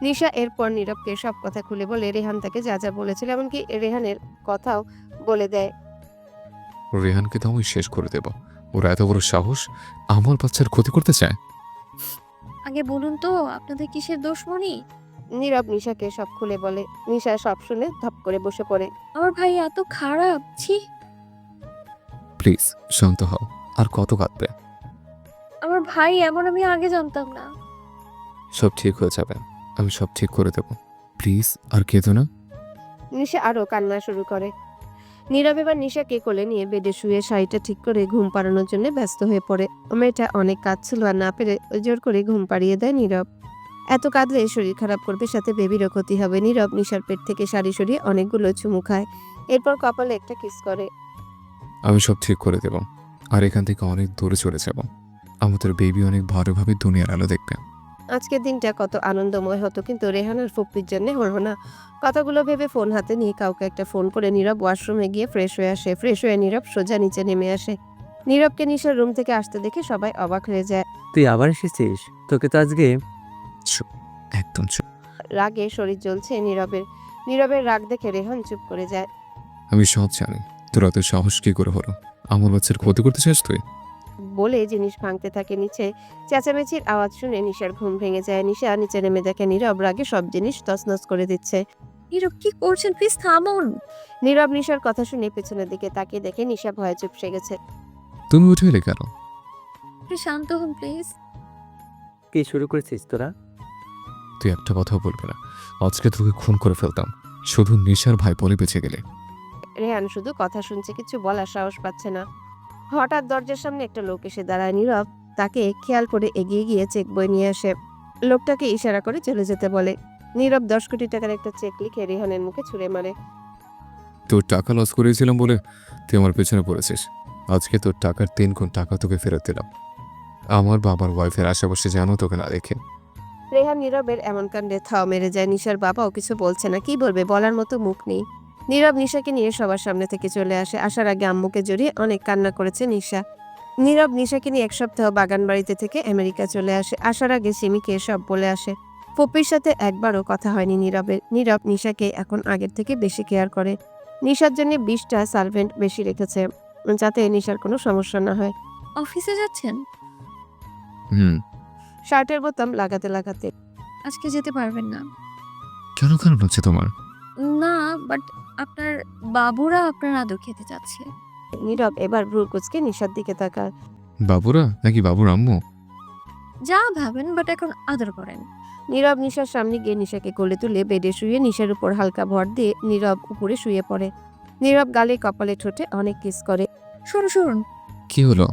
নিশা এরপর নীরবকে সব কথা খুলে বলে রেহান তাকে যা যা বলেছিল, এমনকি রেহানের কথাও বলে দেয়। রেহানকে তো আমি শেষ করে দেব। ওরা এত বড় সাহস আমার বাচ্চার ক্ষতি করতে চায়। আগে বলুন তো, আপনাদের কিসের দুশমনি? নীরব নিশাকে সব খুলে বলে। নিশা সব শুনে ধপ করে বসে পড়ে। আমার ভাই এত খারাপ, ছি। প্লিজ শান্ত হও, আর কত কাঁদবে? আমার ভাই এমন আমি আগে জানতাম না। সব ঠিক হয়ে যাবে, আমি সব ঠিক করে দেব। প্লিজ আর কেঁদো না। নিশা আরো কান্না শুরু করে। নীরব এবার নিশাকে কোলে নিয়ে বেডে শুয়ে শাড়িটা ঠিক করে ঘুম পাড়ানোর জন্য ব্যস্ত হয়ে পড়ে। মেয়েটা অনেক কাঁদছিল আর না পেরে জোর করে ঘুম পাড়িয়ে দেয় নীরব। এত কাঁদলে শরীর খারাপ করবে, সাথে বেবিরও ক্ষতি হবে। নীরব নিশার পেট থেকে শাড়ি সরিয়ে অনেকগুলো চুমু খায়, এরপর কপালে একটা কিস করে। আমি সব ঠিক করে দেব, আর এখান থেকে অনেক দূরে চলে যাব। আমাদের বেবি অনেক ভালোভাবে দুনিয়ার আলো দেখবে। আজকের দিনটা কত আনন্দময় হতো, কিন্তু রেহানার ফুপ্পির জন্য হলো না। কথাগুলো ভেবে ফোন হাতে নিয়ে কাউকে একটা ফোন করে নীরব ওয়াশরুমে গিয়ে ফ্রেশ হয়ে আসে। ফ্রেশ হয়ে নীরব সোজা নিচে নেমে আসে। নীরবকে নিশার রুম থেকে আসতে দেখে সবাই অবাক হয়ে যায়। তুই আবার এসেছিস? তোকে তো আজকে চুপ, একদম চুপ। রাগে শরীর জ্বলছে নীরবের। নীরবের রাগ দেখে রেহান চুপ করে যায়। আমি সব জানি, তোর অত সাহস কি করে হলো? আমার বাচ্চার ক্ষতি করতে চাস তুই? বলে জিনিস ভাঙতে থাকে নিচে। চেঁচামেচির আওয়াজ শুনে নিশার ঘুম ভেঙে যায়। নিশা নিচে নেমে দেখে নীরব রাগে সব জিনিস তছনছ করে দিচ্ছে। নীরব কি করছেন, প্লিজ থামুন। নীরব নিশার কথা শুনে পেছনের দিকে তাকিয়ে দেখে নিশা ভয়ে চুপসে গেছে। তুমি উঠে এলে কেন? আপনি শান্ত হন প্লিজ। কি শুরু করেছিস তোরা? তুই একটা কথাও বলবি না। আজকে তোকে খুন করে ফেলতাম, শুধু নিশার ভাই বলে বেঁচে গেলে। রেহান শুধু কথা শুনছে, কিছু বলার সাহস পাচ্ছে না। হঠাৎ দরজার সামনে একটা লোক এসে দাঁড়ায়। নীরব তাকে খেয়াল করে এগিয়ে গিয়ে চেক বই নিয়ে আসে। লোকটাকে ইশারা করে চলে যেতে বলে। নীরব 10 কোটি টাকার একটা চেক লিখে রেহানের মুখে ছুঁড়ে মারে। তোর টাকা লস করেছিলাম বলে তুই আমার পেছনে পড়েছিস। আজকে তোর টাকার 3 গুণ টাকা তোকে ফেরত দিলাম। আমার বাবার ওয়াইফের আশেপাশে জানো তোকে না দেখে। রেহান নীরবের এমন কাণ্ডে থাও মেরে যায়। নিশার বাবাও কিছু বলছে না, কি বলবে, বলার মতো মুখ নেই। নীরব নিশাকে নিয়ে সবার সামনে থেকে চলে আসে। আসার আগে আম্মুকে জড়িয়ে অনেক কান্না করেছে নিশা। নীরব নিশাকে নিয়ে 1 সপ্তাহ বাগান বাড়িতে থেকে আমেরিকা চলে আসে। আসার আগে সিমিকে সব বলে আসে। পপ্পির সাথে একবারও কথা হয়নি নীরবের। নীরব নিশাকে এখন আগের থেকে বেশি কেয়ার করে। নিশার জন্য 20টা সার্ভেন্ট বেশি রেখেছে, যাতে নিশার কোনো সমস্যা না হয়। অফিসে যাচ্ছেন? শার্টের বোতাম লাগাতে লাগাতে। আজকে যেতে পারবেন না। কেন খারাপ লাগছে তোমার? না, বাট আপনার বাবুরা আপনার আদর খেতে যাচ্ছে। নীরব এবার ভ্রু কুঁচকে নিশার দিকে তাকায়। বাবুরা নাকি বাবুর আম্মু? যা ভাবেন, বাট এখন আদর করেন। নীরব নিশার সামনে গিয়ে নিশাকে কোলে তুলে বেডে শুয়ে নিশার উপর হালকা ভর দিয়ে নীরব উপরে শুয়ে পড়ে। নীরব গালে কপালে ঠোঁটে অনেক কিস করে। সরুন সরুন, কি হলো?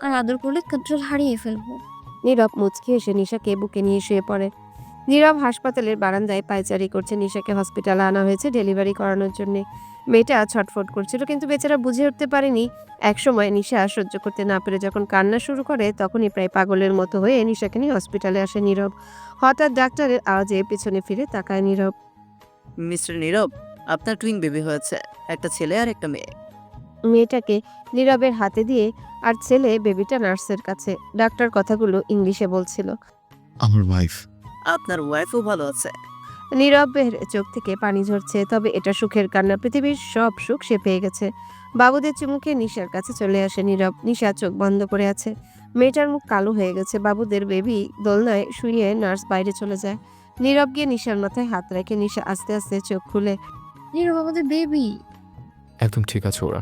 আর আদর করলে কন্ট্রোল হারিয়ে ফেলবো। নীরব মুচকি এসে নিশাকে বুকে নিয়ে শুয়ে পড়ে। নীরব হাসপাতালের বারান্দায় পায়চারি করছে। নিশাকে হসপিটালে আনা হয়েছে ডেলিভারি করানোর জন্য। মেয়েটা ছটফট করছিল, কিন্তু বেচারা বুঝে উঠতে পারেনি। একসময় নিশা সহ্য করতে না পেরে যখন কান্না শুরু করে, তখনই প্রায় পাগলের মতো হয়ে নিশাকে নিয়ে হসপিটালে আসে নীরব। হঠাৎ ডাক্তারের আওয়াজে পেছনে ফিরে তাকায় নীরব। মিস্টার নীরব, আপনার টুইন বেবি হয়েছে, একটা ছেলে আর একটা মেয়ে। মেয়েটাকে নীরবের হাতে দিয়ে, আর ছেলে বেবিটা নার্সের কাছে। ডাক্তার কথাগুলো ইংলিশে বলছিল। আমার ওয়াইফ। আপনার ওয়াইফও ভালো আছে। নীরবের চোখ থেকে পানি ঝরছে, তবে এটা সুখের কান্না। পৃথিবীর সব সুখ সে পেয়ে গেছে। বাবুদের চুমুকে নিশার কাছে চলে আসে নীরব। নিশা চোখ বন্ধ করে আছে। মেয়েটার মুখ কালো হয়ে গেছে। বাবুদের বেবি দোলনায় শুয়ে নার্স বাইরে চলে যায়। নীরব গিয়ে নিশার মাথায় হাত রেখে নিশা আস্তে আস্তে চোখ খুলে। নীরব আমাদের বেবি। একদম ঠিক আছে, ওরা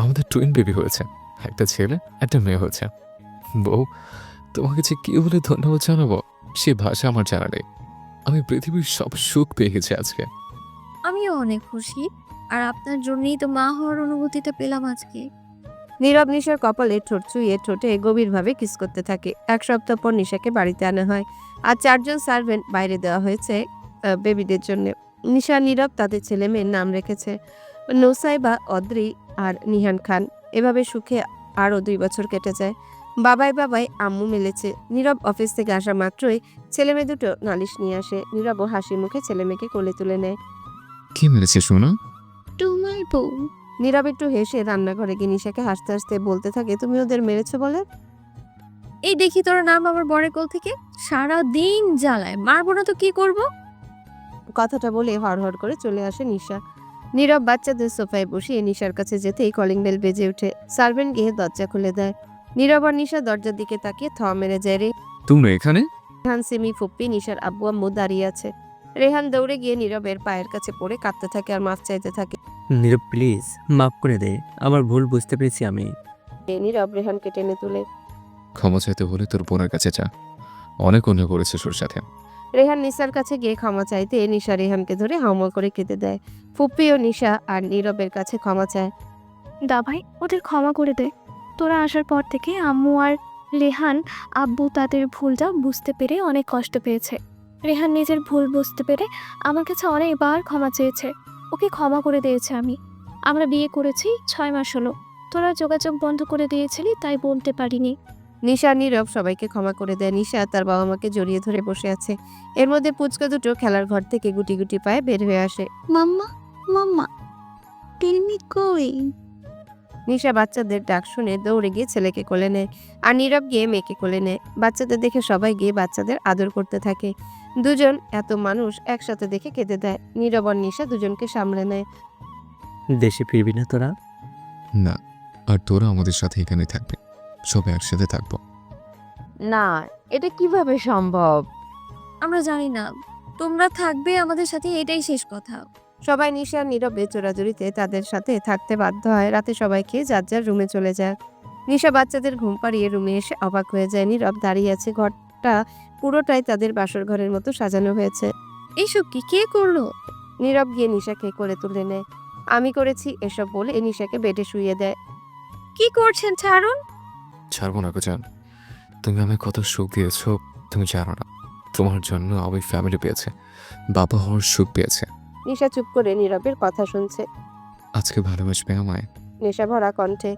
আমাদের টুইন বেবি হয়েছে, একটা ছেলে একটা মেয়ে হয়েছে। বউ, তোমাকে যে কি বলে ধন্যবাদ জানাবো সে ভাষা আমার জানা নেই। আমি পৃথিবীর সব সুখ পেয়ে গেছি আজকে। আমিও অনেক খুশি, আর আপনার জন্যই তো মা হওয়ার অনুভূতিটা পেলাম আজকে। নীরব নিশার কপালে ঠোঁট চুইয়ে ঠোঁটে গভীরভাবে কিস করতে থাকে। 1 সপ্তাহ পর নিশাকে বাড়িতে আনা হয়, আর 4 জন সার্ভেন্ট বাইরে দেওয়া হয়েছে বেবিদের জন্য। নিশা নীরব তাদের ছেলে মেয়ের নাম রেখেছে নুসাইবা, অদ্রি আর নিহান খান। এভাবে সুখে আরও 2 বছর কেটে যায়। বাবাই বাবাই আম্মু মিলেছে। নীরব অফিস থেকে আসা মাত্রই ছেলে মেয়ে দুটো নালিশ নিয়ে আসে। নীরবও হাসি মুখে ছেলে মেয়েকে কোলে তুলে নেয়। কি মেরেছে শোনা? তোমার বউ। নীরব একটু হেসে রান্নাঘরে গিয়ে নিশাকে হাসতে হাসতে বলতে থাকে, তুমি ওদের মেরেছো বলে? এই দেখি তোর নাম আমার বরের কোল থেকে সারা দিন জ্বালায়, মারবো না তো কি করব? কথাটা বলে হড়হড় করে চলে আসে নিশা। নীরব বাচ্চাদের সোফায় বসিয়ে নিশার কাছে যেতেই কলিং বেল বেজে ওঠে। সার্ভেন্ট গিয়ে দরজা খুলে দেয়। নীরব আর নিশা দরজার দিকে তাকিয়ে থ মেরে যায়। তুমি এখানে? রেহান, সিমি, ফুপ্পি, নিশার আব্বু আম্মু দাঁড়িয়ে আছে। রেহান দৌড়ে গিয়ে নীরবের পায়ের কাছে পড়ে কাঁদতে থাকে আর মাফ চাইতে থাকে। নীরব প্লিজ মাফ করে দে, আমার ভুল বুঝতে পেরেছি আমি। নীরব রেহানকে টেনে তুলে। ক্ষমা চাইতে বলে তোর বোনের কাছে যা, অনেক অন্যায় করেছে ওর সাথে। রেহান নিশার কাছে গিয়ে ক্ষমা চাইতে নিশা রেহানকে ধরে হাউমাউ করে কেঁদে দেয়। ফুপ্পি ও নিশা আর নীরবের কাছে ক্ষমা চায়। দা ভাই ওদের ক্ষমা করে দে। তোরা আসার পর থেকে আম্মু আর রেহান আব্বু তাদের ভুলটা বুঝতে পেরে অনেক কষ্ট পেয়েছে। রেহান নিজের ভুল বুঝতে পেরে আমার কাছে অনেকবার ক্ষমা চেয়েছে। ওকে ক্ষমা করে দিয়েছে আমি। আমরা বিয়ে করেছি 6 মাস হলো। তোরা যোগাযোগ বন্ধ করে দিয়েছিলি তাই বলতে পারিনি। নিশা আর নীরব সবাইকে ক্ষমা করে দেয়। নিশা তার বাবা মাকে জড়িয়ে ধরে বসে আছে। এর মধ্যে পুচকা দুটো খেলার ঘর থেকে গুটি গুটি পায়ে বের হয়ে আসে। মাম্মা মাম্মা টেলমি কই? নিশা বাচ্চাদের ডাক শুনে দৌড়ে গিয়ে ছেলেকে কোলে নেয় আর নীরব গিয়ে মেয়েকে কোলে নেয়। বাচ্চাদের দেখে সবাই গিয়ে বাচ্চাদের আদর করতে থাকে। দুজন এত মানুষ একসাথে দেখে কেঁদে দেয়। নীরব আর নিশা দুজনকে সামলে নেয়। দেশে ফিরবি না তোরা? না, আর তোরা আমাদের সাথে এখানে থাকবে, সবাই একসাথে থাকবো। না, এটা কিভাবে সম্ভব? আমরা জানি না, তোমরা থাকবে আমাদের সাথে, এটাই শেষ কথা। সবাই নিশা আর নীরবে চোরাচুরিতে তাদের সাথে থাকতে বাধ্য হয়। রাতে সবাই খেয়ে যার যার রুমে চলে যায়। নিশা বাচ্চাদের ঘুম পাড়িয়ে রুমে এসে অবাক হয়ে যায়। নীরব দাঁড়িয়ে আছে। ঘরটা পুরোটাই তাদের বাসর ঘরের মতো সাজানো হয়েছে। এইসব কি কে করলো? নীরব গিয়ে নিশাকে করে তুলে নেয়। আমি করেছি এসব বলে নিশাকে বেডে শুইয়ে দেয়। কি করছেন ছাড়ুন। ছাড়বো না গো জান, তুমি আমায় কত সুখ দিয়েছো তুমি জানো না। তোমার জন্য আমি ফ্যামিলি পেয়েছে, বাবা হওয়ার সুখ পেয়েছে। নিশা চুপ করে নীরবের কথা শুনছে। আজকে ভালোবাসবে আমায়? নেশা ভরা কণ্ঠে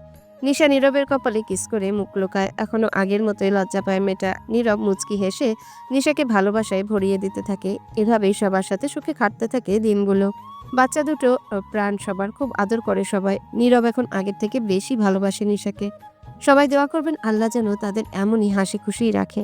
নিশা নীরবের কপালে কিস করে মুখ লুকায়। এখনো আগের মতোই লজ্জা পায় মেয়েটা। নীরব মুচকি হেসে নিশাকে ভালোবাসায় ভরিয়ে দিতে থাকে। এভাবেই সবার সাথে সুখে কাটতে থাকে দিনগুলো। বাচ্চা দুটো প্রাণ সবার, খুব আদর করে সবাই। নীরব এখন আগের থেকে বেশি ভালোবাসে নিশাকে। সবাই দোয়া করবেন আল্লাহ যেন তাদের এমনই হাসি খুশি রাখে।